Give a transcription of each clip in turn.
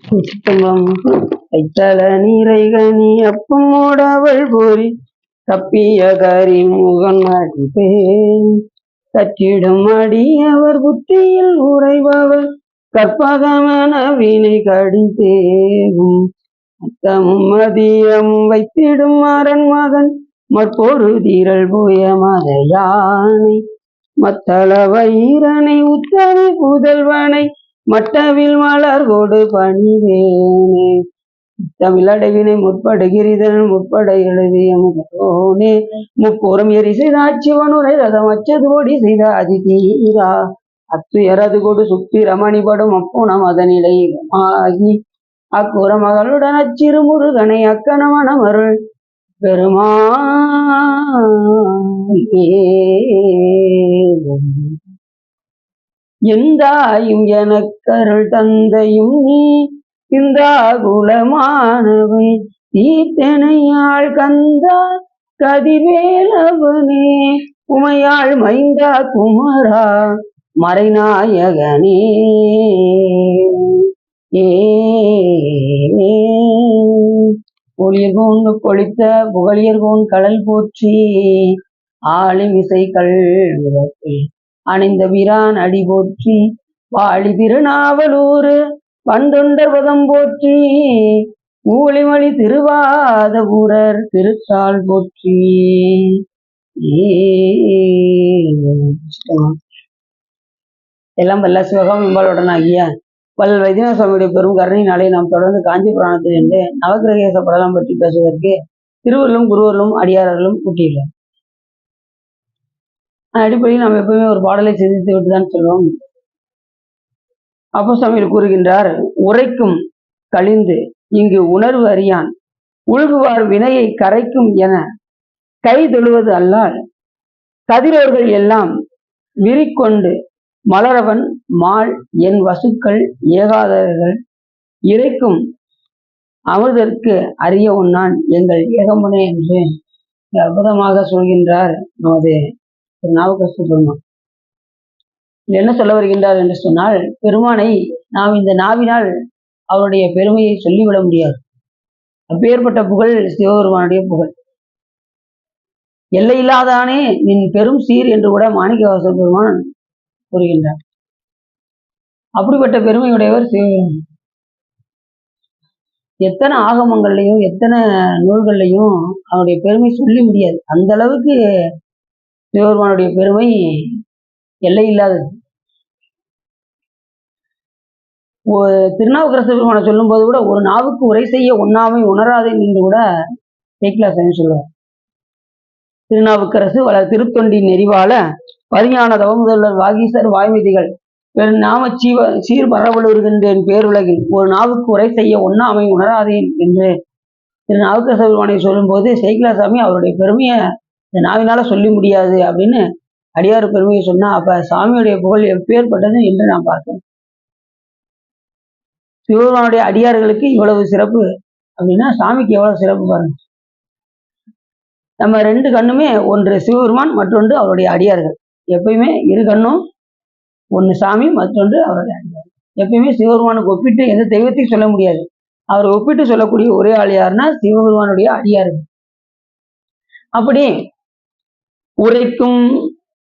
புத்தமம் கைத்தல நீரைகனி அப்பமோடவள் போரி தப்பிய கரி முகன் அடிப்பேன் கற்றிடும் அடி அவர் புத்தியில் உறைபவர் கற்பகமன வினை கடித்தேகும் அத்தமும் மதியமும் வைத்திடும் அரண் மகன் மற்பொரு தீரல் போய மத யானை மத்தள வைரனை உத்தரி புதல்வனை மட்டவில் மலர் கொடு பணிவேனே தமிழடைவினை முற்படுகிறிதன் முற்பட எழுதிய முகரோனே முப்புறம் எரி செய்த அச்சிவனுரை ரதம் அச்சதோடி செய்த அதிதீரா அத்துயரது கொடு சுப்பிரமணிபடும் அப்புணம் அதனிலை ஆகி அக்குற மகளுடன் அச்சிறு முருகனை அக்கணமணமருள் பெருமா எந்தாயும் எனக்கருள் தந்தையும் நீ இந்த குலமானவை ஈத்தனையாள் கந்தா கதிவேலவனே உமையாள் மைந்தா குமரா மறைநாயகனே ஒளியர்கோன் கொளித்த புகழியர்கோன் கடல் போற்றி ஆளிமிசை கல்விளக்கு அணிந்த வீரான் அடி போற்றி வாழி திருநாவலூர் பண்டொண்டர் பதம் போற்றி ஊழிமொழி திருவாத ஊரர் திருத்தாள் போற்றி. எல்லாம் வல்ல சிவகாமி என்பாளுடன் ஆகிய வள்ளல் வைத்தியநாத சுவாமியுடைய பெரும் கருணையினாலே நாம் தொடர்ந்து காஞ்சி புராணத்தில் இருந்து நவகிரகேச படலம் பற்றி பேசுவதற்கு திருவருளும் குருவர்களும் அடியாரர்களும் கூட்டியுள்ளார். அடிப்படையில் நாம் எப்பவுமே ஒரு பாடலை சிந்தித்து விட்டுதான் சொல்வோம். அப்போ சுவாமியில் கூறுகின்றார், உரைக்கும் கழிந்து இங்கு உணர்வு அறியான் உள்குவார் வினையை கரைக்கும் என கை தொழுவது அல்லால் கதிரோர்கள் எல்லாம் விரிக்கொண்டு மலரவன் மால் என் வசுக்கள் ஏகாதர்கள் இறைக்கும் அமிர்தற்கு அறிய உண்ணான் எங்கள் ஏகமுனே என்று அற்புதமாக சொல்கின்றார் நமது நாவுக்கரசு பெருமான். என்ன சொல்ல வருகின்றார் என்று சொன்னால், பெருமானை நாம் இந்த நாவினால் அவருடைய பெருமையை சொல்லிவிட முடியாது. அப்பேற்பட்ட புகழ் சிவபெருமானுடைய புகழ். எல்லையில்லாதானே நின் பெரும் சீர் என்று கூட மாணிக்கவாசகர் பெருமான் கூறுகின்றார். அப்படிப்பட்ட பெருமையுடையவர் சிவபெருமான். எத்தனை ஆகமங்கள்லையும் எத்தனை நூல்கள்லையும் அவருடைய பெருமை சொல்லி முடியாது. அந்த அளவுக்கு சிவபெருமானுடைய பெருமை எல்லை இல்லாதது. திருநாவுக்கரசு பெருமானை சொல்லும் போது கூட ஒரு நாவுக்கு உரை செய்ய உண்ணாமை உணராதேன் என்று கூட சேக்கிலாசாமி சொல்லுவார். திருநாவுக்கரசு வள திருத்தொண்டின் நெறிவாள பரிஞான தவமுதல்வர் வாகீசர் வாய்மதிகள் நாம சீர் பரவலுகின்றேன் பேருலகில் ஒரு நாவுக்கு உரை செய்ய ஒண்ணாமை உணராதேன் என்று திருநாவுக்கரசு பெருமானை சொல்லும் போது சேக்கிலாசாமி அவருடைய பெருமையை இந்த நாவினால சொல்லி முடியாது அப்படின்னு அடியார் பெருமையை சொன்னா, அப்ப சாமியுடைய புகழ் எப்பேற்பட்டது என்று நாம் பார்க்கணும். சிவபெருமானுடைய அடியார்களுக்கு இவ்வளவு சிறப்பு அப்படின்னா சாமிக்கு எவ்வளவு சிறப்பு பாருங்க. நம்ம ரெண்டு கண்ணுமே, ஒன்று சிவபெருமான், மற்றொன்று அவருடைய அடியார்கள். எப்பயுமே இரு கண்ணும், ஒன்று சாமி, மற்றொன்று அவருடைய அடியார்கள். எப்பயுமே சிவபெருமானுக்கு ஒப்பிட்டு எந்த தெய்வத்தையும் சொல்ல முடியாது. அவரை ஒப்பிட்டு சொல்லக்கூடிய ஒரே ஆள் யாருன்னா சிவபெருமானுடைய அடியார்கள். அப்படி உரைக்கும்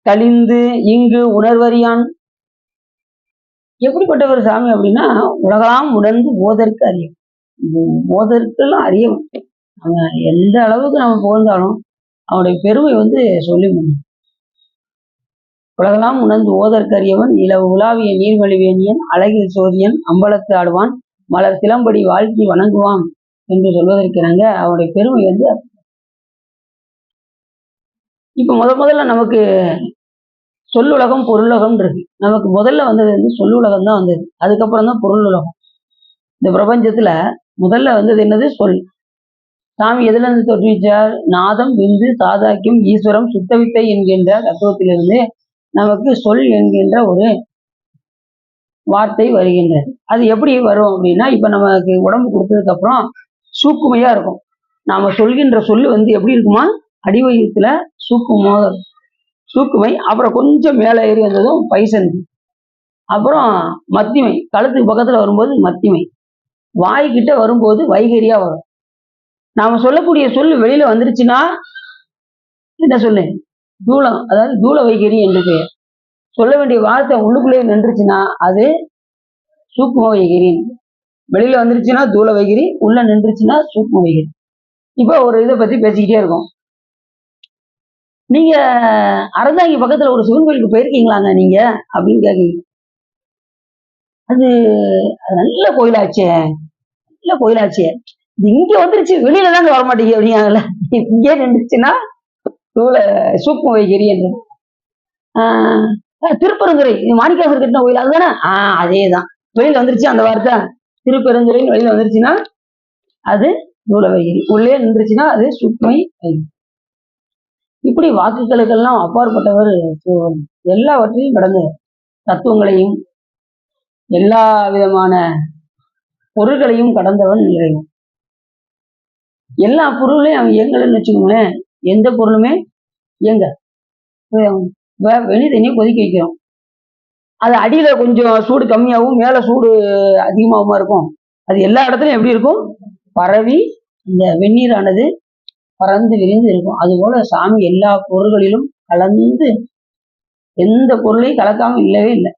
கழிந்து இங்கு உணர்வறியான் எப்படிப்பட்ட ஒரு சாமி அப்படின்னா, உலகலாம் உணர்ந்து ஓதற்கு அறியும். ஓதற்கெல்லாம் அறியும். நம்ம எந்த அளவுக்கு நம்ம புகழ்ந்தாலும் அவனுடைய பெருமை சொல்லி முடியும். உலகலாம் உணர்ந்து ஓதற்கு அறியவன் இளவு உலாவிய நீர்மொழிவேணியன் அழகில் சோதியன் அம்பலத்து ஆடுவான் மலர் சிலம்படி வாழ்த்தி வணங்குவான் என்று சொல்வதற்கிறாங்க. அவனுடைய பெருமை இப்ப முதல்ல நமக்கு சொல்லுலகம் பொருளுலகம் இருக்கு. நமக்கு முதல்ல வந்தது சொல்லுலகம் தான் வந்தது. அதுக்கப்புறம் தான் பொருள் உலகம். இந்த பிரபஞ்சத்துல முதல்ல வந்தது என்னது? சொல். சாமி எதுல இருந்து தோற்றுவிச்சார்? நாதம், விந்து, சாதாக்கியம், ஈஸ்வரம், சுத்தவித்தை என்கின்ற தத்துவத்திலிருந்து நமக்கு சொல் என்கின்ற ஒரு வார்த்தை வருகின்றது. அது எப்படி வரும் அப்படின்னா, இப்ப நமக்கு உடம்பு கொடுத்ததுக்கு அப்புறம் சூக்குமையா இருக்கும். நாம சொல்கின்ற சொல்லு எப்படி இருக்குமா? அடிவயத்துல சூக்குமை, அப்புறம் கொஞ்சம் மேலே ஏறி வந்ததும் பைசந்தி, அப்புறம் மத்திமை, கழுத்துக்கு பக்கத்துல வரும்போது மத்திமை, வாய்கிட்ட வரும்போது வைகரியா வரும். நாம சொல்லக்கூடிய சொல்லு வெளியில வந்துருச்சுன்னா என்ன சொல்லு? தூளம், அதாவது தூள வைகரி என்று பெயர். சொல்ல வேண்டிய வார்த்தை உள்ளுக்குள்ளேயே நின்றுச்சுன்னா அது சூக்கும வைகரி. வெளியில வந்துருச்சுன்னா தூள வைகரி, உள்ள நின்றுச்சுன்னா சூக்கும வைகரி. இப்போ ஒரு இதை பத்தி பேசிக்கிட்டே இருக்கோம். நீங்க அறந்தாங்கி பக்கத்துல ஒரு சிவன் கோயிலுக்கு போயிருக்கீங்களாங்க நீங்க அப்படின்னு கேட்கீங்க. அது நல்ல கோயிலாச்சே, நல்ல கோயிலாச்சே, இங்க வந்துருச்சு வெளியில தாங்க வர மாட்டேங்குது அப்படிங்காங்கல்ல. இங்கே நின்றுச்சுன்னா தூள சூக்கும வைகரி என்று. திருப்பெருந்துறை மாணிக்காசர் கட்டின கோயில் அதுதானே? அதேதான். வெளியில வந்துருச்சு அந்த வார்த்தை. திருப்பெருந்துறைன்னு வெளியில வந்துருச்சுன்னா அது தூள வைகரி, உள்ளே நின்றுச்சுன்னா அது சூக்குமை வைகரி. இப்படி வாக்குகளுக்கெல்லாம் அப்பாற்பட்டவர் எல்லாவற்றையும் கடந்த தத்துவங்களையும் எல்லா விதமான பொருள்களையும் கடந்தவன் இறைவன். எல்லா பொருளையும் அவன் இயங்கலன்னு வச்சுக்கோங்களேன், எந்த பொருளுமே இயங்க. வெளி தண்ணியை கொதிக்க வைக்கிறோம், அது அடியில கொஞ்சம் சூடு கம்மியாகவும் மேல சூடு அதிகமாகவும் இருக்கும். அது எல்லா இடத்துலயும் எப்படி இருக்கும்? பரவி இந்த வெந்நீரானது பறந்து விரிந்து இருக்கும். அதுபோல சாமி எல்லா பொருள்களிலும் கலந்து, எந்த பொருளையும் கலக்காம இல்லவே இல்லை.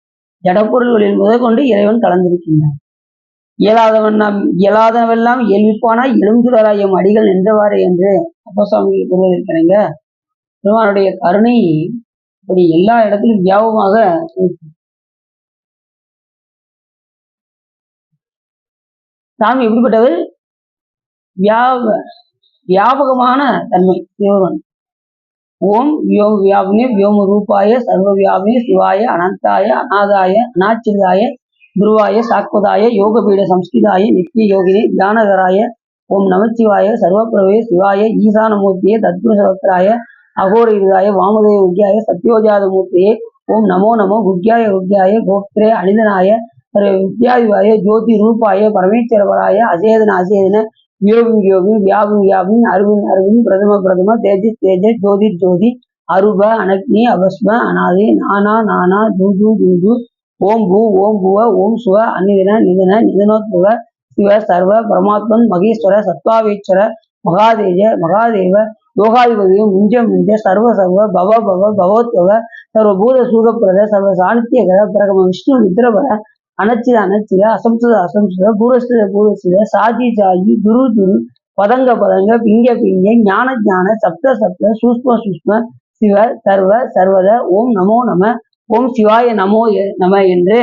ஜடப்பொருள்களில் முதற்கொண்டு இறைவன் கலந்திருக்கின்றான். இயலாதவெல்லாம் இயல்பிப்பானா எழுந்துடராயம் அடிகள் நின்றவாறு என்று அப்பசாமிகள் கூறுவதற்கிறங்க. பெருமானுடைய கருணை இப்படி எல்லா இடத்திலும் வியாபகமாக சாமி எப்படிப்பட்டவர்? வியாபகமான தன்மை சிவன். ஓம் வியோம வியாபினே வியோம ரூபாய சர்வ வியாபினே சிவாய அனந்தாய அநாதாய அநாச்சிதாய துருவாய சாக்வதாய யோகபீட சம்ஸ்கிருதாய நித்திய யோகினே தியானகராய ஓம் நமச்சிவாய சர்வப்பிரவே சிவாய ஈசானமூர்த்தியே தத்புருஷவக்ராய அகோர இருதாய வாமதேவ உக்யாய சத்யோஜாத மூர்த்தியே ஓம் நமோ நமோ குக்யாய உக்யாய கோப்திரே அனிதனாய வித்யாதிவாய ஜோதி ரூபாய பரமேஸ்வரவராய அசேதன அசேதன வியோகம் யோகம் வியாபம் வியாபம் அருவின் அருவின் பிரதம பிரதம தேஜஸ் தேஜஸ் ஜோதி ஜோதி அருப அனக்னி அபஸ்ம அனாதி நானா நானா தூது தூது ஓம் பூ ஓம் புவ ஓம் சுவ அநிதன நிதன நிதனோத்பவ சிவ சர்வ பரமாத்மன் மகேஸ்வர சத்வாவேஸ்வர மகாதேஜ மகாதேவ யோகாதிபதியும் மிஞ்ச மிஞ்ச சர்வ சர்வ பவ பவ பவோத்பவ சர்வபூத சூகப்பிரத சர்வ சாணித்யகர பிரகம விஷ்ணு ருத்ரபர அனச்சித அனச்சித அசம்சுத அசம்சுத பூரஸ்தித பூரஸ்தித சாஜி சாஜி துரு துரு பதங்க பதங்க பிங்க பிங்க ஞான ஞான சப்த சப்த சூஷ்ம சூஷ்ம சிவ சர்வ சர்வத ஓம் நமோ நம ஓம் சிவாய நமோ நம என்று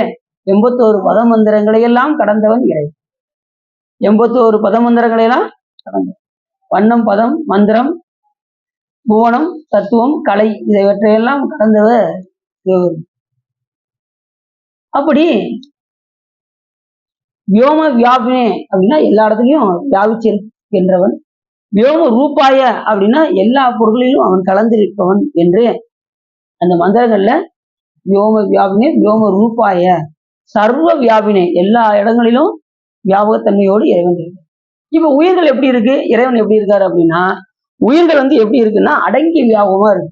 81 பதமந்திரங்களை எல்லாம் கடந்தவன் இறைவன். 81 பதமந்திரங்களை எல்லாம் கடந்தவன். வண்ணம், பதம், மந்திரம், புவனம், தத்துவம், கலை இதைவற்றையெல்லாம் கடந்தவர் தேவர். அப்படி வியோம வியாபினே அப்படின்னா எல்லா இடத்துலையும் வியாபிச்சிருக்கின்றவன். வியோம ரூபாய அப்படின்னா எல்லா பொருள்களிலும் அவன் கலந்திருப்பவன் என்று அந்த மந்திரங்கள்ல வியோம வியாபினே வியோம ரூபாய சர்வ வியாபினே எல்லா இடங்களிலும் வியாபகத்தன்மையோடு இறைவன் இருக்கு. இப்ப உயிர்கள் எப்படி இருக்கு, இறைவன் எப்படி இருக்காரு அப்படின்னா, உயிர்கள் எப்படி இருக்குன்னா அடங்கி வியாபகமா இருக்கு.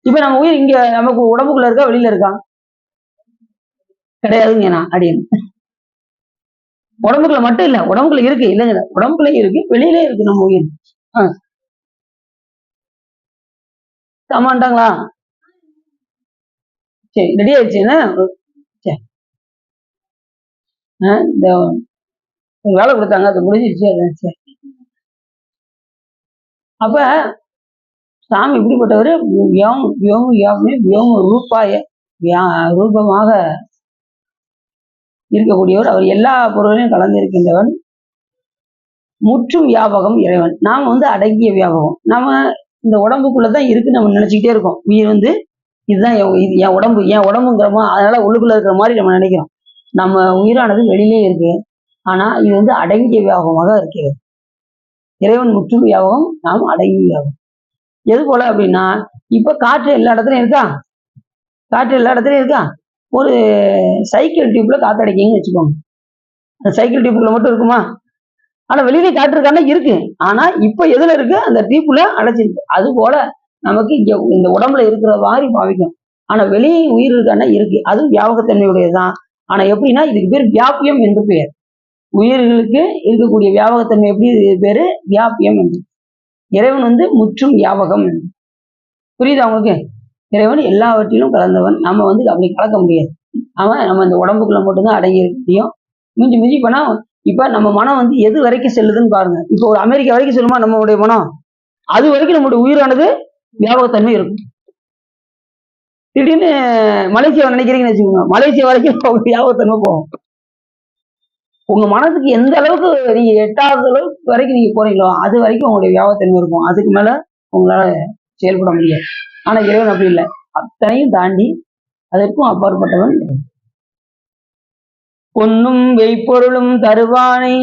இப்ப நம்ம உயிர் இங்க நமக்கு உடம்புக்குள்ள இருக்கா வெளியில இருக்கா? கிடையாதுங்க. நான் அப்படின்னு உடம்புக்குள்ள மட்டும் இல்ல, உடம்புக்குள்ள இருக்கு இல்லைங்க, உடம்புக்குள்ள இருக்கு வெளியிலே இருக்கு நம்ம உயிர். ஆமாண்டாங்களா? சரி, ரெடி ஆயிடுச்சுன்னா சரி. இந்த வேலை கொடுத்தாங்க, அது முடிஞ்சிருச்சு. சரி, அப்ப சாமி இப்படிப்பட்டவர் வியோம ரூபாய ரூபமாக இருக்கக்கூடியவர். அவர் எல்லா பொருளையும் கலந்திருக்கின்றவன். முற்றும் வியாபகம் இறைவன். நாம அடங்கிய வியாபகம். நாம இந்த உடம்புக்குள்ளதான் இருக்கு நம்ம நினைச்சுக்கிட்டே இருக்கோம். உயிர் இதுதான் என் உடம்பு, என் உடம்புங்கிறோமா, அதனால உள்ளுக்குள்ள இருக்கிற மாதிரி நம்ம நினைக்கிறோம். நம்ம உயிரானது வெளியிலே இருக்கு, ஆனா இது அடங்கிய வியாபகமாக இருக்கிறது. இறைவன் முற்றும் வியாபகம், நாம் அடங்கிய வியாபகம். எது போல அப்படின்னா, இப்ப காற்று எல்லா இடத்துலயும் இருக்கா? காற்று எல்லா இடத்துலயும் இருக்கா? ஒரு சைக்கிள் டியூப்ல காத்தடைக்கீங்கன்னு வச்சுக்கோங்க. அந்த சைக்கிள் டியூப்ல மட்டும் இருக்குமா? ஆனா வெளியிலே காற்று இருக்கானா? இருக்கு. ஆனா இப்ப எதுல இருக்கு? அந்த டியூப்ல அடைச்சிருக்கு. அது போல நமக்கு இங்க இந்த உடம்புல இருக்கிற மாதிரி பாவிக்கும். ஆனா வெளியே உயிர் இருக்கான்னா இருக்கு, அதுவும் வியாபகத்தன்மையுடையதுதான். ஆனா எப்படின்னா இதுக்கு பேர் வியாபியம் என்று பெயர். உயிர்களுக்கு இருக்கக்கூடிய வியாபகத்தன்மை எப்படி பேரு? வியாபியம் என்று. இறைவன் முற்றும் வியாபகம் என்று. புரியுதா உங்களுக்கு? இறைவன் எல்லாவற்றிலும் கலந்தவன். நம்ம அப்படி கலக்க முடியாது. அவன் நம்ம இந்த உடம்புக்குள்ள மட்டும்தான் அடங்கி இருக்க முடியும். மிஞ்சி மிஞ்சி போனா இப்ப நம்ம மனம் எது வரைக்கும் செல்லுதுன்னு பாருங்க. இப்போ ஒரு அமெரிக்கா வரைக்கும் செல்லுமா நம்மளுடைய மனம்? அது வரைக்கும் நம்மளுடைய உயிரானது வியாபகத்தன்மை இருக்கும். திடீர்னு மலேசியா நினைக்கிறீங்கன்னு வச்சுக்கோங்க, மலேசியா வரைக்கும் வியாபகத்தன்மை போகும். உங்க மனசுக்கு எந்த அளவுக்கு நீங்க எட்டாவது அளவுக்கு வரைக்கும் நீங்க போறீங்களோ அது வரைக்கும் உங்களுடைய வியாபகத்தன்மை இருக்கும். அதுக்கு மேல உங்களால செயல்பட முடியாது. ஆனா இறைவன் அப்படி இல்லை, அத்தனையும் தாண்டி அதற்கும் அப்பாற்பட்டவன். பொன்னும் வெய்ப்பொருளும் தருவானை,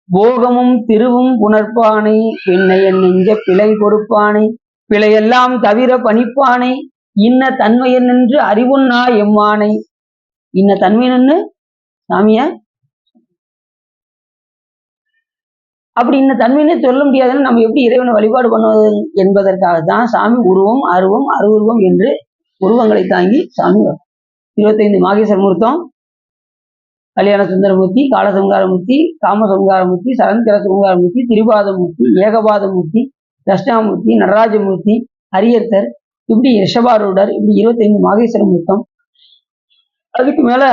போகமும் திருவும் புணர்ப்பானை, பின்னையன் நெஞ்ச பிழை பொறுப்பானை, பிழையெல்லாம் தவிர பணிப்பானை, இன்ன தன்மையன் என்று அறிவுன்னா எம்மானை. இன்ன தன்மையன்னு சாமிய அப்படி இன்ன தன்மையினே சொல்ல முடியாதுன்னு நம்ம எப்படி இறைவனை வழிபாடு பண்ணுவது என்பதற்காகத்தான் சாமி உருவம் அருவம் அருவுருவம் என்று உருவங்களை தாங்கி சாமி வரும். 25 மாகேஸ்வர மூர்த்தம், கல்யாண சுந்தரமூர்த்தி, காலசங்காரமூர்த்தி, காமசங்காரமூர்த்தி, சரண்கர சங்காரமூர்த்தி, திரிபாதமூர்த்தி, ஏகபாதமூர்த்தி, தட்சிணாமூர்த்தி, நடராஜமூர்த்தி, அரியர்த்தர், இப்படி ரிஷபாரூடர், இப்படி 25 மாகேஸ்வர மூர்த்தம். அதுக்கு மேல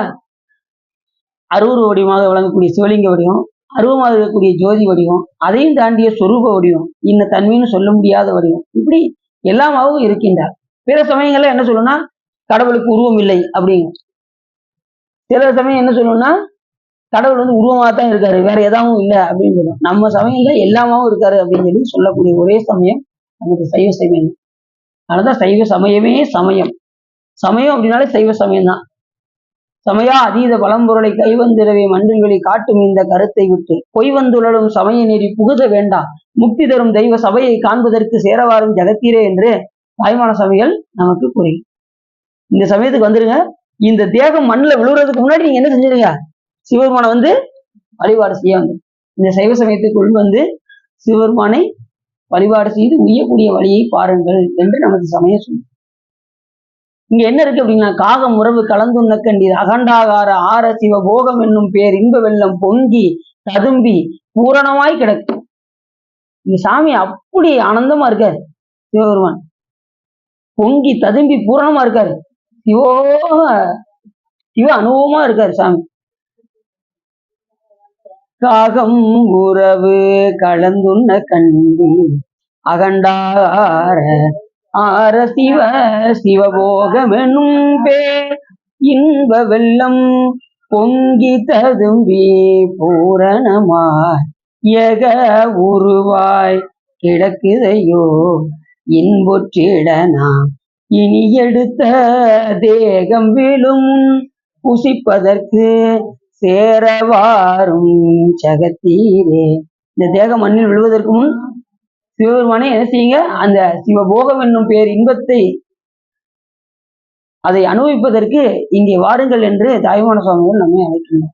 அருவுருவ வடிவமாக விளங்கக்கூடிய சிவலிங்க வடிவம், அருவமாக இருக்கக்கூடிய ஜோதி வடிவம், அதையும் தாண்டிய சொரூப வடிவம், இன்ன தன்மைன்னு சொல்ல முடியாத வடிவம், இப்படி எல்லாமாவும் இருக்கின்றார். பிற சமயங்கள்ல என்ன சொல்லணும்னா கடவுளுக்கு உருவம் இல்லை அப்படிங்க. சில சமயம் என்ன சொல்லணும்னா கடவுள் உருவமாக தான் இருக்காரு, வேற எதாவும் இல்லை அப்படின்னு சொல்லுவோம். நம்ம சமயங்கள்ல எல்லாமாவும் இருக்காரு அப்படின்னு சொல்லி சொல்லக்கூடிய ஒரே சமயம் நமக்கு சைவ சமயம். அதனாலதான் சைவ சமயமே சமயம். சமயம் அப்படின்னாலே சைவ சமயம் தான். சமயா அதீத பழம்பொருளை கைவந்திரவே மன்றில்வெளி காட்டும் இந்த கருத்தை விட்டு பொய்வந்துழலும் சமய நெறி புகுத வேண்டாம், முக்தி தரும் தெய்வ சபையை காண்பதற்கு சேரவாரும் ஜகத்தீரே என்று தாய்மான சபைகள் நமக்கு புரியும். இந்த சமயத்துக்கு வந்துருங்க. இந்த தேகம் மண்ணில் விழுறதுக்கு முன்னாடி நீங்க என்ன செஞ்சிருங்க? சிவபெருமானை வழிபாடு செய்ய வந்து இந்த சைவ சமயத்துக்குள் சிவபெருமானை வழிபாடு செய்து உய்யக்கூடிய வழியை பாருங்கள் என்று நமக்கு சமயம் சொல்லும். இங்க என்ன இருக்கு அப்படின்னா, காகம் உறவு கலந்துண்ண கண்டீர் அகண்டாகார ஆர சிவ போகம் என்னும் பேர் இன்ப வெள்ளம் பொங்கி ததும்பி பூரணமாய் கிடக்கு. இந்த சாமி அப்படி ஆனந்தமா இருக்காரு சிவபெருமான், பொங்கி ததும்பி பூரணமா இருக்காரு, சிவ அனுபவமா இருக்காரு சாமி. காகம் உறவு கலந்துண்ண கண்டீர் அகண்டார ஆர சிவ சிவபோகமெனும் பேர் இன்ப வெள்ளம் பொங்கி ததும்பி பூரணமாய் எக உருவாய் கிடக்குதையோ இன்பொற்றிடனா இனி எடுத்த தேகம் விழும் புசிப்பதற்கு சேரவாரும் ஜகத்தீரே. இந்த தேகம் மண்ணில் விழுவதற்கு முன் சிவபெருமானே என்ன செய்யுங்க, அந்த சிவபோகம் என்னும் பேர் இன்பத்தை அதை அனுபவிப்பதற்கு இங்கே வாருங்கள் என்று தாய்மான சுவாமிகள் நம்மை அழைக்கின்றோம்.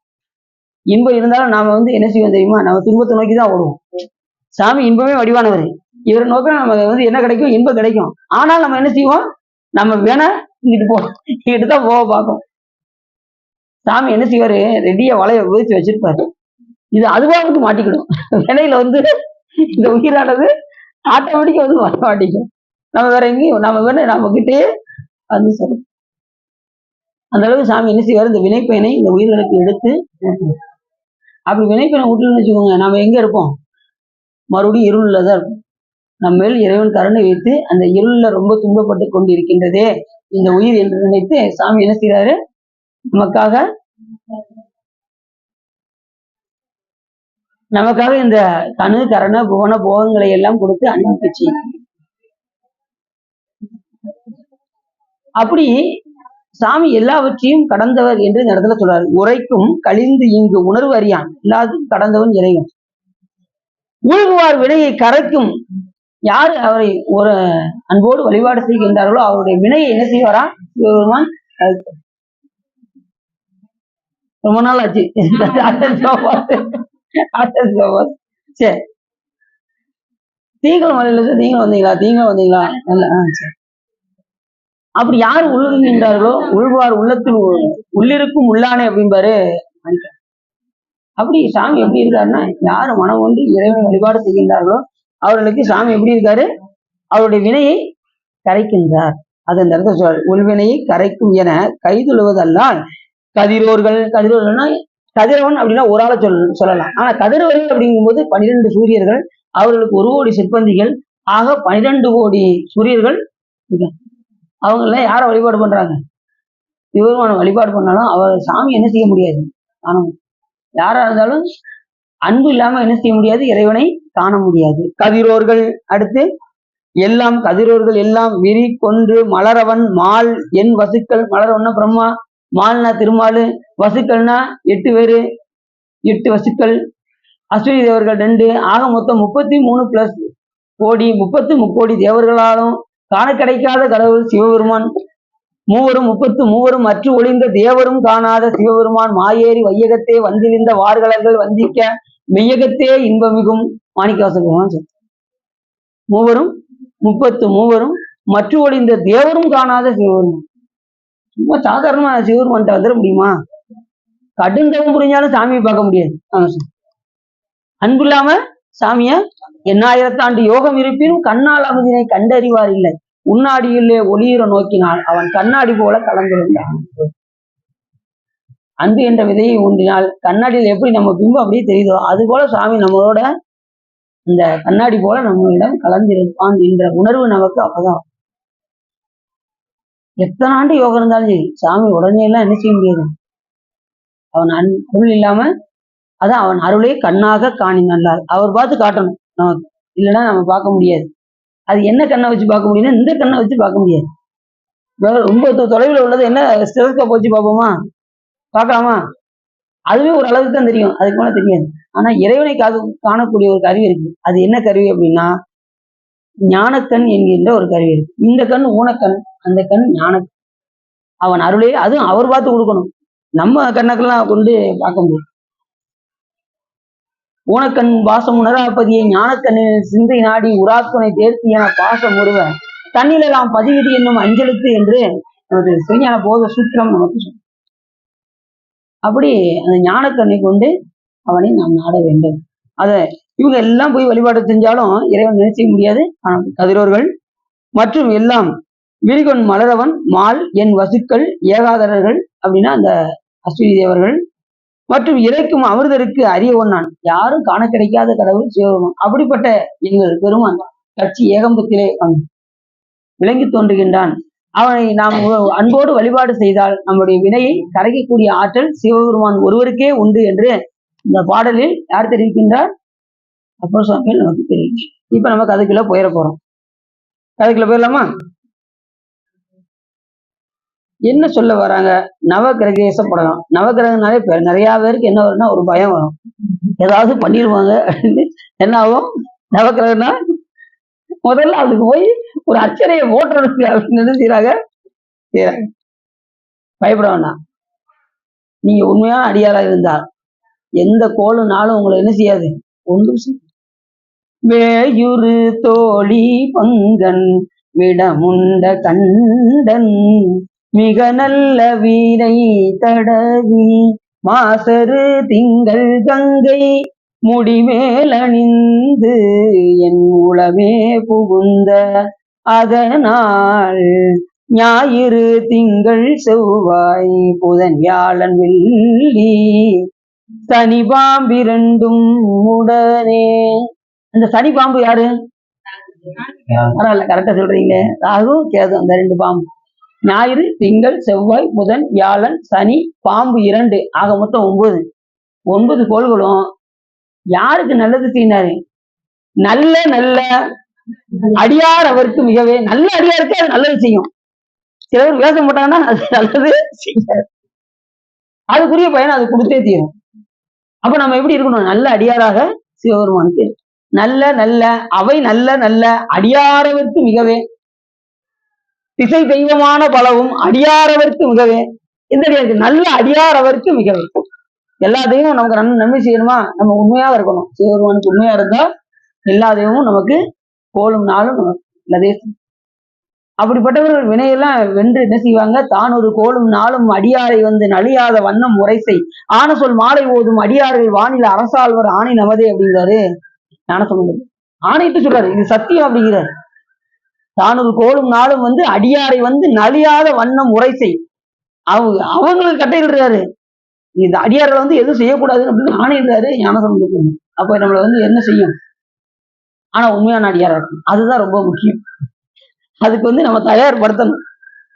இன்பம் இருந்தாலும் நாம என்ன செய்வோம் தெரியுமா? நம்ம துன்பத்தை நோக்கி தான் ஓடுவோம். சாமி இன்பமே வடிவானவர், இவரை நோக்க நம்ம என்ன கிடைக்கும்? இன்பம் கிடைக்கும். ஆனால் நம்ம என்ன செய்வோம்? நம்ம வேணா இங்கிட்டு தான் போக பார்க்கும். சாமி என்ன செய்வாரு? ரெடியா வலைய விதிச்சு வச்சிருப்பாரு. இது அதுவா மாட்டிக்கிடும். வினையில இந்த உயிரானது ஆட்டோமேட்டிக்கா வர மாட்டேங்கும். நம்ம வேற எங்கேயும் நம்ம கிட்டே சொல்லும். அந்த அளவுக்கு சாமி என்ன செய்வாரு? இந்த வினைப்பயனை இந்த உயிர்களுக்கு எடுத்து ஊட்டுவோம். அப்படி வினைப்பயனை ஊட்டலன்னு வச்சுக்கோங்க, நாம எங்க இருப்போம்? மறுபடியும் இருள்ல தான் இருப்போம். நம்ம மேல் இறைவன் கருணை வைத்து அந்த இருள்ல ரொம்ப துன்பப்பட்டு கொண்டு இருக்கின்றதே இந்த உயிர் என்று நினைத்து சாமி என்ன செய்யறாரு? நமக்காக இந்த தனு கரண புவன போகங்களை எல்லாம் கொடுத்து அனுப்பிச்சு. அப்படி சாமி எல்லாவற்றையும் கடந்தவர் என்று இந்த இடத்துல சொல்றாரு. உரைக்கும் கழிந்து இங்கு உணர்வு அறியான், எல்லாத்தையும் கடந்தவன் இறைவன். ஊழ்குவார் வினையை கரைக்கும் யாரு அவரை ஒரு அன்போடு வழிபாடு செய்கின்றார்களோ அவருடைய வினையை என்ன செய்வாரா சிவபெருமான்? ரொம்ப நாள் ஆச்சு. சரி, நீங்களும் வரல, நீங்களும் வந்தீங்களா? அப்படி யார் உள்ளுகின்றார்களோ உள்வார் உள்ளத்தில் உள்ளிருக்கும் உள்ளானே அப்படின்பாரு. அப்படி சாமி எப்படி இருக்காருன்னா, யாரு மனம் கொண்டு இறைவனை வழிபாடு செய்கின்றார்களோ அவர்களுக்கு சாமி எப்படி இருக்காரு, அவருடைய வினையை கரைக்கின்றார். அது அந்த இடத்துல சொல் உள்வினையை கரைக்கும் என கைதுழுவதல்லால் கதிரோர்கள்னா கதிரவன் அப்படின்னா ஒரு ஆளை சொல்லலாம். ஆனா கதிரவர்கள் அப்படிங்கும்போது 12 சூரியர்கள், அவர்களுக்கு 1 கோடி சிற்பந்திகள், ஆக 12 கோடி சூரியர்கள். அவங்க எல்லாம் யாரை வழிபாடு பண்றாங்க? சிவபெருமான வழிபாடு பண்ணாலும் அவர் சாமி என்ன செய்ய முடியாது. ஆனா யாரா இருந்தாலும் அன்பு இல்லாம என்ன செய்ய முடியாது, இறைவனை காண முடியாது. கதிரோர்கள் அடுத்து எல்லாம் கதிரோர்கள் எல்லாம் விரி கொன்று மலரவன் மால் என் வசுக்கள். மலரவன்னா பிரம்மா, மால்னா திருமாலு, வசுக்கள்னா 8 பேரு, 8 வசுக்கள், அஸ்வினி தேவர்கள் 2, ஆக மொத்தம் 33 பிளஸ் கோடி 33 கோடி தேவர்களாலும் காண கிடைக்காத கடவுள் சிவபெருமான். மூவரும் 33 மற்ற ஒளிந்த தேவரும் காணாத சிவபெருமான் மாயேறி வையகத்தே வந்திருந்த வார்களர்கள் வந்திக்க மெய்யகத்தே இன்பமிகும் மாணிக்கவாசகர் பெருமான். மூவரும் 33 மற்ற ஒளிந்த தேவரும் காணாத சிவபெருமான். சும்மா சாதாரணமா சிவபெருமான் வந்துட முடியுமா? கடுந்தவம் புரிஞ்சாலும் சாமியை பார்க்க முடியாது. அன்பு இல்லாம சாமிய 8000 ஆண்டு யோகம் இருப்பினும் கண்ணால் அமுதினை கண்டறிவார் இல்லை. உன்னாடியிலே ஒளியுற நோக்கினால் அவன் கண்ணாடி போல கலந்திருந்தான். அன்பு என்ற விதையை ஊன்றினால் கண்ணாடியில் எப்படி நம்ம பிம்பம் அப்படியே தெரியுதோ அது போல சாமி நம்மளோட இந்த கண்ணாடி போல நம்மளிடம் கலந்திருப்பான் என்ற உணர்வு நமக்கு அப்பதான். எத்தனை ஆண்டு யோகம் இருந்தாலும் சரி சாமி உடனே எல்லாம் என்ன செய்ய முடியாது. அவன் அருள் இல்லாம அதான் அவன் அருளே கண்ணாக காணி நல்லார். அவர் பார்த்து காட்டணும் நமக்கு, இல்லைன்னா நம்ம பார்க்க முடியாது. அது என்ன கண்ணை வச்சு பார்க்க முடியும்னா இந்த கண்ணை வச்சு பார்க்க முடியாது. ரொம்ப தொலைவில் உள்ளது என்ன ஸ்டெலஸ்கோப் வச்சு பார்ப்போமா? பார்க்கலாமா? அதுவே ஒரு அளவுக்கு தான் தெரியும், அதுக்கு மேல தெரியாது. ஆனா இறைவனை காணக்கூடிய ஒரு கருவி இருக்கு. அது என்ன கருவி அப்படின்னா ஞானக்கண் என்கின்ற ஒரு கருவி இருக்கு. இந்த கண் ஊனக்கண், அந்த கண் ஞானக்கண். அவன் அருளே அதுவும் அவர் பார்த்து கொடுக்கணும், நம்ம கண்ணக்கெல்லாம் கொண்டு பார்க்க முடியாது. ஊனக்கண் பாசம் உணராப்பதியை ஞானக்கண்ணில் சிந்தை நாடி உராத்துணை தேர்த்தி என பாசம் ஒருவ தன்னிலாம் பதிவிதி என்னும் அஞ்சலுக்கு என்று நமது சிவஞான போத சூத்திரம் நமக்கு சொல்லும். அப்படி அந்த ஞானக்கண்ணை கொண்டு அவனை நாம் நாட வேண்டும். அத இவங்க எல்லாம் போய் வழிபாடு செஞ்சாலும் இறைவன் நினைச்ச முடியாது. கதிரோர்கள் மற்றும் எல்லாம் விரிகொன் மலரவன் மால் என் வசுக்கள் ஏகாதரர்கள் அப்படின்னா அந்த அஸ்வினி தேவர்கள் மற்றும் இறைக்கும் அமிர்தருக்கு அறிய ஒன்னான் யாரும் காண கிடைக்காத கடவுள் சிவபெருமான். அப்படிப்பட்ட எங்கள் பெருமான் கட்சி ஏகம்பத்திலே விளங்கி தோன்றுகின்றான். அவனை நாம் அன்போடு வழிபாடு செய்தால் நம்முடைய வினையை கரைக்கக்கூடிய ஆற்றல் சிவபெருமான் ஒருவருக்கே உண்டு என்று இந்த பாடலில் யார் தெரிவிக்கின்றார்? அப்பர் சுவாமிகள் நமக்கு தெரியும். இப்ப நம்ம கதைக்குள்ள போயிட போறோம். கதைக்குள்ள போயிடலாமா? என்ன சொல்ல வராங்க? நவகிரகேச படம். நவகிரகனாலே நிறைய பேருக்கு என்ன வரும்னா ஒரு பயம் வரும், ஏதாவது பண்ணிடுவாங்க அப்படின்னு. என்ன ஆகும்? நவகிரகம்னா முதல்ல அதுக்கு போய் ஒரு அச்சனையை ஓட்டுறதுக்கு அப்படின்னு என்ன செய்யறாங்க? பயப்பட வேண்டாம். நீங்க உண்மையான அடியாரா இருந்தா எந்த கோளு நாளும் உங்களை என்ன செய்யாது, ஒன்றும் செய்யும். வேயுறு தோழி பங்கன் விடமுண்ட கண்டன் மிக நல்ல வீரை தடவி மாசரு திங்கள் கங்கை முடிமேல் அணிந்து என் உளமே புகுந்த அதனால் ஞாயிறு திங்கள் செவ்வாய் புதன் வியாழன் வெள்ளி சனி பாம்பிரண்டும் உடனே. அந்த சனி பாம்பு யாரு? பரவாயில்ல, கரெக்டா சொல்றீங்களே. ராகு கேது அந்த 2 பாம்பு. ஞாயிறு திங்கள் செவ்வாய் புதன் வியாழன் சனி பாம்பு 2, ஆக மொத்தம் 9 கோள்களும் யாருக்கு நல்லது செய்யினாரு? நல்ல நல்ல அடியார் அவருக்கு மிகவே. நல்ல அடியாருக்கு அது நல்லது செய்யும். சில பேர் வேஷம் போட்டாங்கன்னா அது நல்லது செய்ய, அதுக்குரிய பயனை அது கொடுத்தே தீரும். அப்ப நம்ம எப்படி இருக்கணும்? நல்ல அடியாராக சிவபெருமானுக்கு நல்ல நல்ல அவை நல்ல நல்ல அடியாரவர்க்கு மிகவே திசை தெய்வமான பலவும் அடியாரவர்க்கு மிகவே. எந்த அடியாருக்கு? நல்ல அடியாரவர்க்கு மிகவே. எல்லா தெய்வமும் நமக்கு நன்மை செய்யணுமா? நம்ம உண்மையாக இருக்கணும். சிவபெருமானுக்கு உண்மையா இருந்தா எல்லா தெய்வமும் நமக்கு கோலும் நாளும் நமக்கு நல்லதே அப்படிப்பட்டவர்கள் வினையெல்லாம் வென்று என்ன செய்வாங்க, தான் ஒரு கோலும் நாளும் அடியாரை வந்து நலியாத வண்ணம் முறைசை ஆன சொல் மாலை ஓதும் அடியார்கள் வானில அரசாழ்வர் ஆணை நமதே அப்படிங்கிறாரு ஞானசம்பந்தர். ஆணையிட்டு சொல்றாரு, இது சத்தியம் அப்படிங்கிறாரு. தான் ஒரு கோலும் நாளும் வந்து அடியாரை வந்து நலியாத வண்ணம் முறைசை அவங்களுக்கு கட்டையிடுறாரு. இந்த அடியார்களை வந்து எதுவும் செய்யக்கூடாது அப்படின்னு ஆணையிடுறாரு ஞானசம்பந்தர். அப்ப நம்மள வந்து என்ன செய்யும்? ஆனா உண்மையான அடியாரா இருக்கும். அதுதான் ரொம்ப முக்கியம். அதுக்கு வந்து நம்ம தயார்படுத்தணும்.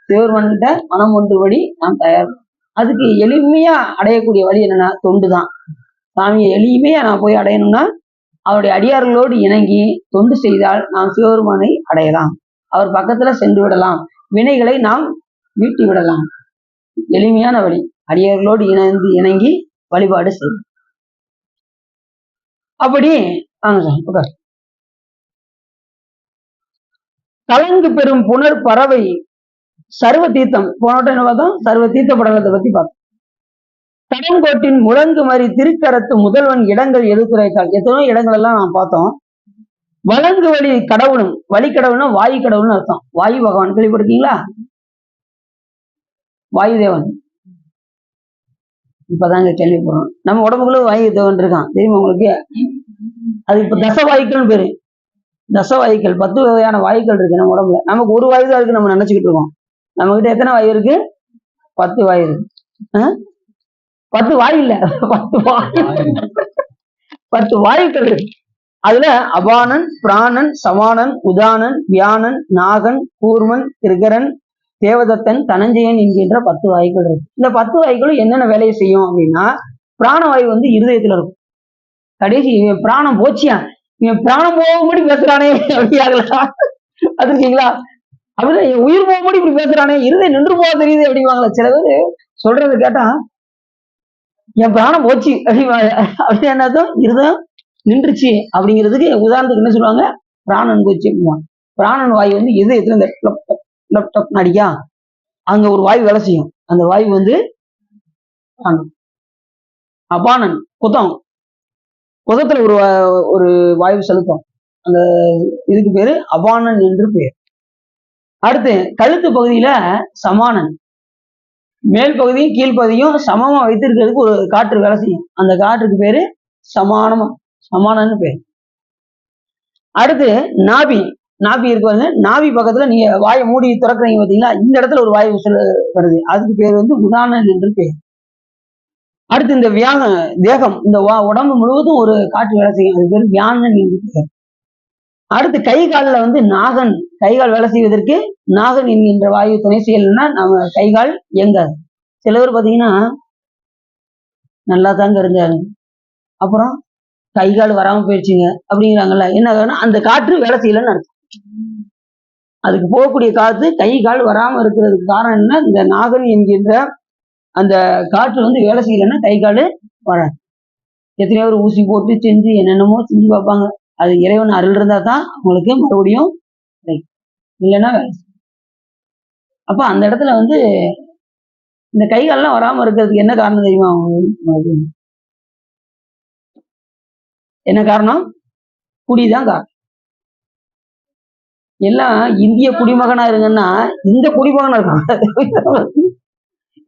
சிவபெருமான்கிட்ட மனம் ஒன்று வழி நாம் தயார். அதுக்கு எளிமையா அடையக்கூடிய வழி என்னன்னா தொண்டு தான். சாமியை எளிமையா நான் போய் அடையணும்னா அவருடைய அடியார்களோடு இணங்கி தொண்டு செய்தால் நாம் சிவபெருமானை அடையலாம். அவர் பக்கத்துல சென்று விடலாம். வினைகளை நாம் மீட்டி விடலாம். எளிமையான வழி. அடியார்களோடு இணங்கி வழிபாடு செய்யும். அப்படி வாங்க சார். கலங்கு பெறும் புனர் பறவை சர்வ தீர்த்தம். போனோட்ட என்ன பார்த்தோம்? சர்வ தீர்த்த படலத்தை பத்தி பார்த்தோம். கடங்கோட்டின் முழங்கு மாதிரி திருக்கரத்து முதல்வன் இடங்கள் எதுக்குறைத்தால் எத்தனோ இடங்கள் எல்லாம் நான் பார்த்தோம். வழங்கு வழி கடவுளும், வழி கடவுள்னா வாயு கடவுள்னு அர்த்தம். வாயு பகவான் கேள்விப்பட்டிருக்கீங்களா? வாயு தேவன் இப்பதாங்க கேள்விப்படுறோம். நம்ம உடம்புக்குள்ள வாயு தேவன் இருக்கான், தெரியுமா உங்களுக்கு? அது இப்ப தசவாயுக்கள் பேரு. தசவாயுக்கள் 10 வகையான வாயுக்கள் இருக்கு நம்ம உடம்புல. நமக்கு ஒரு வாயு தான் இருக்கு நம்ம நினைச்சுக்கிட்டு இருக்கோம். நம்ம கிட்ட எத்தனை வாயு இருக்கு? 10 வாயு இருக்கு. 10 வாயு இல்ல, 10 வாயுக்கள் இருக்கு. அதுல அபானன், பிராணன், சமானன், உதானன், வியானன், நாகன், கூர்மன், கிருகரன், தேவதத்தன், தனஞ்சயன் என்கின்ற 10 வாயுக்கள் இருக்கு. இந்த 10 வாயுக்களும் என்னென்ன வேலையை செய்யும் அப்படின்னா, பிராணவாயு வந்து இருதயத்துல இருக்கும். கடைசி பிராணம் போச்சியா, இவன் பிராணம் போகும்படி பேசுறானே அப்படியாகலாம். அது இருக்கீங்களா? அவரு உயிர் போகும்படி இப்படி பேசுறானே, இருதயம் நின்று போக தெரியுது அப்படிவாங்களா. சில பேர் சொல்றது கேட்டா என் பிராணம் போச்சு அப்படிவாங்க. அப்படி என்னதும் இருதயம் நின்றுச்சு அப்படிங்கிறதுக்கு உதாரணத்துக்கு என்ன சொல்லுவாங்க? பிராணன் போச்சு அப்படிவாங்க. பிராணன் வாயு வந்து இதயத்துல இந்த லேப்டாப் நடிக்கா அங்க ஒரு வாயு வேலை செய்யும். அந்த வாயு வந்து அபானன் குத்தம், குதத்துல ஒரு வாயு செலுத்தும். அந்த இதுக்கு பேரு அபானன் என்று பேர். அடுத்து கழுத்து பகுதியில சமானன், மேல் பகுதியும் கீழ்ப்பகுதியும் சமமா வைத்திருக்கிறதுக்கு ஒரு காற்று வேலை செய்யும். அந்த காற்றுக்கு பேரு சமானன்னு பேரு. அடுத்து நாபி, நாபி இருப்பாங்க. நாபி பக்கத்துல நீங்க வாயை மூடி திறக்கிறீங்க பாத்தீங்களா, இந்த இடத்துல ஒரு வாயு வருது, அதுக்கு பேர் வந்து உதானன் என்று பேர். அடுத்து இந்த தேகம், இந்த உடம்பு முழுவதும் ஒரு காற்று வேலை செய்யும், அது பேர் வியானன் என்று பேர். அடுத்து கை காலில் வந்து நாகன், கைகால் வேலை செய்வதற்கு நாகன் என்கின்ற வாயு துணை செய்யலைன்னா நம்ம கைகால் இயங்காது. சில பேர் பார்த்தீங்கன்னா நல்லா தாங்க இருந்தாரு, அப்புறம் கைகால் வராம போயிடுச்சுங்க அப்படிங்கிறாங்கல்ல. என்ன காரணம்? அந்த காற்று வேலை செய்யலன்னு அர்த்தம். அதுக்கு போகக்கூடிய காற்று கை கால் வராம இருக்கிறதுக்கு காரணம் என்ன? இந்த நாகன் என்கின்ற அந்த காற்று வந்து வேலை செய்யலைன்னா கை கால் வராது. எத்தனையோ ஒரு ஊசி போட்டு செஞ்சு என்னென்னமோ செஞ்சு பார்ப்பாங்க. அது இறைவன் அருள் இருந்தா தான் உங்களுக்கு மறுபடியும் இல்லைன்னா. அப்ப அந்த இடத்துல வந்து இந்த கைகாலெல்லாம் வராம இருக்கிறதுக்கு என்ன காரணம் தெரியுமா? என்ன காரணம்? குடிதான் காரணம். எல்லாம் இந்திய குடிமகனா இருங்கன்னா இந்த குடிமகனா இருக்கும்.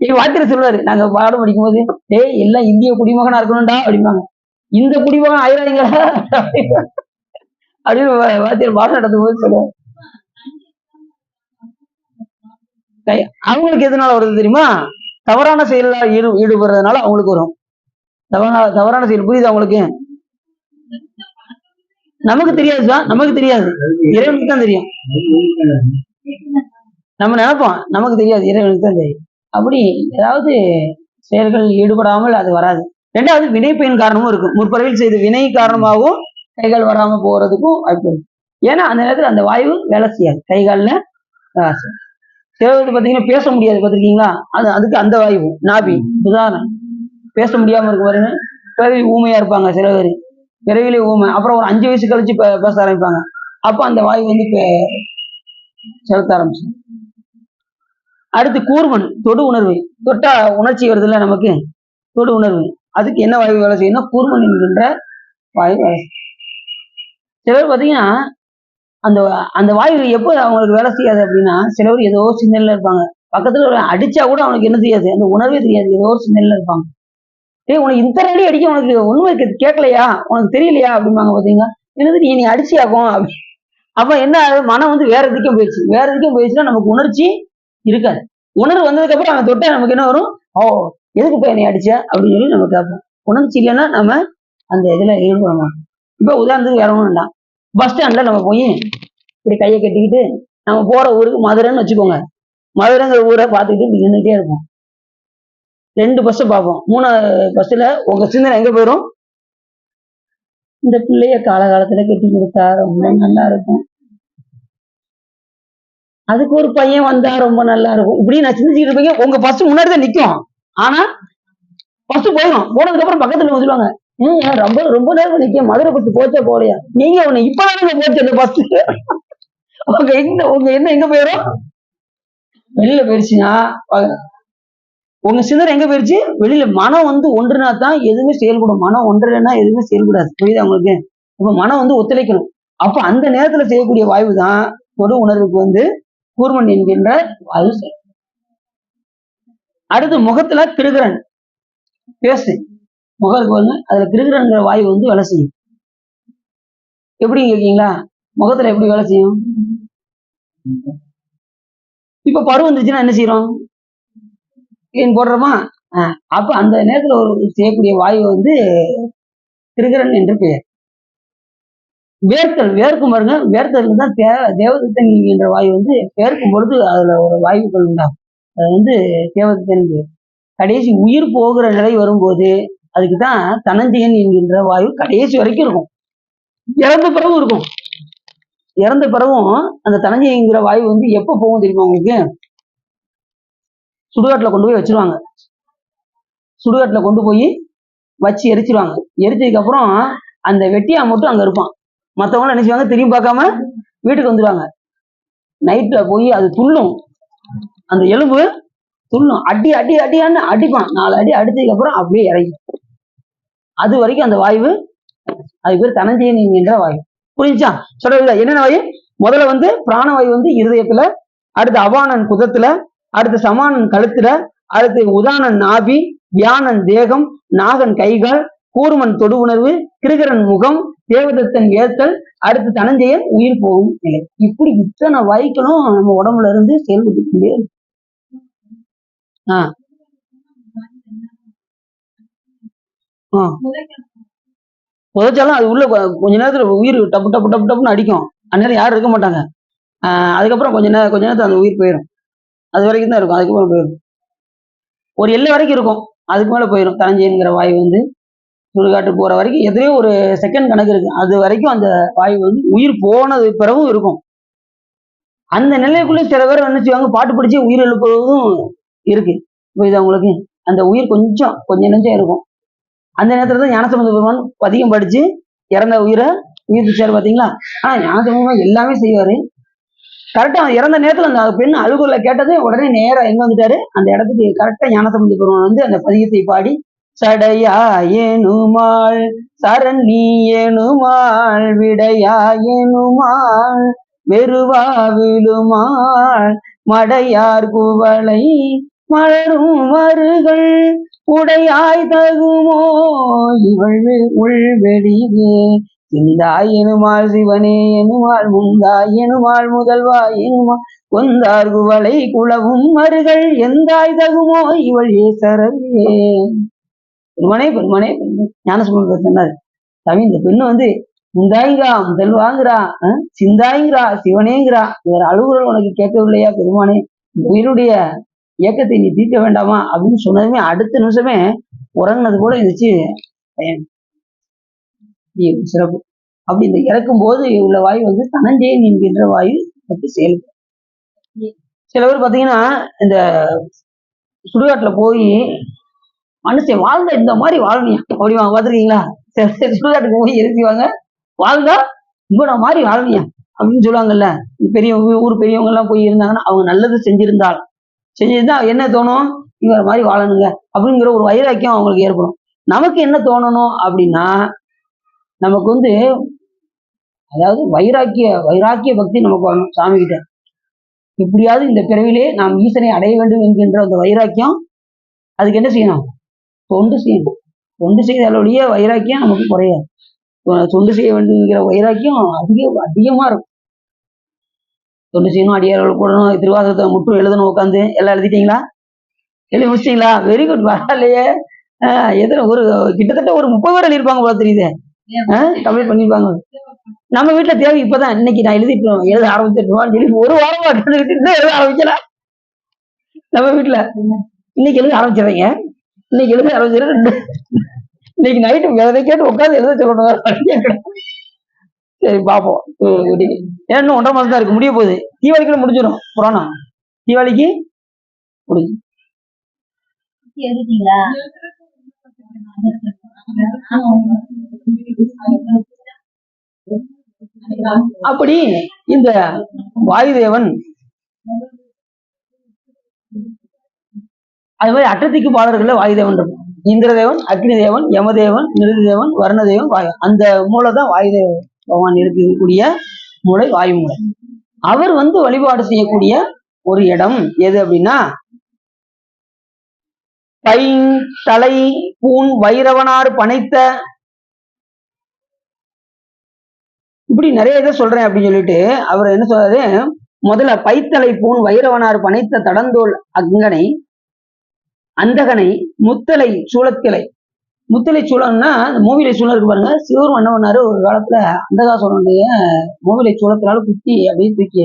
எங்க வாத்தியார் சொல்லுவாரு, நாங்க பாடம் படிக்கும் போது, டேய் எல்லாம் இந்திய குடிமகனா இருக்கணும்டா அப்படிம்பாங்க. இந்த குடிமகன் ஆயிராதீங்களா அப்படின்னு வாத்தியார் பாடம் நடத்தும் போது சொல்லுவாரு. அவங்களுக்கு எதனால வருது தெரியுமா? தவறான செயல்ல ஈடுபடுறதுனால அவங்களுக்கு வரும். தவறான செயல் புரியுது அவங்களுக்கு? நமக்கு தெரியாதுதான், நமக்கு தெரியாது, இறைவனுக்கு தான் தெரியும். நம்ம நினைப்போம் நமக்கு தெரியாது, இறைவனுக்கு தான் தெரியும். அப்படி ஏதாவது செயல்கள் ஈடுபடாமல் அது வராது. ரெண்டாவது வினைப்பயன் காரணமும் இருக்கும். முற்பிறவியில் செய்த வினை காரணமாகவும் கைகால் வராம போறதுக்கும் வாய்ப்பு இருக்கு. ஏன்னா அந்த நேரத்துல அந்த வாயு வேலை செய்யாது கைகால்ல. சிலருக்கு பார்த்தீங்கன்னா பேச முடியாது, பார்த்துருக்கீங்களா? அதுக்கு அந்த வாயு நாபி உதாரணம். பேச முடியாம இருக்கு பாருங்க. பிறவி ஊமையா இருப்பாங்க சில பேர், பிறவிலே ஊமை, அப்புறம் ஒரு 5 வயசு கழிச்சு பேச ஆரம்பிப்பாங்க. அப்ப அந்த வாயு வந்து செலுத்த ஆரம்பிச்சு. அடுத்து கூர்மன், தொடு உணர்வு, தொட்டா உணர்ச்சி வருது இல்ல நமக்கு, தொடு உணர்வு, அதுக்கு என்ன வாயு வேலை செய்யணும்? கூர்மன் என்கின்ற வாயு வேலை செய்யும். சில பேர் பார்த்தீங்கன்னா அந்த அந்த வாயு எப்போ அவங்களுக்கு வேலை செய்யாது அப்படின்னா, சிலவர் ஏதோ சிந்தனையில இருப்பாங்க. பக்கத்துல ஒரு அடிச்சா கூட அவனுக்கு என்ன செய்யாது, அந்த உணர்வே தெரியாது. ஏதோ ஒரு சிந்தனையில இருப்பாங்க. உனக்கு இத்தனை அடி அடிக்க உனக்கு ஒண்ணுமே கேட்கலையா, உனக்கு தெரியலையா அப்படிம்பாங்க பாத்தீங்களா. என்னது நீ அடிச்சியாக்கும் அப்படி. அப்ப என்ன ஆகுது, மனம் வந்து வேற எதுக்கும் போயிடுச்சு. வேற எதுக்கும் போயிடுச்சுன்னா நமக்கு உணர்ச்சி இருக்காது. உணர்வு வந்ததுக்கு அப்புறம் அவன் தொட்டா நமக்கு என்ன வரும், ஓ எதுக்கு போய் என்னை அடிச்ச அப்படின்னு சொல்லி நம்ம கேட்போம். உணர்ச்சி இல்லைன்னா நம்ம அந்த இதுல ஈடுபட மாட்டோம். இப்ப உதாரணத்துக்கு வேற ஒண்ணும் வேண்டாம். பஸ் ஸ்டாண்ட்ல நம்ம போய் இப்படி கையை கட்டிக்கிட்டு நம்ம போற ஊருக்கு மதுரைன்னு வச்சுக்கோங்க. மதுரைங்கிற ஊரை பார்த்துக்கிட்டு இப்படி நின்றுட்டே இருப்போம். 2 பஸ் பார்ப்போம். 3வது பஸ்ல உங்க சிந்தனை எங்க போயிடும், இந்த பிள்ளைய காலகாலத்துல கட்டி கொடுத்தா ரொம்ப நல்லா இருக்கும், அதுக்கு ஒரு பையன் வந்தா ரொம்ப நல்லா இருக்கும், இப்படி நான் சிந்திச்சுட்டு இருப்பீங்க. உங்க பஸ் முன்னாடி தான் நிக்கும். ஆனா பஸ் போயிடும். போனதுக்கு அப்புறம் பக்கத்துல சொல்லுவாங்க, ரொம்ப ரொம்ப நேரம் நிக்க, மதுரை பஸ் போச்சா போலையா, நீங்க ஒண்ணு இப்பதானே போச்சு அந்த பஸ். உங்க என்ன எங்க போயிடும், வெளியில போயிடுச்சுன்னா உங்க சிந்தனை எங்க போயிடுச்சு, வெளியில. மனம் வந்து ஒன்றுனா தான் எதுவுமே செயல்படும். மனம் ஒன்றுனா எதுவுமே செயல்படாது. புரியுதா உங்களுக்கு. இப்ப மனம் வந்து ஒத்துழைக்கணும். அப்ப அந்த நேரத்துல செய்யக்கூடிய வாய்வு தான் தொடு உணர்வுக்கு வந்து கூர்மன் என்கின்ற வாயு. அடுத்து முகத்துல கிருகிரன் பேசு, முகருக்கு வந்து அதுல கிருகிரன்கிற வாயு வந்து வேலை செய்யும். எப்படி கேட்கீங்களா, முகத்துல எப்படி வேலை செய்யும். இப்ப பருவம் வந்துச்சுன்னா என்ன செய்யறோம், போடுறோமா. அப்ப அந்த நேரத்துல ஒரு செய்யக்கூடிய வாயு வந்து கிருகிரன் என்று பெயர். வேர்த்தல், வேர்க்கும் பாருங்க. வேர்த்தலுக்கு தான் தேவதத்தன் என்ற வாயு வந்து வேர்க்கும் பொழுது அதுல ஒரு வாயுக்கள் உண்டாகும். அது வந்து தேவதத்தன் பேர். கடைசி உயிர் போகிற நிலை வரும்போது அதுக்குதான் தனஞ்சயன் என்கின்ற வாயு கடைசி வரைக்கும் இருக்கும். இறந்த பிறகும் இருக்கும். இறந்த பிறகும் அந்த தனஞ்சயங்கிற வாயு வந்து எப்ப போகும் தெரியுமா உங்களுக்கு, சுடுகாட்டுல கொண்டு போய் வச்சிருவாங்க. சுடுகாட்டுல கொண்டு போய் வச்சு எரிச்சிருவாங்க. எரிச்சதுக்கு அப்புறம் அந்த வெட்டியா மட்டும் அங்க இருப்பான். மற்றவங்க என்ன செய்வாங்க, திரும்பி பார்க்காம வீட்டுக்கு வந்துடுவாங்க. நைட்ல போய் அது துள்ளும், அந்த எலும்பு துள்ளும். அடி அடி அடியான்னு அடிப்பான். 4 அடி அடிச்சதுக்கு அப்புறம் அப்படியே இறங்கி. அது வரைக்கும் அந்த வாயு, அது பேர் தனஞ்சயன் என்கின்ற வாயு. புரிஞ்சா சொல்றது. என்னென்ன வாயு, முதல்ல வந்து பிராணவாயு வந்து இருதயத்துல, அடுத்து அபானன் குதத்துல, அடுத்து சமானன் கழுத்துல, அடுத்து உதானன் நாபி, வியானன் தேகம், நாகன் கைகால், கூர்மன் தொடு உணர்வு, கிருகரன் முகம், தேவதத்தன் ஏத்தல், அடுத்து தனஞ்சயன் உயிர் போகும் நிலை. இப்படி இத்தனை வாய்க்களும் நம்ம உடம்புல இருந்து செயல்பட்டு கொண்டே. புதைச்சாலும் அது உள்ள கொஞ்ச நேரத்துல உயிர் டப்பு டப்பு டப்பு டப்புன்னு அடிக்கும். அந்நேரம் யாரும் இருக்க மாட்டாங்க. அதுக்கப்புறம் கொஞ்ச நேரத்துல அந்த உயிர் போயிடும். அது வரைக்கும் தான் இருக்கும். அதுக்கப்புறம் போயிடும். ஒரு எல்லை வரைக்கும் இருக்கும், அதுக்கு மேல போயிடும். தனஞ்சயன்கிற வாயு வந்து சுடுகாட்டு போற வரைக்கும் எதிரே ஒரு செகண்ட் கணக்கு இருக்கு. அது வரைக்கும் அந்த வாயு வந்து உயிர் போனது பிறகும் இருக்கும். அந்த நிலைக்குள்ள சில பேர் என்ன செய்வாங்க, பாட்டு பிடிச்சி உயிர் எழுப்புவதும் இருக்கு. புரியுதா உங்களுக்கு. அந்த உயிர் கொஞ்சம் நெஞ்சம் இருக்கும். அந்த நேரத்துல தான் ஞானசம்பந்த பெருமான் பதிகம் படிச்சு இறந்த உயிரை உயிர் சேர் பாத்தீங்களா. ஆனா ஞானசம்பந்தம் எல்லாமே செய்வாரு. கரெக்டா இறந்த நேரத்துல அந்த பெண் அழுகுல கேட்டது உடனே நேரம் எங்க வந்துட்டாரு, அந்த இடத்துக்கு கரெக்டா ஞானசம்பந்த பெருமான் வந்து அந்த பதிகத்தை பாடி, சடையா ஏனுமாள் சரண் நீ ஏனுமாள் விடையா ஏனுமாள் வெறுவா விழுமாள் மடையார் குவளை மலரும் மருகள் உடையாய் தகுமோ இவள் உள்வெளிவே சிந்தாய் எனுமாள் சிவனே எனுமாள் முந்தாய் எனுமாள் முதல்வா எனுமாள் கொந்தார் குவளை குளவும் மருகள் எந்தாய் தகுமோ இவள் ஏசரவே. பெருமனே பெருமனே ஞானசம்பந்தர் சொன்னாரு, சாமி இந்த பெண்ணு வந்து முந்தாய்ங்கிறா, முதல்வாங்கிறா, சிந்தாய்ங்கிறா, சிவனேங்கிறா, வேற அழுகுறல் உனக்கு கேட்கவில்லையா பெருமானே, உயிருடைய இயக்கத்தை நீ தீர்க்க வேண்டாமா அப்படின்னு சொன்னதுமே அடுத்த நிமிஷமே உறங்கினது போல இருந்துச்சு பையன். சிறப்பு. அப்படி இந்த இறக்கும் போது உள்ள வாயு வந்து தனஞ்சயன் என்கின்ற வாயு பற்றி செயல்படும். சில பேர் பாத்தீங்கன்னா இந்த சுடுகாட்டுல போய் மனுஷன் வாழ்ந்த இந்த மாதிரி வாழணியா அப்படிவாங்க, பாத்துருக்கீங்களா. சுடுகாட்டுக்கு போய் எழுதிவாங்க, வாழ்ந்தா இவ்வளோ மாதிரி வாழணியா அப்படின்னு சொல்லுவாங்கல்ல. பெரிய ஊர் பெரியவங்க எல்லாம் போய் இருந்தாங்கன்னா அவங்க நல்லது செஞ்சிருந்தா என்ன தோணும், இவர மாதிரி வாழணுங்க அப்படிங்கிற ஒரு வைராக்கியம் அவங்களுக்கு ஏற்படும். நமக்கு என்ன தோணணும் அப்படின்னா, நமக்கு வந்து அதாவது வைராக்கிய பக்தி நமக்கு வரணும் சாமி கிட்ட. எப்படியாவது இந்த பிறவிலே நாம் ஈசனை அடைய வேண்டும் என்கின்ற அந்த வைராக்கியம். அதுக்கு என்ன செய்யணும்? தொண்டு செய்யணும். தொண்டு செய்தாலுடைய வைராக்கியம் நமக்கு குறையாது. தொண்டு செய்ய வேண்டுங்கிற வைராக்கியம் அதிகமா இருக்கும். தொண்டு செய்யணும், அடியார்கள் கூடணும், திருவாசகத்தை முற்றும் எழுதணும், உட்காந்து எல்லாம் எழுதிட்டீங்களா? எழுதி முடிச்சிட்டீங்களா? வெரி குட், பரவாயில்லையே. எத்தனை ஒரு கிட்டத்தட்ட ஒரு 30 பேர் எழுதியிருப்பாங்க போல தெரியுது. கம்ப்ளீட் பண்ணிருப்பாங்க. நம்ம வீட்டுல தேவை இப்பதான் இன்னைக்கு நான் எழுத ஆரம்பிச்சிருக்கோம் சொல்லி ஒரு வாரமா எழுத ஆரம்பிக்கல. நம்ம வீட்டுல இன்னைக்கு எழுத ஆரம்பிச்சிடுறீங்க. இன்னைக்கு எழுத ஆரம்பிச்சிட இன்னைக்கு நைட்டு எதை கேட்டு உட்காந்து எழுத சொல்லணும். சரி பார்ப்போம். இன்னும் 1.5 மாசம் தான் இருக்கு, முடிய போகுது. தீபாவளிக்குள்ள முடிஞ்சிடும் புராணம். தீபாவளிக்கு முடிஞ்சு. அப்படி இந்த வாயுதேவன் அது மாதிரி அட்டத்திக்கு பாடல்கள்ல வாயுதேவன் இருக்கும். இந்திரதேவன், அக்னி தேவன், யமதேவன், நிருதேவன், வருணதேவன், வாயு. அந்த மூளை தான் வாயுதேவ பகவான் இருக்கக்கூடிய மூளை, வாயு மூளை. அவர் வழிபாடு செய்யக்கூடிய ஒரு இடம் எது அப்படின்னா, தலை பூண் வைரவனார் பனைத்த, இப்படி நிறைய இதை சொல்றேன் அப்படின்னு சொல்லிட்டு அவர் என்ன சொல்றாரு, முதல்ல பைத்தலை பூண் வைரவனார் பனைத்த தடந்தோல் அங்கனை அந்தகனை முத்தலை சூளத்திலை. முத்தலை சூளம்னா மூவிலை சூளம் இருக்கு பாருங்க. சிவரும் என்ன பண்ணாரு, ஒரு காலத்துல அந்தகாசுரனுடைய மூவிலை சூளத்தினால குத்தி அப்படியே தூக்கி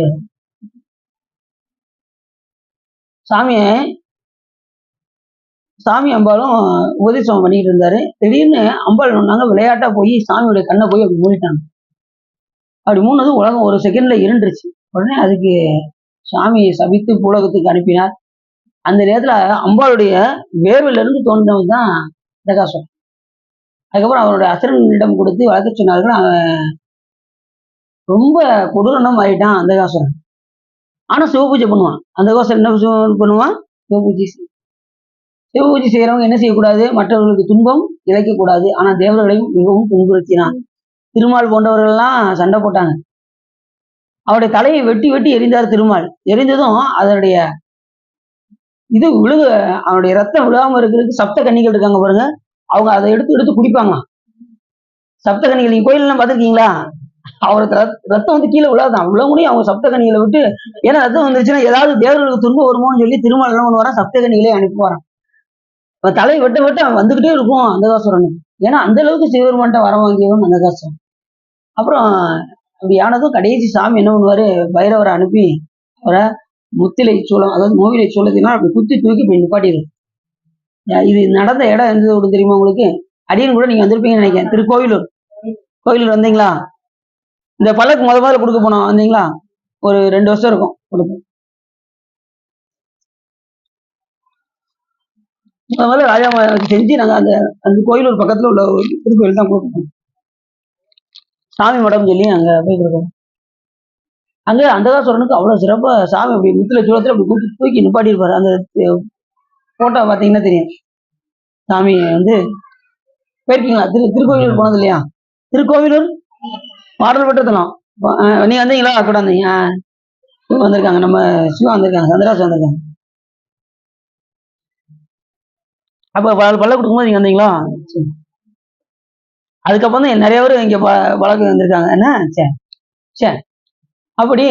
சாமி அம்பாலும் உபதேசம் பண்ணிட்டு இருந்தாரு. திடீர்னு அம்பாள் சொன்னாங்க, விளையாட்டா போய் சாமியோட கண்ணை போய் அப்படி மூடிட்டாங்க. அப்படி மூணது உலகம் ஒரு செகண்ட்ல இருண்டுருச்சு. உடனே அதுக்கு சாமி சபித்து பூலகத்துக்கு அனுப்பினார். அந்த நேரத்துல அம்பாளுடைய வேர்வில இருந்து தோன்றவன் தான் அந்தகாசுரன். அதுக்கப்புறம் அவருடைய அசுரனிடம் கொடுத்து வளர்க்க சொன்னார்கள். அவன் ரொம்ப கொடூரனம் ஆயிட்டான் அந்தகாசுரன். ஆனா சிவபூஜை பண்ணுவான். அந்தகாசுரன் என்ன பண்ணுவான்? சிவபூஜை செய்யறவங்க என்ன செய்யக்கூடாது? மற்றவர்களுக்கு துன்பம் இழைக்கக்கூடாது. ஆனா தேவர்களையும் மிகவும் துன்புறுத்தினான். திருமால் போன்றவர்கள் எல்லாம் சண்டை போட்டாங்க. அவருடைய தலையை வெட்டி வெட்டி எரிந்தார் திருமால். எரிந்ததும் அதனுடைய இது அவனுடைய ரத்தம் விழுகாம இருக்கிறதுக்கு சப்த கன்னிகள் இருக்காங்க பாருங்க. அவங்க அதை எடுத்து எடுத்து குடிப்பாங்க. சப்த கன்னிகள் நீங்க கோயில் எல்லாம் பார்த்துருக்கீங்களா? அவருக்கு ரத்தம் கீழே விழாதான், விழ முடியும். அவங்க சப்த கன்னிகளை விட்டு, ஏன்னா ரத்தம் வந்துருச்சுன்னா ஏதாவது தேவர்களுக்கு துன்பம் வருமோன்னு சொல்லி திருமால் என்ன பண்ணுவாரான், சப்த கன்னிகளே அனுப்புவாரான். அவன் தலையை வெட்ட வெட்ட அவன் வந்துகிட்டே இருக்கும் அந்தகாசுரன். ஏன்னா அந்த அளவுக்கு சிவபெருமான்ட்ட வர வாங்கியவன் அந்தகாசுரன். அப்புறம் அப்படி ஆனதும் கடைசி சாமி என்ன பண்ணுவாரு, பைரவரை அனுப்பி அவரை முத்திலை சூளம், அதாவது மூவிலை சூளத்தினா அப்படி குத்தி தூக்கி போய் நிப்பாட்டிடு. இது நடந்த இடம் எந்த தெரியுமா உங்களுக்கு? அடியன் கூட நீங்க வந்திருப்பீங்கன்னு நினைக்கிறேன். கோவிலூர் வந்தீங்களா? இந்த பல்லக்கு முதல்ல கொடுக்க போனோம், வந்தீங்களா? ஒரு 2 வருஷம் இருக்கும் கொடுப்போம். முதல்ல ராஜா செஞ்சு நாங்க அந்த கோயிலூர் பக்கத்துல உள்ள ஒரு திருக்கோயில் தான் கொடுப்போம். சாமி மடம் சொல்லி அங்க போய் கொடுப்போம். அங்க அந்தகாசுரனுக்கு அவ்வளவு சிறப்பா சாமி அப்படி முத்துல சூழத்துல அப்படி தூக்கி நிப்பாட்டி இருப்பாரு. அந்த போட்டோ பாத்தீங்கன்னா தெரியும். சாமி போயிருக்கீங்களா? திருக்கோவிலூர் போனது இல்லையா? திருக்கோவிலூர் பாடல் பெற்ற தலம். நீங்க வந்தீங்களா? கூட வந்தீங்க. வந்திருக்காங்க, நம்ம சிவா வந்திருக்காங்க, சந்திராசு வந்திருக்காங்க. அப்ப பல்ல கொடுக்கும்போது நீங்க வந்தீங்களா? அதுக்கப்புறம் தான் நிறைய பேர் இங்க வழக்கு வந்திருக்காங்க. என்ன சரி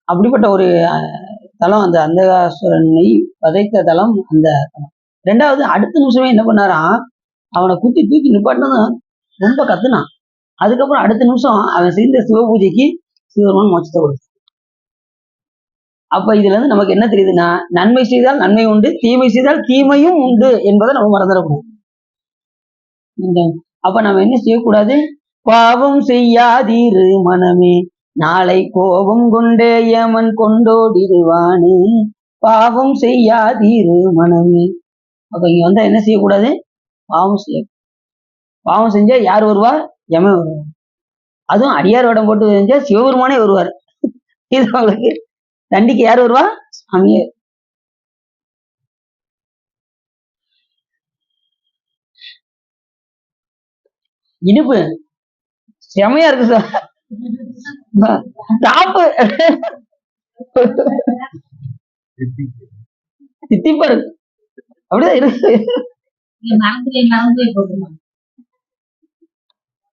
அப்படிப்பட்ட ஒரு தலம் அந்த அந்தகாசுரனை வதைத்த தலம் அந்த தலம். 2வது அடுத்த நிமிஷமே என்ன பண்ணாராம், அவனை குத்தி தூக்கி நிப்பாட்டினதும் ரொம்ப கத்துனான். அதுக்கப்புறம் அடுத்த நிமிஷம் அவன் செய்த சிவபூஜைக்கு சிவபெருமான் மோட்சத்தை கொடுத்தான். அப்ப இதுல இருந்து நமக்கு என்ன தெரியுதுன்னா, நன்மை செய்தால் நன்மை உண்டு, தீமை செய்தால் தீமையும் உண்டு என்பதை நம்ம மறந்துடக்கூடாது. அப்ப நம்ம என்ன செய்யக்கூடாது? பாவம் செய்யாதீரு மனமே, நாளை கோபம் கொண்டே யமன் கொண்டோடிடுவானே, பாவம் செய்யாதீரு மனமே. அப்ப இங்க வந்தா என்ன செய்யக்கூடாது? பாவம் செஞ்சா யார் வருவா? யமன் வருவார். அதுவும் அடியார் வடம் போட்டு செஞ்சா சிவபெருமானே வருவார். இது அவங்களுக்கு தண்டிக்க யார் வருவா? சாமியே. இனிப்பு செமையா இருக்கு சார். டாப்பு தித்திப்பா இருக்கு. அப்படிதான் இருக்கு.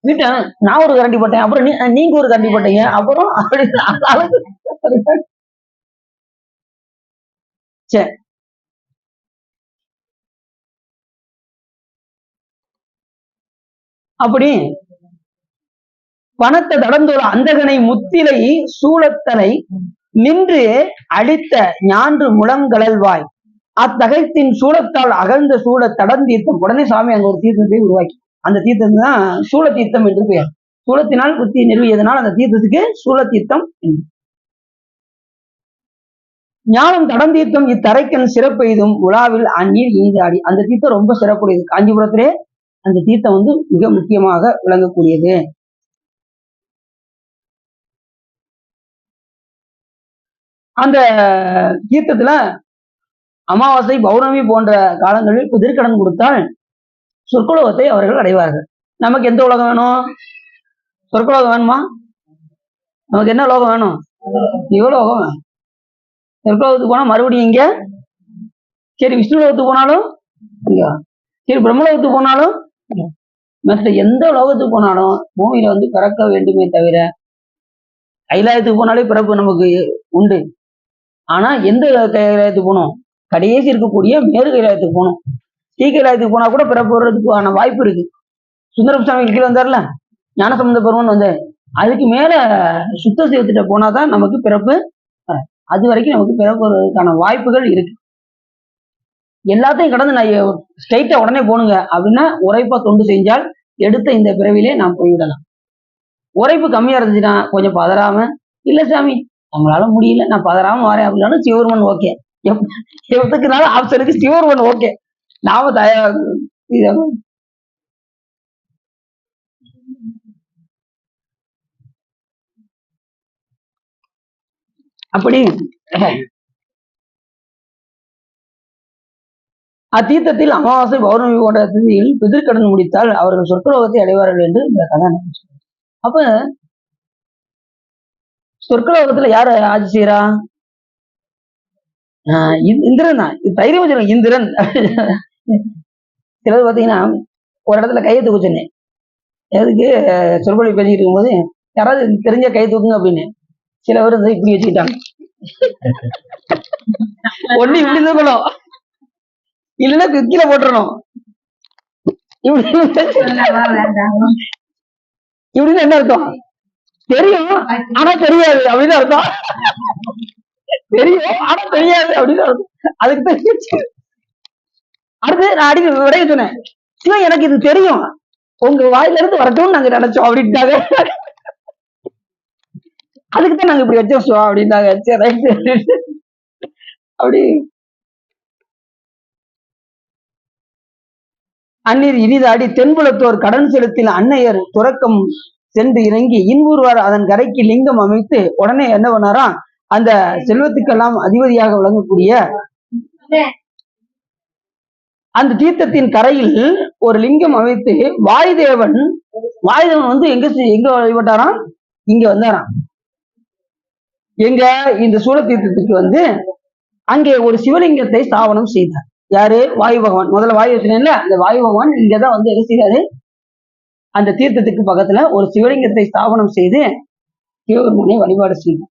வீட்டை நான் ஒரு கரண்டி போட்டேன், அப்புறம் நீங்க ஒரு கரண்டி போட்டீங்க, அப்புறம் அப்படி சரி. அப்படி பணத்தை தடந்தோற அந்தகனை முத்திலை சூழத்தனை நின்று அடித்த ஞான்று முழங்கழல்வாய் அத்தகைத்தின் சூழத்தால் அகழ்ந்த சூழ தடந்தீர்த்தம். உடனே சாமி அங்க ஒரு தீர்த்தத்தை உருவாக்கி, அந்த தீர்த்தம் தான் சூழ தீர்த்தம் என்று பெயர். சூழத்தினால் புத்தி நிறுவியதனால் அந்த தீர்த்தத்துக்கு சூழ தீர்த்தம். ஞானம் தடந்தீர்த்தம் இத்தரைக்கன் சிறப்பெய்தும் உலாவில் அந்நீர் ஈந்தாடி. அந்த தீர்த்தம் ரொம்ப சிறப்புடையது. காஞ்சிபுரத்திலே அந்த தீர்த்தம் வந்து மிக முக்கியமாக விளங்கக்கூடியது. அந்த தீர்த்தத்துல அமாவாசை பௌர்ணமி போன்ற காலங்களில் குதிர்கடன் கொடுத்தால் சொற்குலோகத்தை அவர்கள் அடைவார்கள். நமக்கு எந்த உலகம் வேணும்? சொற்குலோகம் வேணுமா? நமக்கு என்ன லோகம் வேணும்? யுவலோகம் வேணும். சொற்குலோகத்துக்கு போனா மறுபடியும் இங்க, சரி விஷ்ணு லோகத்துக்கு போனாலும் இங்க, சரி பிரம்மலோகத்துக்கு போனாலும், மற்ற எந்த லோகத்துக்கு போனாலும் பூமியில வந்து பிறக்க வேண்டுமே தவிர, கைலாயத்துக்கு போனாலே பிறப்பு நமக்கு உண்டு. ஆனா எந்த கைலாயத்துக்கு போகணும்? கடைசி இருக்கக்கூடிய மேரு கைலாயத்துக்கு போகணும். ஸ்ரீ கைலாயத்துக்கு போனா கூட பிறப்பு வர்றதுக்கான வாய்ப்பு இருக்கு. சுந்தரம் சாமி கீழே வந்தார்ல, ஞானசம்பந்த பெருமன் வந்து, அதுக்கு மேல சுத்த சிவத்திட்ட போனாதான் நமக்கு பிறப்பு. அது வரைக்கும் நமக்கு பிறப்பு வருவதற்கான வாய்ப்புகள் இருக்கு. எல்லாத்தையும் கடந்து நான் ஸ்ட்ரைட்டா உடனே போனுங்க அப்படின்னா உரைப்பா தொண்டு செஞ்சால் எடுத்த இந்த பிறவிலே நாம் போய்விடலாம். உரைப்பு கம்மியா இருந்துச்சுன்னா கொஞ்சம் பதறாம, இல்ல சாமி நம்மளால முடியல நான் பதறாம வரேன் அப்படின்னாலும் சிவருமன் ஓகே. எதுக்குனாலும் ஆப்ஷனுக்கு சிவருமன் ஓகே. நாம தயார். அப்படி அத்தீர்த்தத்தில் அமாவாசை பௌர்ணமி போன்ற திதியில் பிதிர்கடன் முடித்தால் அவர்கள் சொர்க்கலோகத்தை அடைவார்கள் என்று இந்த கதை. அப்ப சொர்க்கலோகத்துல யாரு ஆட்சி செய்யறா? இந்திரன் தான். தைரியம் வச்சிருக்க இந்திரன். சிலது பாத்தீங்கன்னா ஒரு இடத்துல கையை தூக்க சொன்னேன். எதுக்கு சொற்பொழி பேசிக்கிட்டு இருக்கும்போது யாராவது தெரிஞ்ச கை தூக்குங்க அப்படின்னு. சில பேர் வந்து இப்படி வச்சுக்கிட்டாங்க. ஒண்ணு இப்படி தூக்கணும், இல்லைன்னா கீழே போட்டுறணும். இப்படின்னு என்ன அர்த்தம்? தெரியும் ஆனா தெரியாது அப்படின்னு அர்த்தம். தெரியும் ஆனா தெரியாது அப்படின்னு அர்த்தம். அதுக்கு அடுத்து நான் அடிக்க விடைய சொன்னேன், சிவன் எனக்கு இது தெரியும், உங்க வாயில இருந்து வரட்டும்னு நாங்க நினைச்சோம் அப்படின்ட்டாங்க. அதுக்குதான் நாங்க இப்படி வச்சோம் அப்படின்னாங்க. சரி அப்படி அந்நீர் இனிதாடி தென்புலத்தோர் கடன் செலுத்தின அன்னையர் துறக்கம் சென்று இறங்கி இன்பூர்வார் அதன் கரைக்கு லிங்கம் அமைத்து உடனே என்ன பண்ணாராம், அந்த செல்வத்துக்கெல்லாம் அதிபதியாக விளங்கக்கூடிய அந்த தீர்த்தத்தின் கரையில் ஒரு லிங்கம் அமைத்து வாயுதேவன் வந்து எங்க வழிபட்டாராம்? இங்க வந்தாராம். எங்க இந்த சூழ தீர்த்தத்துக்கு வந்து அங்கே ஒரு சிவலிங்கத்தை ஸ்தாபனம் செய்தார். யாரு? வாயு பகவான். முதல்ல வாயு வச்சுனேன்ல, அந்த வாயு பகவான் இங்கதான் வந்து என்ன செய்தாரு? அந்த தீர்த்தத்துக்கு பக்கத்துல ஒரு சிவலிங்கத்தை ஸ்தாபனம் செய்து சிவபெருமானை வழிபாடு செய்தார்.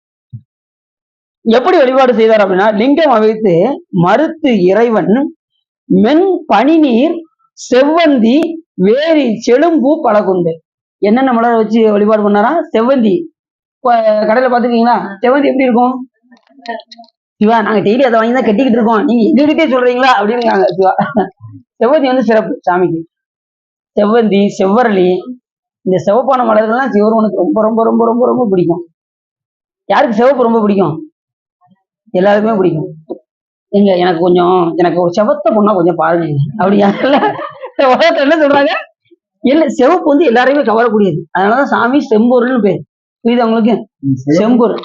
எப்படி வழிபாடு செய்தார் அப்படின்னா, லிங்கம் அமைத்து மறுத்து இறைவன் மென் பனிநீர் செவ்வந்தி வேரி செழும்பூ பழகுண்டு. என்னென்ன மலர் வச்சு வழிபாடு பண்ணாரா? செவ்வந்தி. கடையில பாத்துக்கீங்களா செவ்வந்தி எப்படி இருக்கும்? சிவா நாங்க டெய்லி அதை வாங்கி தான் கட்டிக்கிட்டு இருக்கோம், நீங்க எங்ககிட்டே சொல்றீங்களா அப்படின்னு. சிவா செவ்வந்தி வந்து சிறப்பு சாமிக்கு. செவ்வந்தி, செவ்வரளி, இந்த சிவப்பான மலர்கள்லாம் சிவருமனுக்கு ரொம்ப ரொம்ப ரொம்ப ரொம்ப ரொம்ப பிடிக்கும். யாருக்கு சிவப்பு ரொம்ப பிடிக்கும்? எல்லாருக்குமே பிடிக்கும். எனக்கு ஒரு செவத்த பொண்ணா கொஞ்சம் பாருங்க அப்படியா? உலகத்துல என்ன சொல்றாங்க? இல்ல சிவப்பு வந்து எல்லாரையுமே கவரக்கூடியது. அதனாலதான் சாமி செம்பொருள்னு பேரு. புரியுது உங்களுக்கு? செம்பொருள்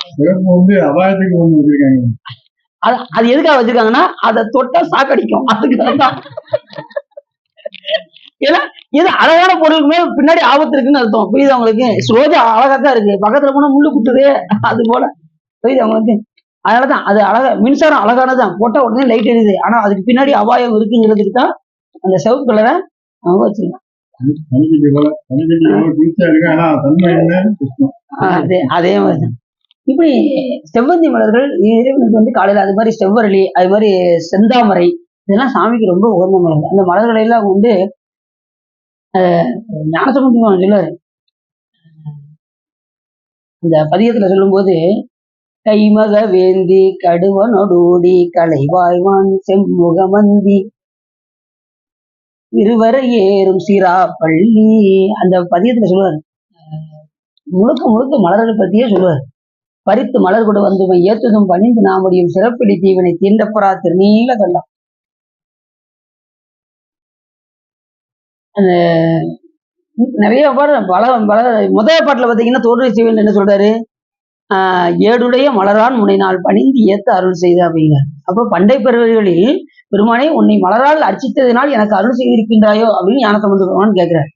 அது எதுக்காக வச்சிருக்காங்கன்னா அதை தொட்டா சாக்கடிக்கும். அதுக்கு ஏன்னா இது அழகான பொருளுக்குமே பின்னாடி ஆபத்து இருக்குன்னு அர்த்தம். புரியுது அவங்களுக்கு? ரோஜா அழகா தான் இருக்கு, பக்கத்துல போனா முள்ளு குட்டுது, அது போல. புரியுது அவங்களுக்கு? அதனாலதான் அது அழகா, மின்சாரம் அழகானதான், போட்டா உடனே லைட் எரியுது, ஆனா அதுக்கு பின்னாடி அபாயம் இருக்குங்கிறதுக்கு தான் அந்த சிவப்பு கலரை அவங்க வச்சிருக்காங்க. அதே மாதிரிதான் இப்படி செவ்வந்தி மலர்கள் இறைவனுக்கு வந்து காலையில அது மாதிரி செவ்வரளி, அது மாதிரி செந்தாமரை, இதெல்லாம் சாமிக்கு ரொம்ப உகந்த மலர்கள். அந்த மலர்களை எல்லாம் வந்து ஞானசம்பந்தம் சொல்லாரு இந்த பதியத்துல சொல்லும் போது, கைமக வேந்தி கடுவனொடூடி கலைவாய்வான் செம்முகமந்தி இருவரை ஏறும் சிரா பள்ளி, அந்த பதியத்துல சொல்லுவாரு. முழுக்க முழுக்க மலர்களை பத்தியே சொல்லுவாரு. பறித்து மலர் கூட வந்து ஏத்துதும் பணிந்து நாமடியும் சிறப்பிடி தீவனை தீண்டப்பரா திருநீல கண்டம். அந்த நிறைய பல முதல் பாட்டுல பாத்தீங்கன்னா தோற்று செய்வன் என்ன சொல்றாரு, ஏடுடைய மலரான் முனைநாள் பணிந்து ஏத்த அருள் செய்த அப்படிங்க. அப்போ பண்டை பெருவர்களில் பெருமானே உன்னை மலரால் அர்ச்சித்ததினால் எனக்கு அருள் செய்திருக்கின்றாயோ அப்படின்னு ஞானசம்பந்த பெருமான் கேட்கிறார்.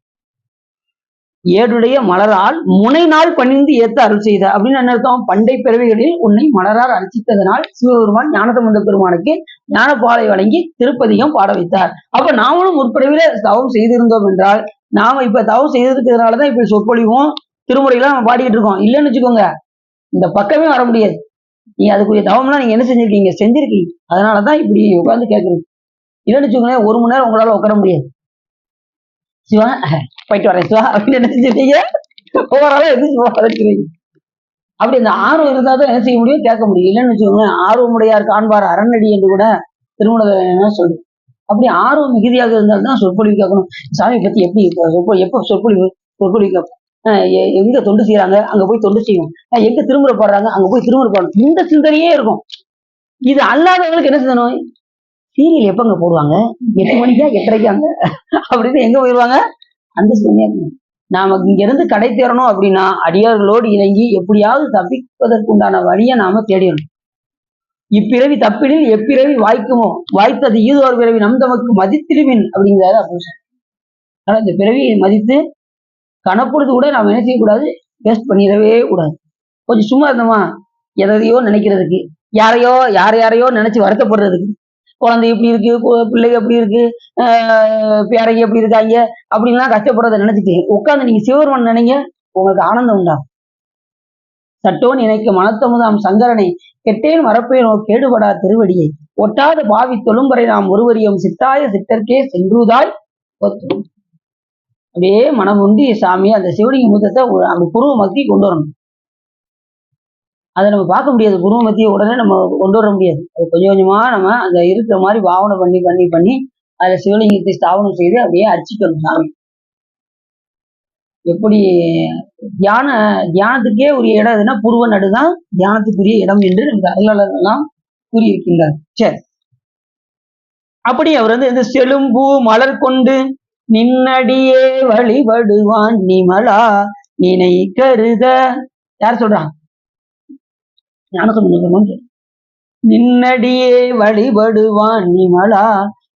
ஏடுடைய மலரால் முனைநாள் பணிந்து ஏத்த அருள் செய்த அப்படின்னு என்ன அர்த்தம்? பண்டை பிறவிகளில் உன்னை மலரால் அர்ச்சித்ததனால் சிவபெருமான் ஞானசம்பந்த பெருமானுக்கு ஞானப்பாலை வழங்கி திருப்பதியும் பாட வைத்தார். அப்ப நாமளும் முற்பிறவில தவம் செய்திருந்தோம் என்றால், நாம இப்ப தவம் செய்ததுக்குனாலதான் இப்ப சொற்பொழிவும் திருமுறையெல்லாம் நம்ம பாடிக்கிட்டு இருக்கோம். இல்லைன்னு வச்சுக்கோங்க, இந்த பக்கமே வர முடியாது. நீங்க அதுக்குரிய தவம்லாம் நீங்க என்ன செஞ்சிருக்கீங்க? செஞ்சிருக்கீங்க. அதனாலதான் இப்படி உட்கார்ந்து கேட்கறது. இல்லைன்னு வச்சுக்கோங்களேன், 1 மணி நேரம் உங்களால உட்கார முடியாது. சிவா போயிட்டு வரேன் சிவா அப்படின்னு என்ன செஞ்சிருக்கீங்க? ஓவரால எதிர்த்து அப்படி அந்த ஆர்வம் இருந்தா தான் என்ன செய்ய முடியும்? கேட்க முடியும். இல்லைன்னு வச்சுக்கோங்க, ஆர்வமுடையார் காண்பார் அறநடி என்று கூட திருமண சொல்லு. அப்படி ஆர்வம் மிகுதியாக இருந்தால்தான் சொற்பொழிவு கேட்கணும். சாமி பத்தி எப்படி எப்ப சொற்பொழிவு கேட்போம். எங்க தொண்டு செய்யறாங்க அங்க போய் தொண்டு செய்யணும், எங்க திருமுறை பாடுறாங்க அங்க போய் திருமுறை பாடணும், இந்த சிந்தனையே இருக்கும். இது அல்லாதவங்களுக்கு என்ன செய்யணும்? சீரியல் எப்பங்க போடுவாங்க, 8 மணிக்கா 8:30 அப்படின்னு எங்க போயிடுவாங்க? அந்த சிந்தனையா இருக்கணும். நாம இங்க இருந்து கடை தேரணும் அப்படின்னா அடியார்களோடு இணங்கி எப்படியாவது தப்பிப்பதற்குண்டான வழியை நாம தேடிடணும். இப்பிறவி தப்பிடில் எப்பிறவி வாய்க்குமோ, வாய்த்தது ஈதோர் பிறவி நம் தமக்கு மதித்திருவின் அப்படிங்கிறாரு அப்போஸ்தலர். ஆனா இந்த பிறவியை மதித்து கணப்பொழுது கூட நாம என்ன செய்யக்கூடாது? வேஸ்ட் பண்ணிடவே கூடாது. கொஞ்சம் சும்மா இருந்தோமா, எதையோ நினைக்கிறதுக்கு, யாரையோ நினைச்சு வருத்தப்படுறதுக்கு, குழந்தை எப்படி இருக்கு, பிள்ளைங்க எப்படி இருக்கு, பேரைங்க எப்படி இருக்காங்க அப்படின்லாம் கஷ்டப்படுறத நினைச்சிட்டு உட்காந்து நீங்க சிவபெருமான் நினைங்க, உங்களுக்கு ஆனந்தம் உண்டாகும். சட்டோன் நினைக்க மனத்தமுதாம் சங்கரனை கெட்டேன் மரப்பேனோ கேடுபடா திருவடியை ஒட்டாத பாவி தொழும்பரை நாம் ஒருவரியும் சித்தாய சித்தர்க்கே சென்றுதாய் அப்படியே மனம் உண்டி சாமி அந்த சிவலிங்க மூத்தத்தை அப்படி புருவ மத்தி கொண்டு வரணும். அதை நம்ம பார்க்க முடியாது, புருவ மத்திய உடனே நம்ம கொண்டு வர முடியாது. அது கொஞ்சம் கொஞ்சமா நம்ம அந்த இருக்கிற மாதிரி பாவனை பண்ணி பண்ணி பண்ணி அதுல சிவலிங்கத்தை ஸ்தாபனம் செய்து அப்படியே அர்ச்சிக்கணும் சாமி. எப்படி தியானத்துக்கே உரிய இடம் எதுனா புருவ நடுதான் தியானத்துக்குரிய இடம் என்று நமக்கு அருளாளர்கள் எல்லாம் கூறியிருக்கின்றார். சரி, அப்படி அவர் வந்து இந்த செழும்பூ மலர் கொண்டு நின்னடியே வழிபடுவான் நிமலா நினை கருத, யார் சொல்றான்? ஞானசம்பந்தம். நின்னடியே வழிபடுவான் நிமலா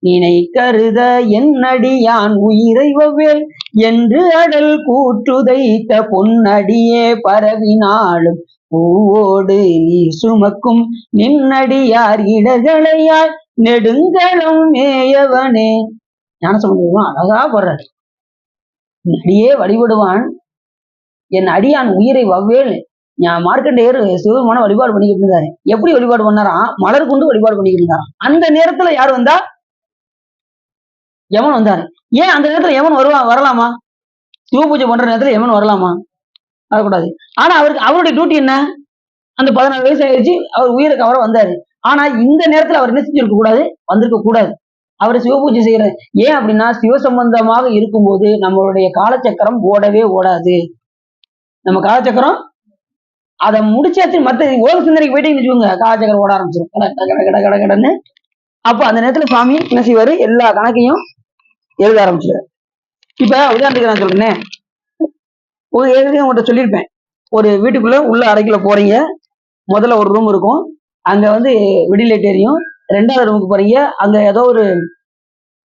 நினை கருத என்னடியான் உயிரை வவ்வேல் என்று அடல் கூற்றுதைத்த பொன்னடியே பரவினாலும் பூவோடு நீ சுமக்கும் நின்னடியார் இடர்களையாய் நெடுங்களம் மேயவனே. ஞானசம்பந்தம் அழகா போடுறாரு. அடியே வழிபடுவான், என் அடியான் உயிரை வவ்வேல். மார்க்கண்டேயர் சிவபெருமான வழிபாடு பண்ணிக்கிட்டு இருந்தாரு. எப்படி வழிபாடு பண்ணாராம்? மலர் கொண்டு வழிபாடு பண்ணிக்கிட்டு இருந்தாராம். அந்த நேரத்துல யார் வந்தா? யமன் வந்தாரு. ஏன் அந்த நேரத்துல யமன் வரலாமா? சிவ பூஜை பண்ற நேரத்துல யமன் வரலாமா? வரக்கூடாது. ஆனா அவருடைய டியூட்டி என்ன? அந்த 14 வயசு ஆயிடுச்சு, அவர் உயிரை கவர வந்தாரு. ஆனா இந்த நேரத்துல அவர் என்ன செஞ்சிருக்க கூடாது? வந்திருக்க கூடாது. அவர் சிவ பூஜை செய்யறாரு. ஏன் அப்படின்னா சிவசம்பந்தமாக இருக்கும்போது நம்மளுடைய காலச்சக்கரம் ஓடவே ஓடாது. நம்ம காலச்சக்கரம் அதை முடிச்சாச்சு, மத்த உலக சிந்தனைக்கு போயிட்டு வச்சுக்கோங்க, காலச்சக்கரம் ஓட ஆரம்பிச்சிடும் கடன்னு. அப்ப அந்த நேரத்துல சுவாமி என்ன செய்வாரு? எல்லா கணக்கையும் எழுத ஆரம்பிச்சிருவாரு. இப்ப உதாரணத்துக்கு நான் சொல்றேன், ஏற்கனவே உங்கள்கிட்ட சொல்லியிருப்பேன். ஒரு வீட்டுக்குள்ள உள்ள அறைக்குள்ள போறீங்க, முதல்ல ஒரு ரூம் இருக்கும், அங்க வந்து விடிலைட் எரியும். 2வது ரூமுக்கு போறீங்க, அங்க ஏதோ ஒரு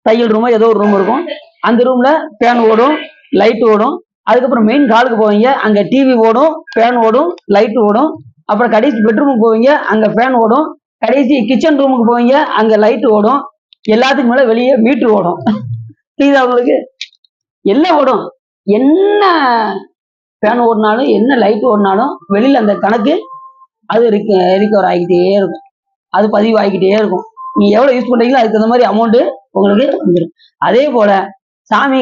தையல் ரூமோ ஏதோ ஒரு ரூம் இருக்கும். அந்த ரூம்ல ஃபேன் ஓடும், லைட் ஓடும். அதுக்கப்புறம் மெயின் ஹாலுக்கு போவீங்க, அங்க டிவி ஓடும், ஃபேன் ஓடும், லைட் ஓடும். அப்புறம் கடைசி பெட்ரூமுக்கு போவீங்க, அங்க ஃபேன் ஓடும். கடைசி கிச்சன் ரூமுக்கு போவீங்க, அங்க லைட் ஓடும். எல்லாத்துக்கும் மேல வெளியே மீட்டர் ஓடும். புரியுதா உங்களுக்கு? எல்லாம் ஓடும். என்ன ஃபேன் ஓடினாலும் என்ன லைட் ஓடினாலும் வெளியில அந்த கணக்கு அது ரிகவர் ஆகிக்கிட்டே இருக்கும், அது பதிவு ஆகிக்கிட்டே இருக்கும். நீங்க எவ்வளவு யூஸ் பண்றீங்களோ அதுக்கு தகுந்த மாதிரி அமௌண்ட் உங்களுக்கு வந்துடும். அதே போல சாமி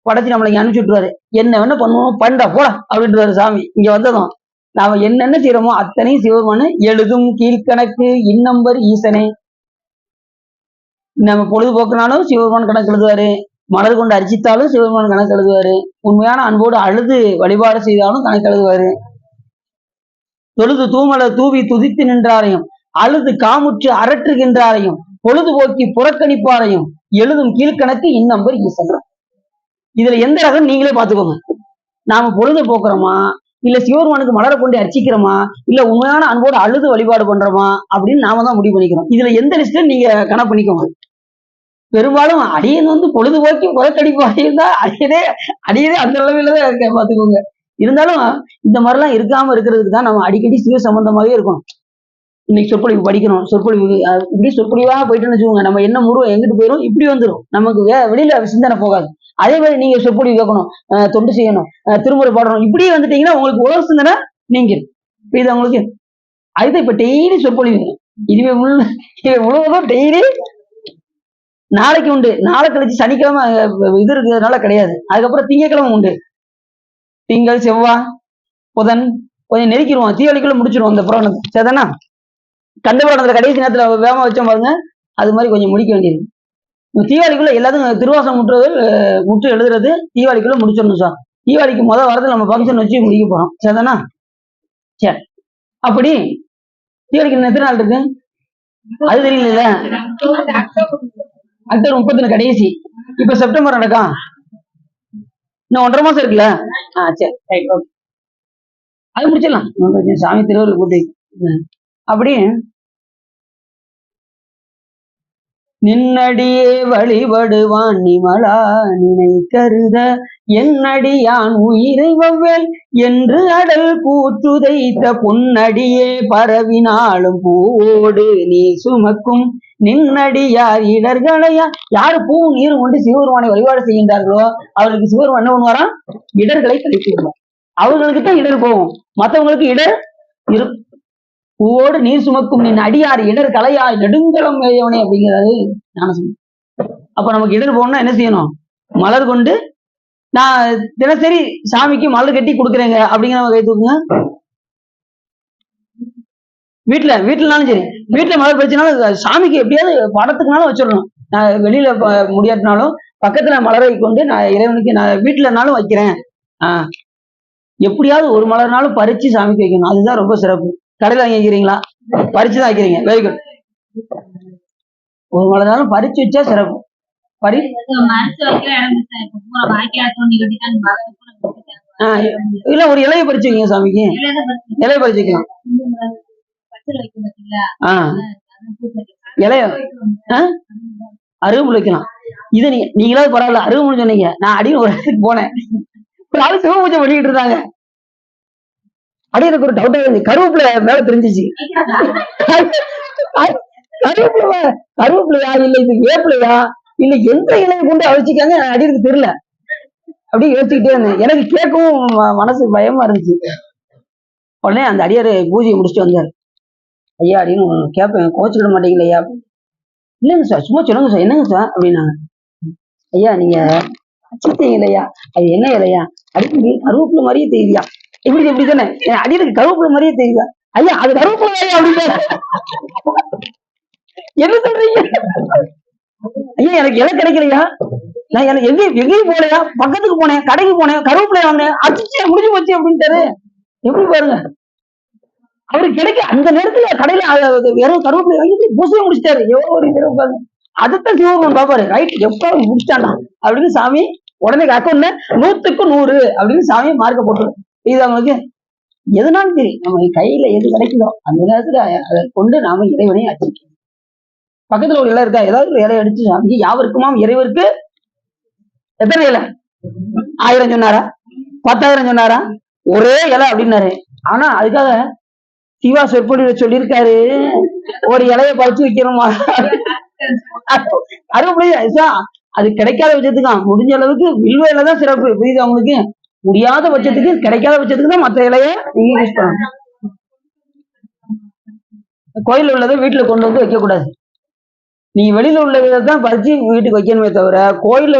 படைச்சு நம்மளை இங்க அனுப்பிச்சு விட்டுருவாரு. என்ன வேணா பண்ணுவோம், பண்ணா போடா அப்படின்றாரு சாமி. இங்க வந்ததும் நாம என்னென்ன செய்யறோமோ அத்தனையும் சிவருமானு எழுதும் கீழ்கணக்கு இன்னம்பர் ஈசனே. நம்ம பொழுதுபோக்குனாலும் சிவபெருமான் கணக்கு எழுதுவாரு, மலர் கொண்டு அர்ச்சித்தாலும் சிவபெருமான் கணக்கு எழுதுவாரு, உண்மையான அன்போடு அழுது வழிபாடு செய்தாலும் கணக்கு எழுதுவாரு. தொழுது தூமலை தூவி துதித்து நின்றாரையும், அழுது காமுற்று அரற்றுகின்றாரையும், பொழுதுபோக்கி புறக்கணிப்பாரையும் எழுதும் கீழ்கணக்கு இன்னம்பர் ஈசன். இதுல எந்த ரகம் நீங்களே பாத்துக்கோங்க. நாம பொழுது போக்குறோமா, இல்ல சிவபெருமானுக்கு மலரை கொண்டு அர்ச்சிக்கிறோமா, இல்ல உண்மையான அன்போடு அழுது வழிபாடு பண்றோமா அப்படின்னு நாம தான் முடிவு பண்ணிக்கிறோம். இதுல எந்த லிஸ்ட் நீங்க கணக்கு பண்ணிக்கோங்க. பெரும்பாலும் அடியன் வந்து பொழுதுபோக்கி புறக்கணிப்பாரையும் தான் அடியதே அந்த அளவில் தான் இருக்க பாத்துக்கோங்க. இருந்தாலும் இந்த மாதிரிலாம் இருக்காம இருக்கிறதுக்கு தான் நம்ம அடிக்கடி சிவ சம்பந்தமாவே இருக்கணும். இன்னைக்கு சொற்பொழிவு படிக்கணும், சொற்பொழிவு இப்படி சொற்பொழிவா போயிட்டுன்னு வச்சுக்கோங்க, நம்ம என்ன முருவம் எங்கிட்டு போயிடும், இப்படி வந்துடும், நமக்கு வெளியில சிந்தனை போகாது. அதே மாதிரி நீங்க சொற்பொழிவு கேட்கணும், தொண்டு செய்யணும், திருமுறை பாடணும், இப்படியே வந்துட்டீங்கன்னா உங்களுக்கு உலக சிந்தனை நீங்கிடும். இது உங்களுக்கு அதுதான் இப்ப டெய்லி சொற்பொழிவு. இதுவே முழுவதும் டெய்லி. நாளைக்கு உண்டு, நாளை கழிச்சு சனிக்கிழமை இது இருக்கிறதுனால கிடையாது. அதுக்கப்புறம் திங்கக்கிழமை உண்டு. திங்கள் செவ்வாய் புதன் கொஞ்சம் நெருக்கிடுவோம், தீபாவளிக்குள்ள முடிச்சிருவோம் இந்த புராணத்தை. சரிதானா? கந்த புராணத்துல கடைசி நேரத்துல வேகமா வச்சோம் பாருங்க, அது மாதிரி கொஞ்சம் முடிக்க வேண்டியது. தீபாவளிக்குள்ள எல்லாத்துக்கும் திருவாசம் முற்று எழுதுறது தீபாவளிக்குள்ள முடிச்சிடணும் சார். தீபாவளிக்கு முதல் வாரத்தில் நம்ம ஃபங்க்ஷன் வச்சு முடிக்க போறோம். சரிதானா? சரி, அப்படி தீபாவளிக்கு எத்தனை நாள் இருக்கு அது தெரியல. அக்டோபர் 30 கடைசி. இப்ப செப்டம்பர் நடக்கா, இன்னும் 1.5 மாசம் இருக்குல்ல. சரி, ரைட், ஓகே, அது முடிச்சிடலாம். சாமி திருவள்ளுவர் கூட்டி அப்படி நின்னடியே வழிபடுவான் நிமலா நினை கருத என்னடியான் உயிரை வவ்வேல் என்று அடல் கூற்றுதைத்த பொன்னடியே பரவினாலும் பூவோடு நீ சுமக்கும் நின்னடியார் இடர்களையா. யாரு பூவும் நீரும் கொண்டு சிவபெருமானை வழிபாடு செய்கின்றார்களோ அவர்களுக்கு சிவபெருமான் என்ன பண்ணுவாராம், இடர்களை கழித்து விடுவார். அவர்களுக்கு தான் இடர் போகும், மற்றவங்களுக்கு இடர் இருக்கும். பூவோடு நீர் சுமக்கும் நின் அடியார் இடர் கலையாய் நெடுங்கலம் மேயவனே அப்படிங்கிறது ஞானசம்பந்தர். அப்ப நமக்கு இடர் போகணும்னா என்ன செய்யணும், மலர் கொண்டு நான் தினசரி சாமிக்கு மலர் கட்டி கொடுக்குறேங்க அப்படிங்கிற கை தூக்குங்க. வீட்டுலனாலும் சரி, வீட்டுல மலர் பறிச்சுனாலும் சாமிக்கு எப்படியாவது படத்துக்குனாலும் வச்சிடணும். நான் வெளியில முடியாட்டினாலும் பக்கத்துல மலரை கொண்டு நான் இறைவனுக்கு நான் வீட்டுலனாலும் வைக்கிறேன். எப்படியாவது ஒரு மலர்னாலும் பறிச்சு சாமிக்கு வைக்கணும், அதுதான் ரொம்ப சிறப்பு. கடையில வாங்கி வைக்கிறீங்களா, பறிச்சுதான் வைக்கிறீங்க, வெரி குட். ஒரு மலர்னாலும் பறிச்சு வச்சா சிறப்பு. இல்ல ஒரு இலையை பறிச்சு வைங்க சாமிக்கு, இலையை பறிச்சு வைக்கலாம். இலைய அருகம்புல் வைக்கலாம். இது நீங்களாவது பரவாயில்ல, அருகம்புல் சொன்னீங்க. நான் அடின்னு ஒரு இடத்துக்கு போனேன், ஒரு ஆளு சிவபூஜை பண்ணிட்டு இருந்தாங்க. அப்படியே எனக்கு ஒரு டவுட்டா இருந்துச்சு, கருவேப்பிலை மேல தெரிஞ்சிச்சு. கருவேப்பிலையா இல்ல இது வேப்பிலையா இல்ல எந்த இலையை கொண்டு அழைச்சிக்காங்க அடிக்கு தெரியல. அப்படியே யோசிச்சுக்கிட்டே இருந்தேன், எனக்கு கேட்கவும் மனசு பயமா இருந்துச்சு. உடனே அந்த அடியாரு பூஜையை முடிச்சுட்டு வந்தாரு. ஐயா அப்படின்னு கேட்பேன், கோச்சுக்கிட மாட்டீங்களா ஐயா? இல்லைங்க சார், சும்மா சொல்லுங்க சார், என்னங்க சார் அப்படின்னாங்க. ஐயா நீங்க அச்சுத்தீங்க இல்லையா, அது என்ன இலையா? அடிக்கடி கருவேப்பிலை மாதிரியே தெரியுதியா? இப்படி எப்படி தானே அடிக்கு கருவேப்பிலை மாதிரியே தெரியுதா? ஐயா அது கருவேப்பிலை அப்படின்னு என்ன சொல்றீங்க? ஐயா எனக்கு இலை கிடைக்கலையா, நான் எனக்கு எங்கேயும் போலையா, பக்கத்துக்கு போனேன், கடைக்கு போனேன், கருவேப்பிலை வாங்கினேன், அடிச்சு முடிஞ்சு போச்சு அப்படின்ட்டாரு. எப்படி பாருங்க, அவருக்கு கிடைக்க அந்த நேரத்துல கடையில வெறும் கருவேப்பிலை வாங்கி பூசையை முடிச்சிட்டாரு. எவ்வளவு அதுதான் சிவபெருமான் பாப்பாரு, ரைட் எப்ப முடிச்சிட்டானா அப்படின்னு சாமி உடனே அக்கௌண்ட்ல 100க்கு 100 அப்படின்னு சாமி மார்க்க போட்டு. இது அவங்களுக்கு எதுனாலும் சரி நம்ம கையில எது கிடைக்குதோ அந்த நேரத்துல அதை கொண்டு நாம இறைவனையும் அச்சிருக்கோம். பக்கத்துல ஒரு இலை இருக்கா, ஏதாவது ஒரு இலை அடிச்சு சாமி யாவருக்குமாம் இறைவருக்கு எத்தனை இலை? 1000 சொன்னாரா? 10,000 சொன்னாரா? ஒரே இலை அப்படின்னாரு. ஆனா அதுக்காக சிவா சொற்பொழிவு சொல்லியிருக்காரு, ஒரு இலைய பறிச்சு வைக்கணுமா? அது கிடைக்காத பட்சத்துக்கு முடிஞ்ச அளவுக்கு வில்வ இலை தான் சிறப்பு. புரியுது அவங்களுக்கு? முடியாத பட்சத்துக்கு, கிடைக்காத பட்சத்துக்கு தான் மற்ற இலைய நீங்க யூஸ் பண்ணணும். கோயில் உள்ளதை வீட்டுல கொண்டு வந்து வைக்க கூடாது. நீ வெளியில உள்ளதை தான் பறிச்சு வீட்டுக்கு வைக்கணுமே தவிர, கோயில்ல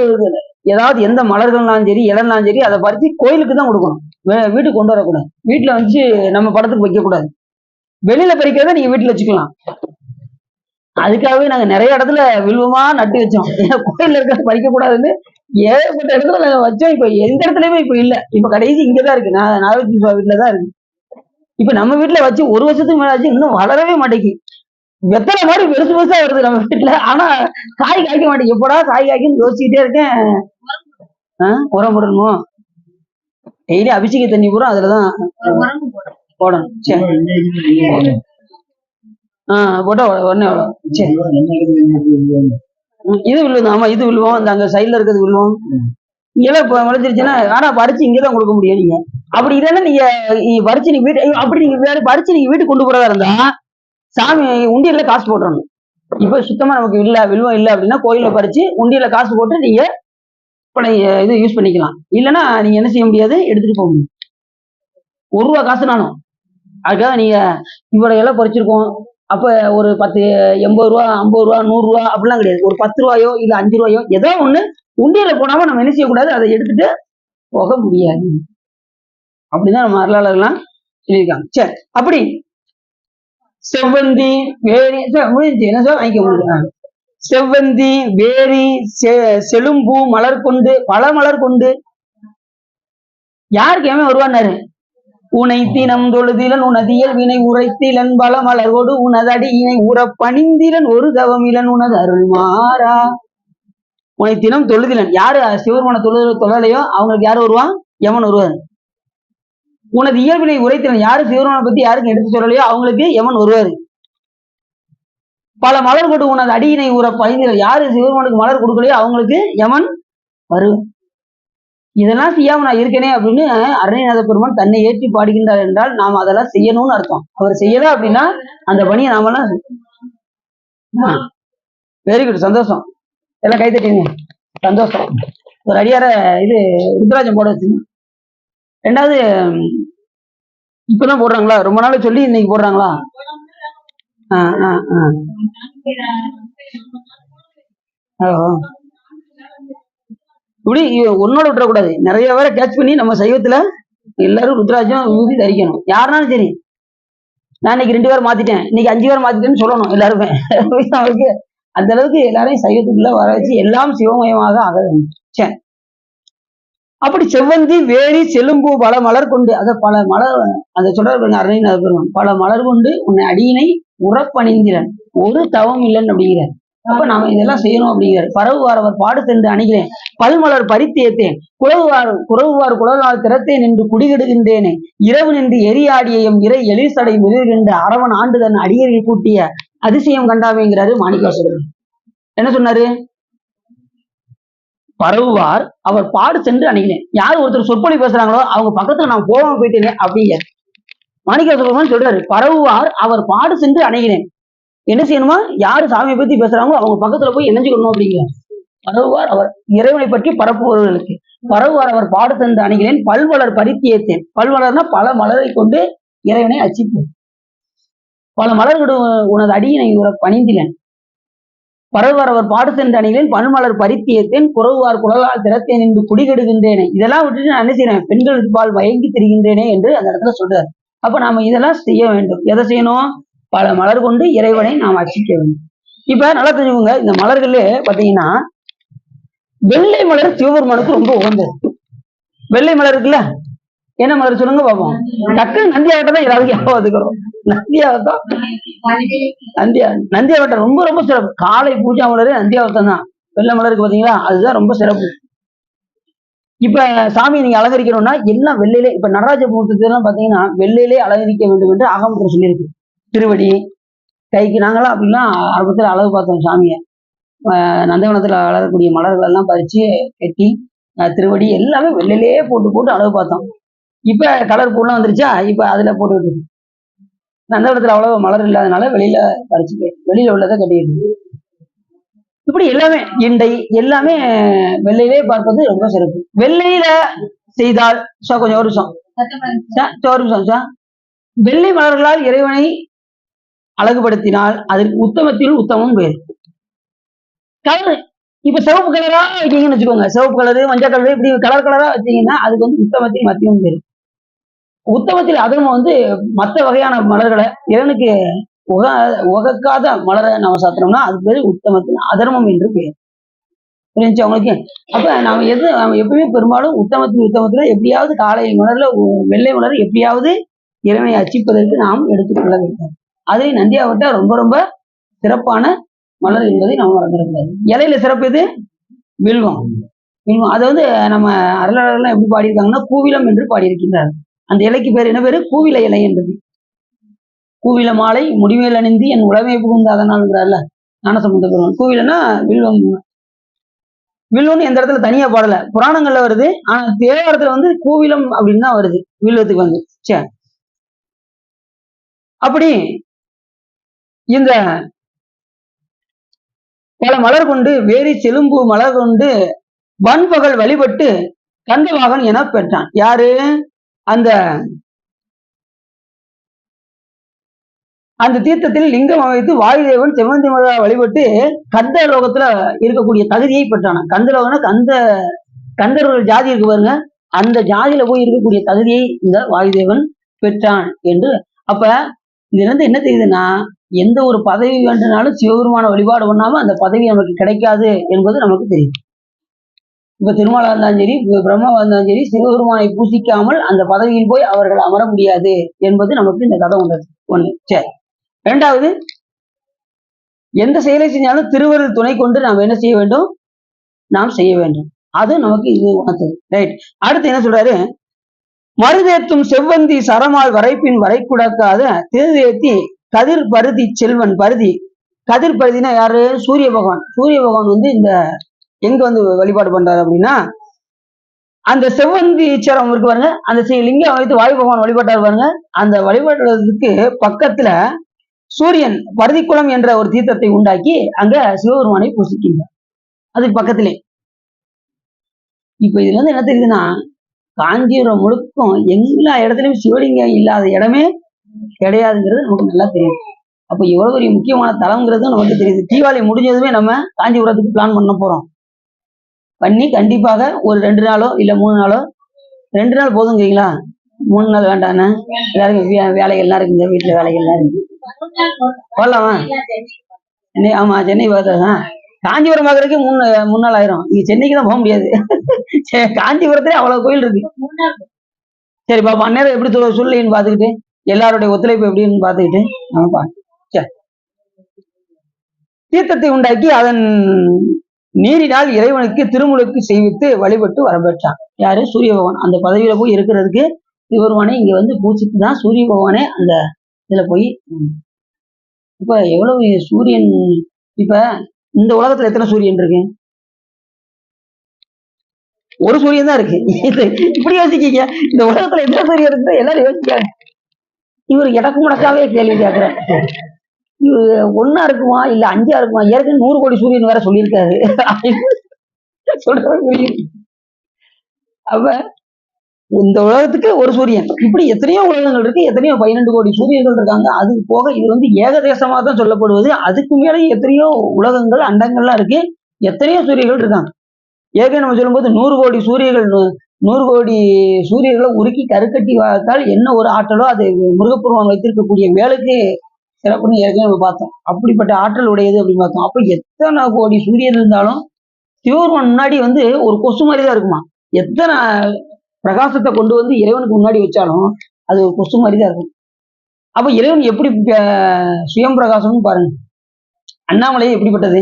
ஏதாவது எந்த மலர்கள்னாலும் சரி, இலைனாலும் சரி, அதை பறிச்சு கோயிலுக்கு தான் கொடுக்கணும். வீட்டுக்கு கொண்டு வரக்கூடாது. வீட்டுல வச்சு நம்ம படத்துக்கு வைக்க கூடாது. வெளியில பறிக்கிறத நீங்க வீட்டுல வச்சுக்கலாம். அதுக்காகவே நாங்க நிறைய இடத்துல வில்வமா நட்டு வச்சோம். கோயில்ல இருக்கிறத பறிக்க கூடாதுன்னு ஏகப்பட்ட இடத்துல நாங்க வச்சோம். இப்ப எந்த இடத்துலயுமே இப்ப இல்ல. இப்ப கடைசி இங்கதான் இருக்கு. நாகலட்சுமி சுவா வீட்டுலதான் இருக்கு. இப்ப நம்ம வீட்டுல வச்சு 1 வருஷத்துக்கு மேல ஆச்சு, இன்னும் வளரவே மாட்டேங்குது. வெத்தலை மாதிரி பெருசு பெருசா வருது நம்ம வீட்டுல. ஆனா காய் காய்க்க மாட்டேங்குது. எப்படா காய் காய்க்குன்னு யோசிச்சுட்டே இருக்கேன். உரம் போடணும். டெய்லி அபிஷேக தண்ணி பூரா அதுலதான் போடணும். சரி. போட்டா உடனே சரி. இது வில்லுவோம். ஆமா, இது வில்லுவோம். இந்த அங்க சைட்ல இருக்கிறது வில்லுவோம். இங்கெல்லாம் விளைஞ்சிருச்சுன்னா, ஆனா பறிச்சு இங்கதான் கொடுக்க முடியும். நீங்க அப்படி இல்லைன்னா நீங்க பறிச்சு நீங்க வீட்டு, அப்படி நீங்க வேற பறிச்சு நீங்க வீட்டுக்கு கொண்டு போறதா இருந்தா சாமி உண்டியல்ல காசு போட்டுறணும். இப்ப சுத்தமா நமக்கு வில்வம் இல்லை அப்படின்னா கோயில பறிச்சு உண்டியல்ல காசு போட்டு நீங்க இது யூஸ் பண்ணிக்கலாம். இல்லைன்னா நீங்க என்ன செய்ய முடியாது, எடுத்துட்டு போக முடியும். 1 ரூபா காசுனாலும். அதுக்காக நீங்க இவ்வளவு எல்லாம் பறிச்சிருக்கோம், அப்ப ஒரு 10, 80 ரூபா, 50 ரூபா, 100 ரூபா அப்படிலாம் கிடையாது. ஒரு 10 ரூபாயோ இல்ல 5 ரூபாயோ ஏதோ ஒண்ணு உண்டியல போடாம நம்ம என்ன செய்யக்கூடாது, அதை எடுத்துட்டு போக முடியாது. அப்படிதான் நம்ம அருளாளர்கள்லாம் சொல்லியிருக்காங்க. சரி. அப்படி செவ்வந்தி வேரி முடிஞ்சு என்ன சார் வாங்கிக்க முடியும். செவ்வந்தி வேரி செழும்பூ மலர் கொண்டு, பல மலர் கொண்டு யாருக்கு ஏமே வருவான்னாரு. உனை தினம் தொழுதிலன் உனதியல் வினை உரைத்திலன் பல மலர்கொடு உனதடி இணை உற பணிந்திலன் ஒரு தவமிலன் உனது அருள் மாறா. உனை தினம் தொழுதிலன் யாரு சிவருமான தொழலையோ அவங்களுக்கு யாரு வருவான்? யமன் வருவாரு. உனது இயல்பினை உரைத்திலன் யாரு சிவருமான பத்தி யாருக்கு எடுத்து சொல்லலையோ அவங்களுக்கு யமன் வருவாரு. பல மலர் கொடு உனது அடியினை உற பணிந்திலன் யாரு சிவருமானுக்கு மலர் கொடுக்கலையோ அவங்களுக்கு யமன் வரும். இதெல்லாம் செய்யாம நான் இருக்கனே அப்படின்னு அருணைநாத பெருமான் தன்னை ஏற்றி பாடுகின்றார் என்றால் நாம் அதெல்லாம் செய்யணும்னு அர்த்தம். அவர் செய்யல அப்படின்னா அந்த பணியை நாமெல்லாம் வெரி குட். சந்தோஷம். எல்லாம் கை தட்டிங்க. சந்தோஷம். ஒரு அடியார இது ருத்ராஜம் போட வச்சுங்க. 2வது இப்பதான் போடுறாங்களா? ரொம்ப நாள் சொல்லி இன்னைக்கு போடுறாங்களா? இப்படி ஒன்னோட விட்டுறக்கூடாது. நிறைய பேரை கேட்ச் பண்ணி நம்ம சைவத்துல எல்லாரும் ருத்ராஜம் ஊதி தரிக்கணும். யாருனாலும் சரி. நான் இன்னைக்கு 2 பேர் மாத்திட்டேன், இன்னைக்கு 5 பேர் மாத்திட்டேன்னு சொல்லணும் எல்லாருமே. அவருக்கு அந்த அளவுக்கு எல்லாரையும் சைவத்துக்குள்ள வர வச்சு எல்லாம் சிவமயமாக ஆக வேண்டும். சரி. அப்படி செவ்வந்தி வேரி செழும்பூ பல மலர் கொண்டு, அத பல மலர் அதை சொல்றாரு அருணைநாத பெருமான். பல மலர் கொண்டு உன்னை அடியினை உறப்பணிந்திரன் ஒரு தவம் இல்லைன்னு அப்படிங்கிறார். அப்ப நாம இதெல்லாம் செய்யணும் அப்படிங்கிறார். பரவுவார் அவர் பாடு சென்று அணுகிறேன் பல்மலர் பறித்தேத்தேன் குறவுவார் குழலால் திறத்தேன் என்று குடிகெடுகின்றேனே இரவு நின்று எரியாடிய எம் இறை எழிற்சடை மிருகின்ற அரவன் ஆண்டு தன் அடியர்கள் கூட்டிய அதிசயம் கண்டாவேங்கிறாரு மாணிக்கவாசகர். என்ன சொன்னாரு? பரவுவார் அவர் பாடு சென்று அணுகினேன். யார் ஒருத்தர் சொற்பொழி பேசுறாங்களோ அவங்க பக்கத்துல நான் போகாம போயிட்டேனே அப்படிங்க மாணிக்கவாசகர் சொல்றாரு. பரவுவார் அவர் பாடு சென்று அணுகினேன். என்ன செய்யணுமா? யாரு சாமியை பத்தி பேசுறாங்களோ அவங்க பக்கத்துல போய் இணைஞ்சுக்கணும் அப்படிங்கிற. பரவுவார் அவர் இறைவனை பற்றி பரப்புபவர்களுக்கு. பரவுவார் அவர் பாடு சென்று அணுகினேன் பல்மலர் பறித்தேத்தேன். பல்மலர்னா பல மலரை கொண்டு இறைவனை அச்சிப்பேன். பல மலர்கள் உனது அடியினை பணிந்திலேன். பரவுவார் அவர் பாடு சென்று அணிகிறேன் பல்மலர் பறித்தேத்தேன் குறவுவார் குழலால் திறத்தேன் என்று குடிகெடுகின்றேனே. இதெல்லாம் விட்டுட்டு நான் என்ன செய்யறேன்? பெண்கள் பால் மயங்கி திரிகின்றேனே என்று அந்த இடத்துல சொல்றாரு. அப்ப நாம இதெல்லாம் செய்ய வேண்டும். எதை செய்யணும்? பல மலர் கொண்டு இறைவனை நாம் அர்ச்சிக்க வேண்டும். இப்ப நல்லா தெரிஞ்சுக்கோங்க, இந்த மலர்கள்ல பாத்தீங்கன்னா வெள்ளை மலர் சிவபெருமானுக்கு ரொம்ப உகந்தது. வெள்ளை மலர் இருக்குல்ல, என்ன மலர் சொல்லுங்க பாப்போம். டக்கு நந்தியாவட்டம் தான் எல்லாருக்கும் ஞாபகம் வந்துக்கிறோம். நந்தியாவட்டம் நந்தியாவட்டம் ரொம்ப ரொம்ப சிறப்பு. காலை பூஜா மலரே நந்தியாவட்டம் தான். வெள்ளை மலருக்கு பாத்தீங்களா, அதுதான் ரொம்ப சிறப்பு. இப்ப சாமியை நீங்க அலங்கரிக்கணும்னா எல்லாம் வெள்ளையிலே. இப்ப நடராஜ மூர்த்தத்தை எல்லாம் பாத்தீங்கன்னா வெள்ளையிலே அலங்கரிக்க வேண்டும் என்று ஆகமத்தில் சொல்லியிருக்கு. திருவடி கைக்கு நாங்களாம் அப்படிலாம் ஆரம்பத்தில் அழகு பார்த்தோம் சாமியை. நந்தவனத்துல வளரக்கூடிய மலர்கள் எல்லாம் பறிச்சு கட்டி திருவடி எல்லாமே வெள்ளையிலேயே போட்டு போட்டு அளவு பார்த்தோம். இப்ப கலர் பூலாம் வந்துருச்சா, இப்ப அதுல போட்டுக்கிட்டு இருக்கு. நந்தவனத்துல அவ்வளவு மலர் இல்லாதனால வெளியில பறிச்சு வெளியில உள்ளதை கட்டிட்டு இப்படி எல்லாமே இண்டை எல்லாமே வெள்ளையிலே பார்ப்பது ரொம்ப சிறப்பு. வெள்ளையில செய்தால் கொஞ்சம் ஒரு நிமிஷம் வெள்ளை மலர்களால் இறைவனை அழகுபடுத்தினால் அதற்கு உத்தமத்தில் உத்தமம் பேர். கலர் இப்ப சிவப்பு கலரா வச்சீங்கன்னு வச்சுக்கோங்க, சிவப்பு கலரு மஞ்சள் கலரு இப்படி கலர் கலரா வச்சீங்கன்னா அதுக்கு வந்து உத்தமத்தில் மத்தியம் பேரு. உத்தமத்தில் அதர்மம் வந்து மற்ற வகையான மலர்களை இறைவனுக்கு உகக்காத மலரை நம்ம சாத்தினோம்னா அது பேரு உத்தமத்தில் அதர்மம் என்று பேர். புரிஞ்சு அவங்களுக்கு? அப்ப நாம எப்பவுமே பெரும்பாலும் உத்தமத்துல எப்படியாவது காலை மலர்ல வெள்ளை மலர் எப்படியாவது இறைவனை அர்ச்சிப்பதற்கு நாம் எடுத்துக்கொள்ள வேண்டும். அதை நந்தியாவட்டா ரொம்ப ரொம்ப சிறப்பான மலர் என்பதை நம்ம மறந்துடக்கூடாது. இலையில சிறப்பு எது? வில்வம். அதை வந்து நம்ம அருளாளர்கள் எப்படி பாடியிருக்காங்கன்னா கூவிலம் என்று பாடியிருக்கின்றார். அந்த இலைக்கு பேர் என்ன பேரு? கூவில இலை என்றது. கூவில மாலை முடிமேல் அணிந்து என் உடமை புகுந்த அதனால்ங்கிறார்ல ஞானசம்பந்த பெருமான். கூவிலன்னா வில்வம். வில்வம்னு எந்த இடத்துல தனியா பாடல, புராணங்கள்ல வருது. ஆனா தேவாரத்துல வந்து கூவிலம் அப்படின்னு தான் வருது வில்வத்துக்கு வந்து. சரி, அப்படி இந்த பல மலர் கொண்டு வேரி செலும்பு மலர் கொண்டு வன்பகல் வழிபட்டு கந்தவாகன் என பெற்றான். யாரு? அந்த தீர்த்தத்தில் லிங்கம் அமைத்து வாயுதேவன் செவ்வந்தி மலர் வழிபட்டு கந்த லோகத்துல இருக்கக்கூடிய தகுதியை பெற்றான். கந்த லோகம்னா கந்தர்கள் ஜாதி இருக்கு பாருங்க, அந்த ஜாதியில போய் இருக்கக்கூடிய தகுதியை இந்த வாயுதேவன் பெற்றான் என்று. அப்ப இதுல இருந்து என்ன தெரியுதுன்னா, எந்த ஒரு பதவி வேண்டுனாலும் சிவபெருமான வழிபாடு பண்ணாம அந்த பதவி நமக்கு கிடைக்காது என்பது நமக்கு தெரியும். இப்ப திருமாலா இருந்தாலும் சரி, பிரம்மாவா இருந்தாலும் சரி, சிவபெருமானை பூசிக்காமல் அந்த பதவியில் போய் அவர்கள் அமர முடியாது என்பது நமக்கு இந்த கதை ஒண்ணு. சரி, இரண்டாவது, எந்த செயலை செஞ்சாலும் திருவருள் துணை கொண்டு நாம் என்ன செய்ய வேண்டும்? நாம் செய்ய வேண்டும். அது நமக்கு இது உணர்த்தது. ரைட். அடுத்து என்ன சொல்றாரு? மருதேத்தும் செவ்வந்தி சரமால் வரைப்பின் வரைக்குடக்காத திருதேத்தி கதிர் பருதி செல்வன் பருதி. கதிர் பருதினா யாரு? சூரிய பகவான். சூரிய பகவான் வந்து இந்த எங்க வந்து வழிபாடு பண்றாரு அப்படின்னா, அந்த செவ்வந்தி சரம் இருக்கு பாருங்க, அந்த லிங்கம் வைத்து வாயு பகவான் வழிபாட்டாரு பாருங்க. அந்த வழிபாடுறதுக்கு பக்கத்துல சூரியன் பருதிக்குளம் என்ற ஒரு தீர்த்தத்தை உண்டாக்கி அங்க சிவபெருமானை பூசிக்கின்றார். அதுக்கு பக்கத்திலே. இப்ப இதுல இருந்து என்ன தெரியுதுன்னா, காஞ்சிபுரம் முழுக்கும் எல்லா இடத்துலயும் சிவலிங்கம் இல்லாத இடமே கிடையாதுங்கிறது நமக்கு நல்லா தெரியும். அப்ப எவ்வளவு ஒரு முக்கியமான தலம்ங்கிறதும் நமக்கு தெரியுது. தீபாவளி முடிஞ்சதுமே நம்ம காஞ்சிபுரத்துக்கு பிளான் பண்ண போறோம். பண்ணி கண்டிப்பாக ஒரு 2 நாளோ இல்ல 3 நாளோ, 2 நாள் போதுங்கிறீங்களா? 3 நாள் வேண்டாண்ணா, எல்லாருக்கும் வேலைகள்லாம் இருக்குங்க, வீட்டுல வேலைகள்லாம் இருக்கு. போடலாமா? ஆமா, சென்னை பார்த்ததான். காஞ்சிபுரம் பாக்குறதுக்கு 3 நாள் ஆயிரும். நீங்க சென்னைக்கு தான் போக முடியாது. காஞ்சிபுரத்துல அவ்வளவு கோயில் இருக்கு. சரி பாப்பா, அந்நேரம் எப்படி சொல்லுன்னு பாத்துக்கிட்டு, எல்லாருடைய ஒத்துழைப்பு எப்படின்னு பாத்துக்கிட்டு நம்ம பார்க்கலாம். சரி, தீர்த்தத்தை உண்டாக்கி அதன் நீரினால் இறைவனுக்கு திருமுழுக்கு செய்வித்து வழிபட்டு வரப்பெற்றான். யாரு? சூரிய பகவான். அந்த பதவியில போய் இருக்கிறதுக்கு சிவபெருமானே இங்க வந்து பூச்சிட்டு தான் சூரிய பகவானே அந்த இதுல போய். இப்ப எவ்வளவு சூரியன், இப்ப இந்த உலகத்துல எத்தனை சூரியன் இருக்கு? ஒரு சூரியன் தான் இருக்கு. இப்படி யோசிக்கீங்க, இந்த உலகத்துல எத்தனை சூரியன் இருக்கு எல்லாரும் யோசிக்காங்க. இவர் இடக்கு முடக்காவே கேள்வி கேட்கிற. இது 1 இருக்குமா இல்ல 5 இருக்குமா? ஏற்கனவே 100 கோடி சூரியன் வேற சொல்லியிருக்காரு. சொல்றது. அப்ப இந்த உலகத்துக்கு ஒரு சூரியன், இப்படி எத்தனையோ உலகங்கள் இருக்கு, எத்தனையோ 12 கோடி சூரியன்கள் இருக்காங்க. அது போக இது வந்து ஏகதேசமா தான் சொல்லப்படுவது. அதுக்கு மேலே எத்தனையோ உலகங்கள் அண்டங்கள்லாம் இருக்கு, எத்தனையோ சூரியர்கள் இருக்காங்க. ஏற்கனவே நம்ம சொல்லும்போது 100 கோடி சூரியர்கள், 100 கோடி சூரியர்களை உருக்கி கருக்கட்டி வாழ்த்தால் என்ன ஒரு ஆற்றலோ அது முருகப்பெருமான் வைத்திருக்கக்கூடிய வேலுக்கு சிறப்புன்னு ஏற்கனவே நம்ம பார்த்தோம். அப்படிப்பட்ட ஆற்றல் உடையது அப்படின்னு பார்த்தோம். அப்ப எத்தனை கோடி சூரியன் இருந்தாலும் சிவபெருமான் முன்னாடி வந்து ஒரு கொசு மாதிரி தான் இருக்குமா. எத்தனை பிரகாசத்தை கொண்டு வந்து இறைவனுக்கு முன்னாடி வச்சாலும் அது ஒரு கொசு மாதிரி தான் இருக்கும். அப்ப இறைவன் எப்படி சுயம் பிரகாசம்னு பாருங்க. அண்ணாமலை எப்படிப்பட்டது?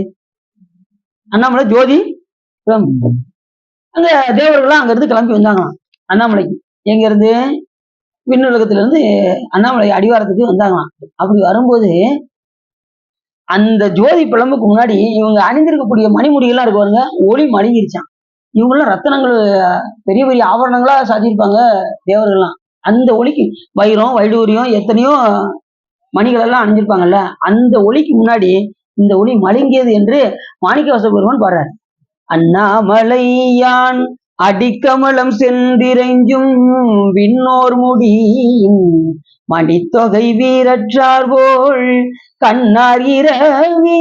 அண்ணாமலை ஜோதி. அங்க தேவர்கள்லாம் அங்க இருந்து கிளம்பி வந்தாங்களாம் அண்ணாமலைக்கு. எங்க இருந்து? விண்ணுலகத்துல இருந்து அண்ணாமலை அடிவாரத்துக்கு வந்தாங்களாம். அப்படி வரும்போது அந்த ஜோதி பிளம்புக்கு முன்னாடி இவங்க அணிந்திருக்கக்கூடிய மணிமுடிகள்லாம் இருக்கு பாருங்க, ஒளி மழுங்கிருச்சான். இவங்கெல்லாம் ரத்தனங்கள் பெரிய பெரிய ஆபரணங்களா சாதியிருப்பாங்க தேவர்கள்லாம். அந்த ஒளிக்கு வைரம் வைடூரியம் எத்தனையோ மணிகள் எல்லாம் அணிஞ்சிருப்பாங்கல்ல, அந்த ஒளிக்கு முன்னாடி இந்த ஒளி மழுங்கியது என்று மாணிக்கவாசக பெருமான் பாடுறார். அண்ணாமலையான் அடிக்கமலம் சென்றிரைஞ்சும் விண்ணோர் முடியின் மணித்தொகை வீரற்றார் போல் கண்ணார் இரவி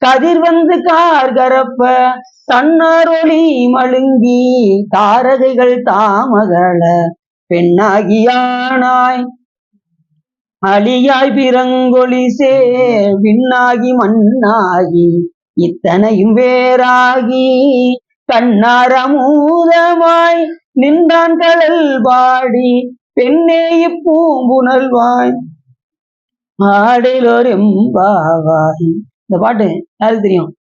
கதிர் வந்து கார்கரப்ப தன்னார் ஒளி மழுங்கி தாரகைகள் தாமகள பெண்ணாகியானாய் அழியாய் பிறங்கொழி சே விண்ணாகி மண்ணாகி இத்தனையும் வேறாகி கண்ணார் அமூதமாய் நின்றான் கடல் பாடி பெண்ணே இப்பூம்புணல்வாய் ஆடலோர் எம்பாவாய். இந்த பாட்டு யாருக்கு தெரியும்?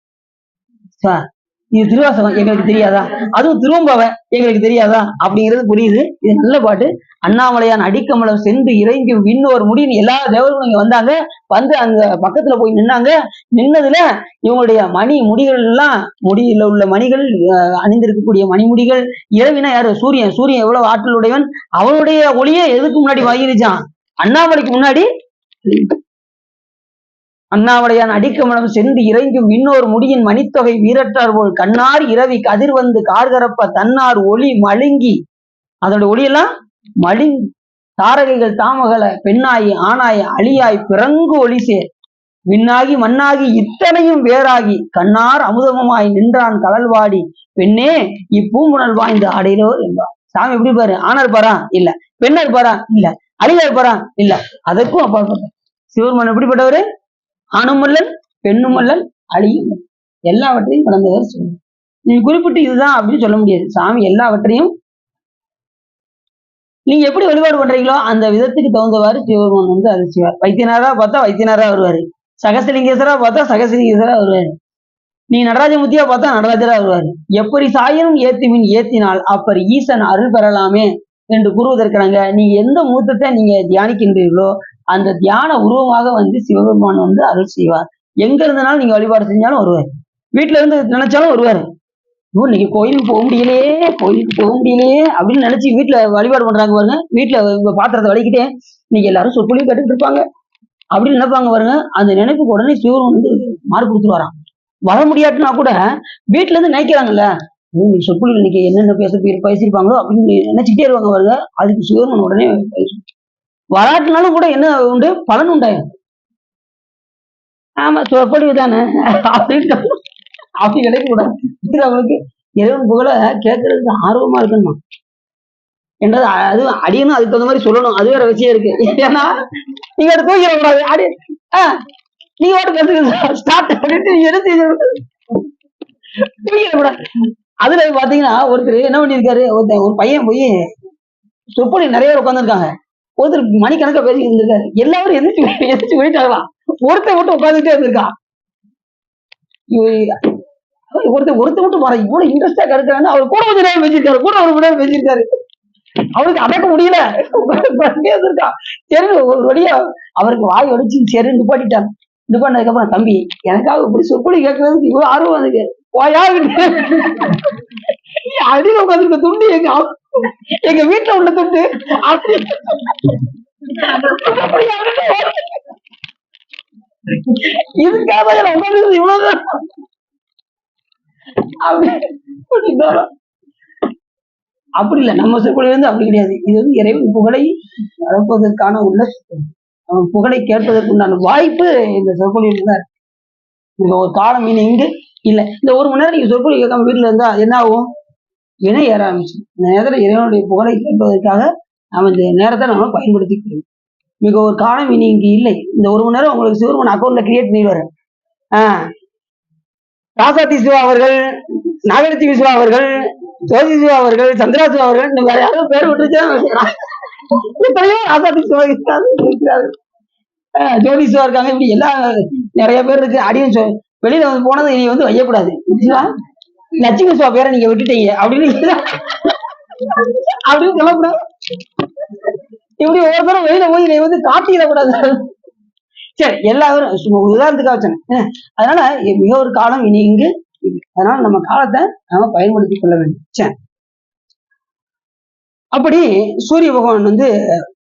இது திருவாசகம் எங்களுக்கு தெரியாதா? அதுவும் திருவம்பாவை எங்களுக்கு தெரியாதா? அப்படிங்கிறது புரியுது. இது நல்ல பாட்டு. அண்ணாமலையான் அடிக்கமலம் சென்று இறைஞ்சும் விண்ணோர் முடின்னு எல்லா தேவர்களும் இங்க வந்தாங்க. வந்து அங்க பக்கத்துல போய் நின்னாங்க. நின்னதுல இவங்களுடைய மணி முடிகள் எல்லாம் முடியில உள்ள மணிகள் அணிந்திருக்கக்கூடிய மணிமுடிகள். இரவினா யாரு? சூரியன். சூரியன் எவ்வளவு ஆற்றல் உடையவன். அவனுடைய ஒளியே எதுக்கு முன்னாடி வாங்கிருச்சான்? அண்ணாமலைக்கு முன்னாடி. அண்ணாமலையான் அடிக்கமலம் சென்று இறைஞ்சும் இன்னொரு முடியின் மணித்தொகை வீரற்றார் போல் கண்ணார் இரவி கதிர் வந்து கார்கரப்ப தன்னார் ஒளி மழுங்கி, அதோட ஒளியெல்லாம் மழுங்கி தாரகைகள் தாமகல பெண்ணாயி ஆனாய் அழியாய் பிறங்கு ஒளி சேர் விண்ணாகி மண்ணாகி இத்தனையும் வேறாகி கண்ணார் அமுதமுமாய் நின்றான் கடல்வாடி பெண்ணே இப்பூம்புணல் வாய்ந்து ஆடையிலோ என்பார். சாமி எப்படி பாரு? ஆனா இருப்பாரா? இல்ல. பெண்ணா இருப்பாரா? இல்ல. அழியா இருப்பாரா? இல்ல. அதற்கும் அப்பாற்பட்ட சிவருமன் எப்படிப்பட்டவரு? ஆணுமல்லன் பெண்ணுமல்லன் அழியும் எல்லாவற்றையும் கடந்தவர் சொல்லும். நீங்க குறிப்பிட்டு இதுதான் அப்படின்னு சொல்ல முடியாது. சாமி எல்லாவற்றையும் நீங்க எப்படி வழிபாடு பண்றீங்களோ அந்த விதத்துக்கு தகுந்தவாறு சிவபெருமான் வந்து அது செய்வார். வைத்தியநாதா பார்த்தா வைத்தியநாதா வருவாரு, சகசிலிங்கேஸ்வரா பார்த்தா சகசிலிங்கேஸ்வரா வருவாரு, நீ நடராஜமூர்த்தியா பார்த்தா நடராஜரா வருவாரு. எப்படி சாயனும் ஏத்திமின் ஏத்தினால் அப்பர் ஈசன் அருள் பெறலாமே என்று கூறுவதற்கிறாங்க. நீங்க எந்த மூத்தத்தை நீங்க தியானிக்கின்றீர்களோ அந்த தியான உருவமாக வந்து சிவபெருமான் வந்து அருள் செய்வார். எங்க இருந்தனாலும் நீங்க வழிபாடு செஞ்சாலும் வருவார். வீட்டுல இருந்து நினைச்சாலும் வருவாரு. இன்னைக்கு கோயிலுக்கு போக முடியலையே, கோயிலுக்கு போக முடியலையே அப்படின்னு நினைச்சு வீட்டுல வழிபாடு பண்றாங்க பாருங்க. வீட்டுல உங்க பாத்திரத்தை வலிக்கிட்டே இன்னைக்கு எல்லாரும் சொற்பொழிவு கேட்டுட்டு இருப்பாங்க அப்படின்னு நினைப்பாங்க பாருங்க. அந்த நினைப்புக்கு உடனே சிவபெருமான் வந்து மார்க் கொடுத்துருவாராம். வர முடியாட்டுனா கூட வீட்டுல இருந்து நினைக்கிறாங்கல்ல, சொற்பொழிவு இன்னைக்கு என்னென்ன பேசியிருப்பாங்களோ அப்படின்னு நினைச்சுக்கிட்டே இருவாங்க பாருங்க. அதுக்கு சிவபெருமான் உடனே வராட்டினாலும் கூட என்ன உண்டு? பலன் உண்டாயும். ஆமா சொற்பொழிவு தானே அப்படின்னு அப்படி கிடைக்க கூடாது. அவனுக்கு இறைவன் புகழ கேட்கறதுக்கு ஆர்வமா இருக்கணும் என்றது. அது அடியணும் அதுக்கு தகுந்த மாதிரி சொல்லணும். அது வேற விஷயம் இருக்கு. ஏன்னா நீங்க அதை தூக்கிட கூடாது. அடி நீங்க ஓட்டு கத்துக்க ஸ்டார்ட் பண்ணிட்டு நீங்க என்ன தூக்கிடக்கூடாது. அதுல பாத்தீங்கன்னா ஒருத்தர் என்ன பண்ணிருக்காரு, ஒரு பையன் போய் சொற்பொழிவு நிறைய பேர் உட்காந்துருக்காங்க. ஒருத்தர் மணிக்கணக்கா பேசி இருந்திருக்காரு. எல்லாரும் எந்திரிச்சு போயிட்டாங்களாம். ஒருத்தர் மட்டும் உட்காந்துட்டே இருந்திருக்கான். ஒருத்தர் மட்டும் வர இவ்வளவு இன்ட்ரெஸ்டா கிடைக்கிறாங்க. அவர் கூட கொஞ்ச நேரம் பேசியிருக்காரு, கூட ஒரு மணி நேரம் பேசியிருக்காரு. அவருக்கு அடக்க முடியல, இருந்திருக்கா. சரி ஒரு வழியா அவருக்கு வாய் வடிச்சு சரி நிப்பாட்டிட்டாங்க. நிப்பாட்டினதுக்கு அப்புறம், தம்பி எனக்காக இப்படி சொற்பொழி கேட்கறதுக்கு இவ்வளவு ஆர்வம் அதுக்கு போயா அடியில உட்காந்துருக்க துண்டு எங்க வீட்டுல உள்ள துண்டு இதுக்காக இவ்வளவுதான் அப்படி இல்லை. நம்ம சொற்பொழிவு வந்து அப்படி கிடையாது. இது வந்து இறைவன் புகழை வளர்ப்பதற்கான உள்ள புகழை கேட்பதற்கு உண்டான வாய்ப்பு இந்த சொற்பொழிவு தான் இருக்கு. இந்த ஒரு காலம் இங்கு இல்லை. இந்த ஒரு மணி நேரம் நீங்க சொற்பொழிவு கேட்காம வீட்டுல இருந்தா என்ன ஆகும்? வினை ஏற ஆரம்பிச்சு. இந்த நேரத்துல இறைவனுடைய புகழை கேட்பதற்காக நம்ம இந்த நேரத்தை நம்ம பயன்படுத்திக்கிறோம். மிக ஒரு காலம் இனி இங்கு இல்லை. இந்த ஒரு மணி நேரம் உங்களுக்கு சிவருமன் அக்கௌண்ட்ல கிரியேட் பண்ணிடுவாரு. ராசாத்தி சிவா அவர்கள், நாகலட்சுமி சிவா அவர்கள், ஜோதி சிவா அவர்கள், சந்திரா சிவா அவர்கள், வேற யாரும் பேர் விட்டுருச்சா? ராசாத்தி சிவா இருக்கிறார்கள், ஜோதி சிவா இருக்காங்க. இப்படி எல்லாம் நிறைய பேர் இருக்கு. அடியும் வெளியில வந்து போனது நீ வந்து வையக்கூடாது. லட்சுமி சிவா பேரை நீங்க விட்டுட்டீங்க அப்படின்னு அப்படின்னு சொல்லக்கூடாது. இப்படி ஒவ்வொருத்தரும் வெளியில போய் நீ வந்து காட்டிடக்கூடாது. சரி, எல்லாரும் உதாரணத்துக்காக வச்சேன். அதனால மிக ஒரு காலம் இனி இங்கு இல்லை. அதனால நம்ம காலத்தை நாம பயன்படுத்திக் கொள்ள வேண்டும். சரி, அப்படி சூரிய பகவான்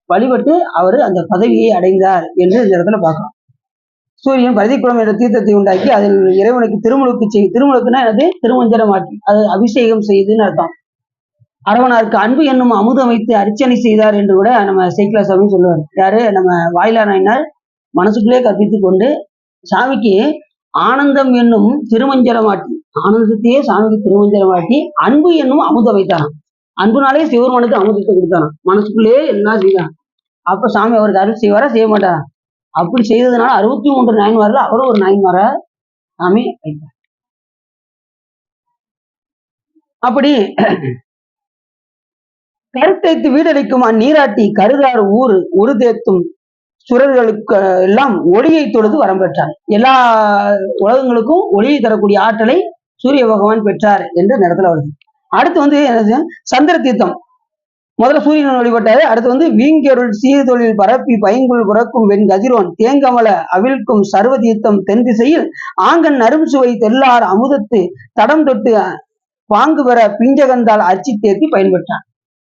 வழிபட்டு அவரு அந்த பதவியை அடைந்தார் என்று இந்த இடத்துல பார்க்கிறோம். சூரியன் பரதிக்குளம் என்ற தீர்த்தத்தை உண்டாக்கி அதில் இறைவனுக்கு திருமுழுக்குன்னா என்னது? திருமஞ்சனம் ஆட்டி அது அபிஷேகம் செய்துன்னு அர்த்தம். அரவணாருக்கு அன்பு என்னும் அமுதம் வைத்து அர்ச்சனை செய்தார் என்று கூட நம்ம சேக்கிலா சாமி சொல்லுவார். யாரு? நம்ம வாயிலா நாயனார் மனசுக்குள்ளே கற்பித்துக் கொண்டு சாமிக்கு ஆனந்தம் என்னும் திருமஞ்சனமாட்டி, ஆனந்தத்தையே சாமிக்கு திருமஞ்சனமாட்டி அன்பு என்னும் அமுதம் வைத்தாராம். அன்புனாலே சிவருமனுக்கு அமுதத்தை கொடுத்தாராம். மனசுக்குள்ளேயே எல்லாம் செய்தாராம். அப்ப சாமி அவருக்கு அருள் செய்வாரா? செய்ய மாட்டாராம். அப்படி செய்ததுனால 63 நாயன்மார்ல அவரும் ஒரு நாயன்மாரா சாமி வைத்தார். அப்படி கருத்தைத்து வீடளிக்கும் அந்நீராட்டி கருதாறு ஊர் உரு தேத்தும் சுரர்களுக்கு எல்லாம் ஒளியை தொழுது வரம் பெற்றார். எல்லா உலகங்களுக்கும் ஒளியை தரக்கூடிய ஆற்றலை சூரிய பகவான் பெற்றார் என்று இடத்துல வருது. அடுத்து சந்திர தீர்த்தம். முதல்ல சூரியன் வழிபட்டாரு. அடுத்து வீங்கருள் சீர்தொழில் பரப்பி பைங்குள் புறக்கும் வெண் கதிரோன் தேங்கமல அவிழ்க்கும் சர்வ தீர்த்தம் தென் திசையில் ஆங்கன் அரும் சுவை தெல்லார் அமுதத்து தடம் தொட்டு பாங்கு பெற பிஞ்சகந்தால் அச்சி தேர்த்தி பயன்பெற்றான்.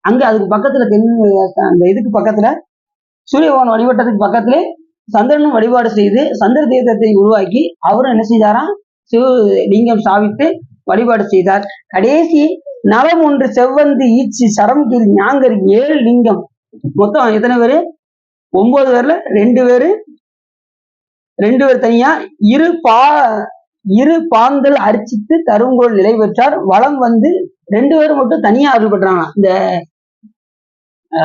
அங்க அதுக்கு பக்கத்துல அந்த இதுக்கு பக்கத்துல சூரிய பகவான் வழிபட்டதுக்கு பக்கத்திலே சந்திரனும் வழிபாடு செய்து சந்திர தீர்த்தத்தை உருவாக்கி அவரும் என்ன செஞ்சாராம்? சிவலிங்கம் சாவித்து வழிபாடு செய்தார். கடைசி நலம் ஒன்று செவ்வந்து ஈச்சி சரம் கீழ் ஞாங்கர் 7 லிங்கம். மொத்தம் எத்தனை பேரு? 9 பேர்ல 2 பேர் தனியா இரு பாந்தல் அர்ச்சித்து தருங்கோள் நிலை பெற்றார். வளம் 2 பேரும் மட்டும் தனியா அருள் பெற்றாங்க. இந்த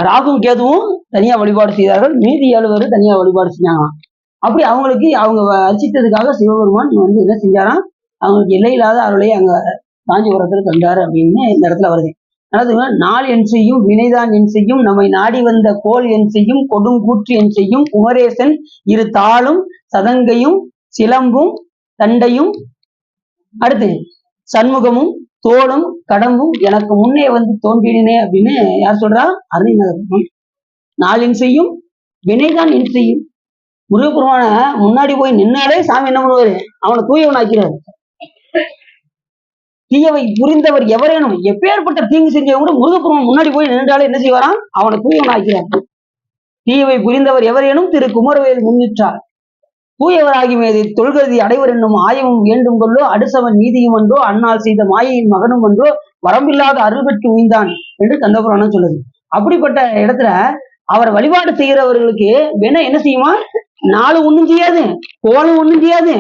ராகும் கேதுவும் தனியா வழிபாடு செய்தார்கள். மீதி 7 பேரும் தனியா வழிபாடு செஞ்சாங்களாம். அப்படி அவங்களுக்கு அவங்க அர்ச்சித்ததுக்காக சிவபெருமான் என்ன செஞ்சாராம்? அவங்களுக்கு எல்லையில்லாத அருளை அங்க காஞ்சிபுரத்தில் கண்டாரு அப்படின்னு இந்த இடத்துல வருது. அதாவது நாள் என் செய்யும் வினைதான் என் செய்யும் நம்மை நாடி வந்த கோல் என் செய்யும் கொடுங்கூற்று என் செய்யும் குமரேசன் இரு தாளும் சதங்கையும் சிலம்பும் தண்டையும் அடுத்து சண்முகமும் தோளும் கடம்பும் எனக்கு முன்னே தோன்றினே அப்படின்னு யார் சொல்றா? அருணைநாதர். நாளின் செய்யும் வினைதான் என் செய்யும். முருகப்பெருமான முன்னாடி போய் நின்னாலே சாமி என்ன பண்ணுவாரு? அவனை தூயவன் ஆக்கிறாரு. தீயவை புரிந்தவர் எவரேனும் எப்பேற்பட்ட தீங்கு செஞ்சவங்க கூட முருகப்பெருமான் முன்னாடி போய் நின்றாலே என்ன செய்வாராம்? அவனை தூயவன் ஆக்கிறார். தீயவை புரிந்தவர் எவரேனும் திரு குமரவேல் முன்னிற்றார். தூயவராகி மீது தொல்கருதி அடைவர் என்னும் ஆயமும் வேண்டும் கொள்ளோ அடுசவன் நீதியும் என்றோ அன்னால் செய்த மாயையின் மகனும் என்றோ வரம்பில்லாத அருள் பெற்று உய்ந்தான் என்று கந்தபுராணம் சொல்லுது. அப்படிப்பட்ட இடத்துல அவரை வழிபாடு செய்கிறவர்களுக்கு வேணா என்ன செய்யுமா? நாளும் ஒண்ணும் செய்யாது, கோலம் ஒண்ணும் செய்யாது,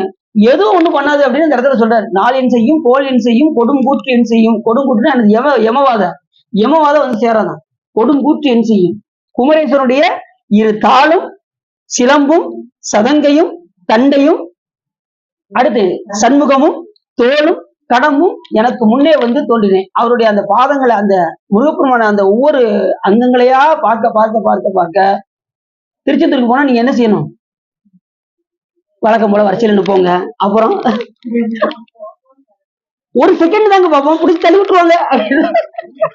எதுவும் ஒண்ணும் பண்ணாது அப்படின்னு இந்த இடத்துல சொல்றாரு. நாள் என் செய்யும், கோல் என் செய்யும், கொடுங்கூற்று என் செய்யும். கொடுங்கூற்று அந்த யமவாதம் சேராதான். கொடுங்கூற்று என் செய்யும். குமரேஸ்வருடைய இரு தாளும் சிலம்பும் சதங்கையும் தண்டையும் அடுத்து சண்முகமும் தோளும் கடம்பும் எனக்கு முன்னே தோன்றினேன். அவருடைய அந்த பாதங்களை அந்த முருகப்பெருமான அந்த ஒவ்வொரு அங்கங்களையா பார்க்க திருச்செந்தூருக்கு போனா நீங்க என்ன செய்யணும்? வழக்கம் போல வரிசையில் நிற்போங்க. அப்புறம் ஒரு செகண்ட் தாங்க பார்ப்போம், பிடிச்சி தள்ளி விட்டுருவாங்க.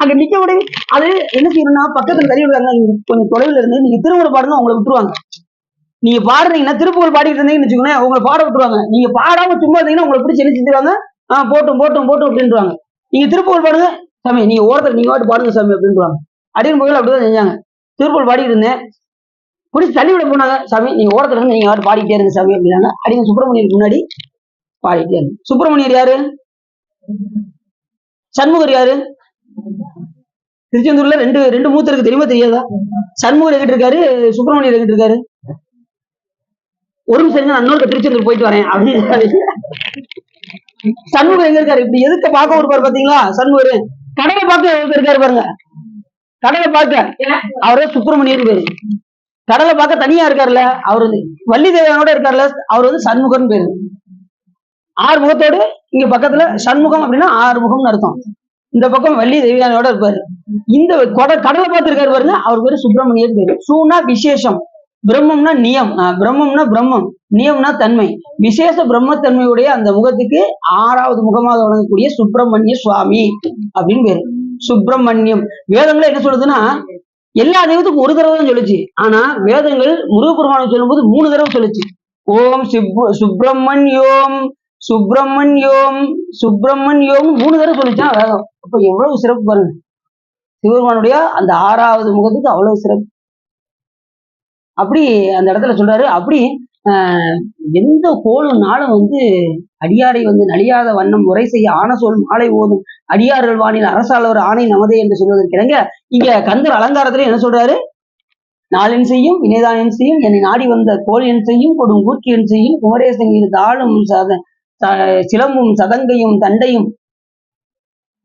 அங்க நிக்க முடியும். அது என்ன செய்யணும்னா பக்கத்துல தள்ளி விடுறாங்க. கொஞ்சம் தொலைவில் இருந்து நீங்க திருமுறை பாடுங்க, அவங்களை விட்டுருவாங்க. நீங்க பாடுறீங்கன்னா திருப்புகழ் பாடிட்டு இருந்தீங்கன்னு வச்சுக்கோங்களேன், உங்களை பாட விட்டுருவாங்க. நீங்க பாடாம சும்மா இருந்தீங்கன்னா உங்களை பிடிச்சி என்ன செஞ்சுருவாங்க? போட்டும் அப்படின்றாங்க. நீங்க திருப்புகழ் பாடுங்க சாமி, நீங்க ஓரத்தில் நீங்க பாட்டு பாடுங்க சாமி அப்படின்றாங்க. அடியின் புகழ் அப்படிதான் செஞ்சாங்க. திருப்புகழ் பாடிட்டு இருந்தேன், பிடிச்சி தள்ளி விட போனாங்க. சாமி நீங்க ஓரத்துல இருந்து நீங்க பாட்டு பாடிட்டே இருங்க சாமி அப்படின்னாங்க. அடியின் சுப்பிரமணியருக்கு முன்னாடி பாடிட்டே இருங்க. சுப்பிரமணியர் யாரு? சண்முகர் யாரு? திருச்செந்தூர்ல ரெண்டு மூத்த இருக்கு, தெரியுமா தெரியாதா? சண்முகர் எங்கிட்டு இருக்காரு, சுப்பிரமணியர் எங்கிட்டு இருக்காரு? ஒரு நிமிஷம் இன்னொரு திருச்செந்தூர் போயிட்டு வரேன் அப்படின்னு. சண்முகர் எங்க இருக்காரு? இப்படி எதுக்க பார்க்க இருப்பாரு பாத்தீங்களா? சண்முகர் கடலை பார்க்க இருக்காரு பாருங்க. கடலை பார்க்க அவரு சுப்பிரமணியர் பேரு. கடலை பார்க்க தனியா இருக்காருல்ல, அவர் வள்ளி தேவனோட இருக்காருல்ல, அவர் சண்முகன் பேரு. 6 முகத்தோடு இங்க பக்கத்துல சண்முகம் அப்படின்னா 6 முகம்னு அர்த்தம். இந்த பக்கம் வள்ளி தேவியானோட இருப்பாரு. இந்த கடலை பார்த்து இருக்காரு பாருங்க, அவர் பேரு சுப்பிரமணியர் பேரு. சூனா விசேஷம், பிரம்மம்னா நியம், பிரம்மம்னா பிரம்மம், நியம்னா தன்மை. விசேஷ பிரம்மத்தன்மையுடைய அந்த முகத்துக்கு 6வது முகமாக வழங்கக்கூடிய சுப்பிரமணிய சுவாமி அப்படின்னு பேரு. சுப்பிரமணியம் வேதங்களை என்ன சொல்லுதுன்னா எல்லா தெய்வத்துக்கும் ஒரு தடவை தான் சொல்லுச்சு. ஆனா வேதங்கள் முருகப்பெருமானை சொல்லும் போது 3 தடவை சொல்லுச்சு. ஓம் சுப்பிரமணியோம் சுப்பிரமணியோம் சுப்பிரமணியோம் 3 தடவை சொல்லிச்சான் வேதம். அப்ப எவ்வளவு சிறப்பு பாருங்க. சிவபெருமானுடைய அந்த 6வது முகத்துக்கு அவ்வளவு சிறப்பு. அப்படி அந்த இடத்துல சொல்றாரு. அப்படி எந்த கோளும் வந்து அடியாரை வந்து நலியாத வண்ணம் முறை செய்ய ஆன சொல் மாலை ஓதும் அடியார்கள் வானில் அரசாளர் ஆணை நமதே என்று சொல்வதற்கிறங்க இங்க கந்தர் அலங்காரத்துல என்ன சொல்றாரு? நாளின் செய்யும் வினைதான் என் செய்யும் என்னை நாடி வந்த கோல் என் செய்யும் கொடும் கூர்க்கி என் செய்யும் குமரேசன் தாளும் சிலம்பும் சதங்கையும் தண்டையும்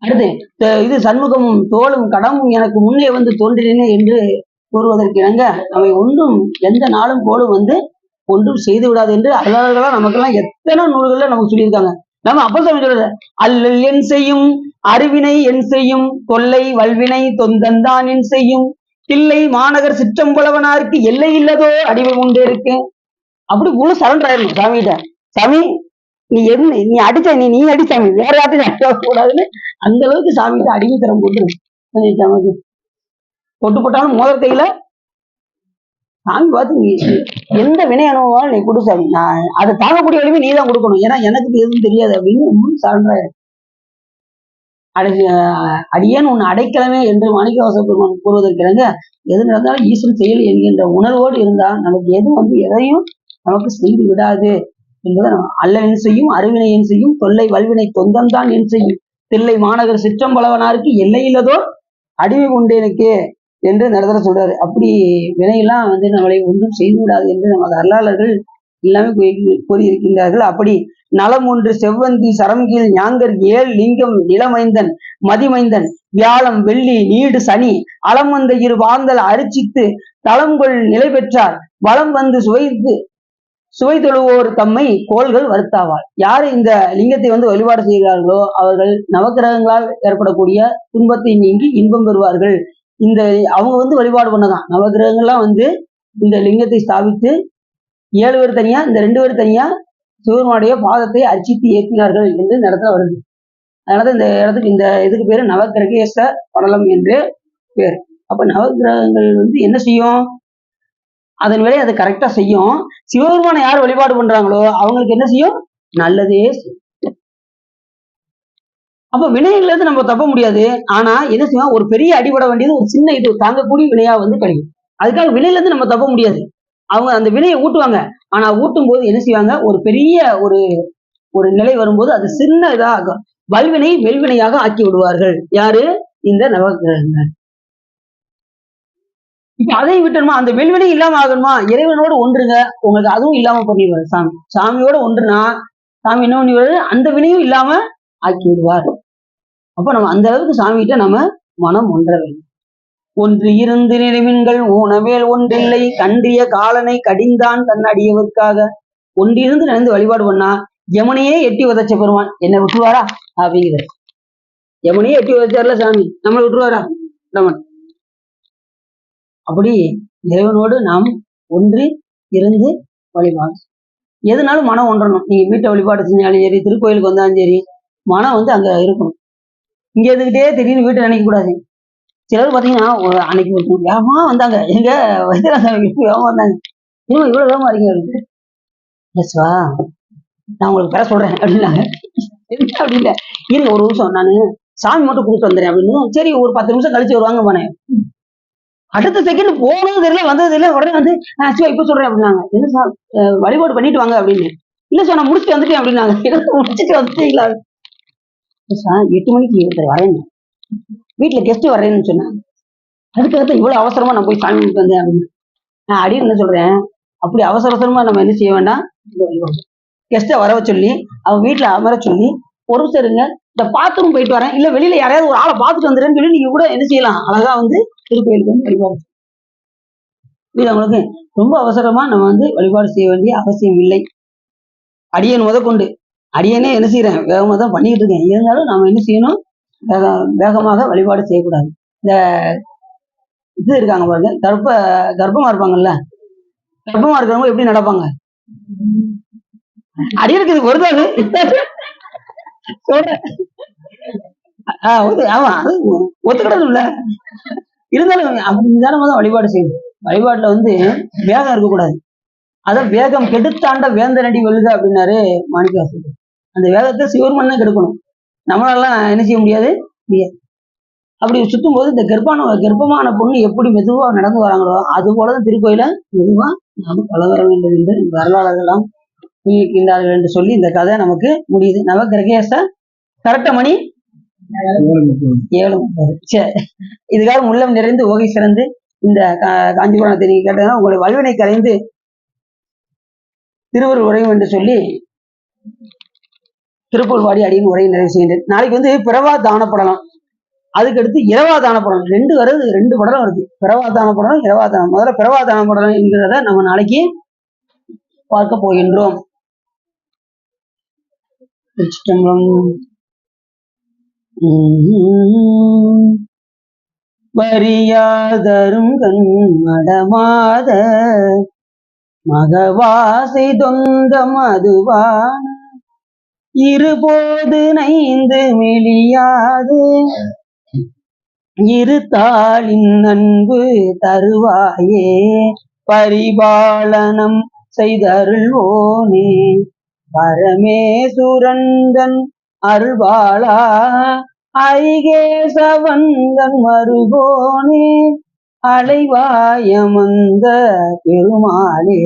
அடுத்து இது சண்முகமும் தோளும் கடமும் எனக்கு முன்னே வந்து தோன்றினேன் என்று கூறுவதற்கு இணங்க அவை ஒன்றும் எந்த நாளும் போலும் வந்து ஒன்றும் செய்து விடாது என்று அல்லாதவர்களா நமக்கெல்லாம் எத்தனை நூல்கள்ல நமக்கு சொல்லியிருக்காங்க. நம்ம அப்போஸ்தலன் சொல்றது அல்லல் என் செய்யும் அறிவினை என் செய்யும் தொல்லை வல்வினை தொந்தந்தான் என் செய்யும் தில்லை மாநகர் சிற்றம்பலவனாருக்கு எல்லை இல்லதோ அடிமை கொண்டே இருக்கு. அப்படி முழு சரண்டர் ஆயிடணும் சாமிகிட்ட. சாமி நீ என்ன நீ அடிச்ச நீ அடி சாமி வேற யார்ட்டையும் அடிக்கக்கூடாதுன்னு அந்த அளவுக்கு சாமிகிட்ட அடிமைத்தரம் போட்டு கொட்டு போட்டாலும் மோதல் கையில சாமி பார்த்து நீ எந்த வினை அனுபவம் நீ கொடு சாமி, நான் அதை தாங்கக்கூடிய வலிமை நீ தான் கொடுக்கணும், ஏன்னா எனக்கு எதுவும் தெரியாது அப்படின்னு சரண்டர் அடியேன் உன் அடைக்கலமே என்று மாணிக்கவாச பெருமான் கூறுவதற்கிறங்க எது நடந்தாலும் ஈஸ்வரன் செயல் என்கின்ற உணர்வோடு இருந்தால் நமக்கு எது வந்து எதையும் நமக்கு செய்து விடாது என்பதை நம்ம அல்லவன் செய்யும் அறிவினை என் செய்யும் தொல்லை வல்வினை தொந்தம்தான் என் செய்யும் தில்லை மாநகர் சிற்றம்பலவனாருக்கு எல்லையில்லதோ அடிமை கொண்டேனுக்கு என்று நடத்த சொல்றாரு. அப்படி வினையெல்லாம் வந்து நம்மளை ஒன்றும் செய்து விடாது என்று நமது அருளாளர்கள் எல்லாமே கூறியிருக்கின்றார்கள். அப்படி நலம் ஒன்று செவ்வந்தி சரம்கீழ் ஞாங்கர் 7 லிங்கம் நிலமைந்தன் மதிமைந்தன் வியாழம் வெள்ளி நீடு சனி அலம் வந்த 2 வாந்தல் அரிச்சித்து தளம்கொள் நிலை பெற்றார் வளம் வந்து சுவைதொழுவோர் தம்மை கோள்கள் வருத்தாவாள். யாரு இந்த லிங்கத்தை வந்து வழிபாடு செய்கிறார்களோ அவர்கள் நவக்கிரகங்களால் ஏற்படக்கூடிய துன்பத்தை நீங்கி இன்பம் பெறுவார்கள். இந்த அவங்க வந்து வழிபாடு பண்ணதான் நவக்கிரகங்கள்லாம் வந்து இந்த லிங்கத்தை ஸ்தாபித்து 7 பேர் தனியா இந்த 2 பேர் தனியா சிவபெருமானுடைய பாதத்தை அர்ச்சித்து ஏற்றினார்கள் என்று இந்த இடத்துல வருது. அதனால இந்த இடத்துக்கு இந்த இதுக்கு பேரு நவக்கிரகேச படலம் என்று பேர். அப்ப நவக்கிரகங்கள் வந்து என்ன செய்யும்? அதன் வேலையை அது கரெக்டா செய்யும். சிவபெருமானை யார் வழிபாடு பண்றாங்களோ அவங்களுக்கு என்ன செய்யும்? நல்லதே செய்யும். அப்ப வினைகள்ல இருந்து நம்ம தப்ப முடியாது. ஆனா என்ன செய்யும்? ஒரு பெரிய அடிபட வேண்டியது ஒரு சின்ன இது தாங்கக்கூடிய வினையா வந்து கிடைக்கும். அதுக்காக வினையில இருந்து நம்ம தப்ப முடியாது. அவங்க அந்த வினையை ஊட்டுவாங்க. ஆனா ஊட்டும் போது என்ன செய்வாங்க? ஒரு பெரிய ஒரு நிலை வரும்போது அது சின்ன இதாக வல்வினை மெல்வினையாக ஆக்கி விடுவார்கள். யாரு? இந்த நவக்கிரகங்கள். இப்ப அதை விட்டணுமா? அந்த மெல்வினை இல்லாம ஆகணுமா? இறைவனோடு ஒன்றுங்க, உங்களுக்கு அதுவும் இல்லாம பண்ணிடுவார் சாமி. சாமியோட ஒன்றுனா சாமி என்ன பண்ணிடுவாரு? அந்த வினையும் இல்லாம ஆக்கி விடுவார். அப்ப நம்ம அந்த அளவுக்கு சாமிகிட்ட நம்ம மனம் ஒன்ற வேண்டும். ஒன்று இருந்து நினைவின்கள் ஊனமேல் ஒன்றில்லை கன்றிய காலனை கடிந்தான் தன் அடியவர்க்காக. ஒன்றிருந்து நினைந்து வழிபாடு பண்ணா யமுனையே எட்டி உதச்ச பெருமான் என்ன விட்டுருவாரா அப்படிங்கிறது. யமுனையே எட்டி உதச்சார்ல சாமி, நம்மளை விட்டுருவாரா? நம்ம அப்படி இறைவனோடு நாம் ஒன்றி இருந்து வழிபாடு எதுனாலும் மனம் ஒன்றணும். நீங்க வீட்டை வழிபாடு செஞ்சாலும் சரி, திருக்கோயிலுக்கு வந்தாலும் சரி, மனம் வந்து அங்க இருக்கணும். இங்க இருந்துகிட்டே திடீர்னு வீட்டை நினைக்க கூடாது. சிலர் பாத்தீங்கன்னா அன்னைக்கு வேகமா வந்தாங்க, எங்க வைத்தியராசாமி வேகமா வந்தாங்க, இன்னும் இவ்வளவு வேகமா இருக்கீங்க நான் உங்களுக்கு பெற சொல்றேன் அப்படின்னாங்க. அப்படி இல்லை, இருங்க ஒரு நிமிஷம் நானு சாமி மட்டும் கூப்பிட்டு வந்துடுறேன் அப்படின்னு. சரி ஒரு 10 நிமிஷம் கழிச்சு வருவாங்க போனேன். அடுத்த செகண்ட் போனது தெரியல வந்தது தெரியல, உடனே வந்து சிவா இப்ப சொல்றேன் அப்படின்னாங்க. என்ன சார் வழிபாடு பண்ணிட்டு வாங்க அப்படின்னு. இல்ல சார் நான் முடிச்சுட்டு வந்துட்டேன் அப்படின்னாங்க. முடிச்சுட்டு வந்துட்டீங்களா சார்? 8 மணிக்கு ஒருத்தர் வரேன், வீட்டுல கெஸ்ட் வர்றேன்னு சொன்னேன். அதுக்காக இவ்வளவு அவசரமா நான் போய் சாமி கும்பிட்டு வந்தேன் அப்படின்னு. நான் அடின்னு என்ன சொல்றேன், அப்படி அவசரமா நம்ம என்ன செய்ய வேண்டாம். கெஸ்ட்டை வரவ சொல்லி அவங்க வீட்டுல அமர சொல்லி ஒரு சரிங்க இந்த பாத்ரூம் போயிட்டு வரேன், இல்ல வெளியில யாரையாவது ஒரு ஆளை பார்த்துட்டு வந்துடுறேன்னு சொல்லி நீங்க கூட என்ன செய்யலாம், அழகா வந்து திருக்கோயிலுக்கு வந்து வழிபாடு. இது அவங்களுக்கு ரொம்ப அவசரமா நம்ம வந்து வழிபாடு செய்ய வேண்டிய அவசியம் இல்லை. அடியன் முதற்கொண்டு அடியனே என்ன செய்யறேன், வேகமா தான் பண்ணிட்டு இருக்கேன். இருந்தாலும் நாம என்ன செய்யணும், வேகமாக வழிபாடு செய்யக்கூடாது. இந்த இது இருக்காங்க பாருங்க, கர்ப்பமா இருப்பாங்கல்ல, கர்ப்பமா இருக்கிறவங்க எப்படி நடப்பாங்க? அடியனுக்கு இது வருதாது சொல்றேன். ஆமா அது ஒத்துக்கிடணும் இல்ல, இருந்தாலும் அப்படி நிதானமா தான் வழிபாடு செய்யணும். வழிபாட்டுல வந்து வேகம் இருக்கக்கூடாது. அதான் வேகம் கெடுத்தாண்ட வேந்தனடி வெல்க அப்படின்னாரு மாணிக்கவாசகர். அந்த வேகத்தை சிவருமன் தான் கெடுக்கணும், நம்மளாலாம் என்ன செய்ய முடியாது. அப்படி சுத்தும் போது இந்த கர்ப்பமான பொண்ணு எப்படி மெதுவா நடந்து வராங்களோ அது போலதான் திருக்கோயில மெதுவா நாம் பல வர வேண்டும் என்று வரலாறுகள்லாம் இருக்கின்றார்கள் என்று சொல்லி இந்த கதை நமக்கு முடியுது. நவகிரகேச கரெக்டா மணி 7:30. சரி, இதுக்காக உள்ளம் நிறைந்து ஓகை சிறந்து இந்த காஞ்சிபுரம் தெரிவி கேட்டதுன்னா உங்களுடைய வல்வினை கரைந்து திருவள்ளுவர் உரையும் என்று சொல்லி திருப்பூர் வாடி அடியின் உரையை நிறைவு செய்கின்றேன். நாளைக்கு வந்து பிறவா தானப்படலாம், அதுக்கடுத்து இரவா தானப்படலாம், 2 வருது, 2 படம் வருது. பிறவா தானப்படலாம், இரவா தானம். முதல்ல பிறவா தானப்படலாம் என்கிறத நம்ம நாளைக்கு பார்க்க போகின்றோம். வரியாதரும் கண் மடமாத மகவாசை தொந்த மதுவான இருபோது நைந்து மெலியாது இருத்தாளின் அன்பு தருவாயே பரிபாலனம் செய்தருள்வோனே பரமேசுரந்தன் அருள்வாளா ஐகேசவந்தன் மருகோனே அலைவாயமந்த பெருமாளே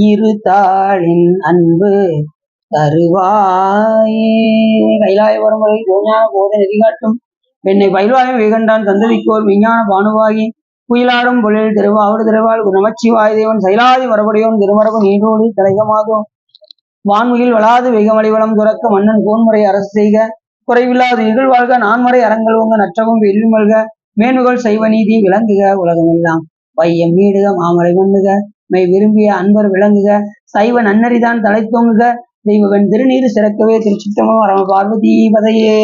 இருத்தாளின் அன்பு தருவாயே. கைலாய வரமுறை ஞான போத நெறிகாட்டும் என்னை பயில்வாயும் வேகண்டான் சந்ததிக்கோர் விஞ்ஞான பானுவாகி குயிலாடும் பொழில் திருவாவூர் திருவாள் நமச்சிவாய தேவன் சைலாதி மரபுடையோன் திருமரபு நீரோடி தலைகமாகும் வான்முகில் வளாது வெகமலிவளம் துறக்க மன்னன் கோன்முறை அரசு செய்க குறைவில்லாத இகழ்வாழ்க நான்மறை அறங்கல்வங்க நற்றவும் வெள்ளி மல்க மேன்முகள் செய்வ நீதி விளங்குக உலகமெல்லாம் வையம் வீடுக மாமலை மண்ணுக மெய் விரும்பிய அன்பர் விளங்குக சைவ நன்னறிதான் தலை தோங்குக தெய்வன் திருநீர் சிறக்கவே திருச்சிற்றம்பலம் வரம பார்வதி பதையே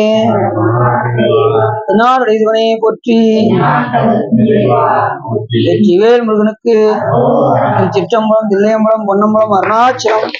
தென்னாடுடைய போற்றி வெற்றிவேல் முருகனுக்கு திருச்சிற்றம்பலம் தில்லையம்பலம் பொன்னம்பலம் அருணாச்சலம்.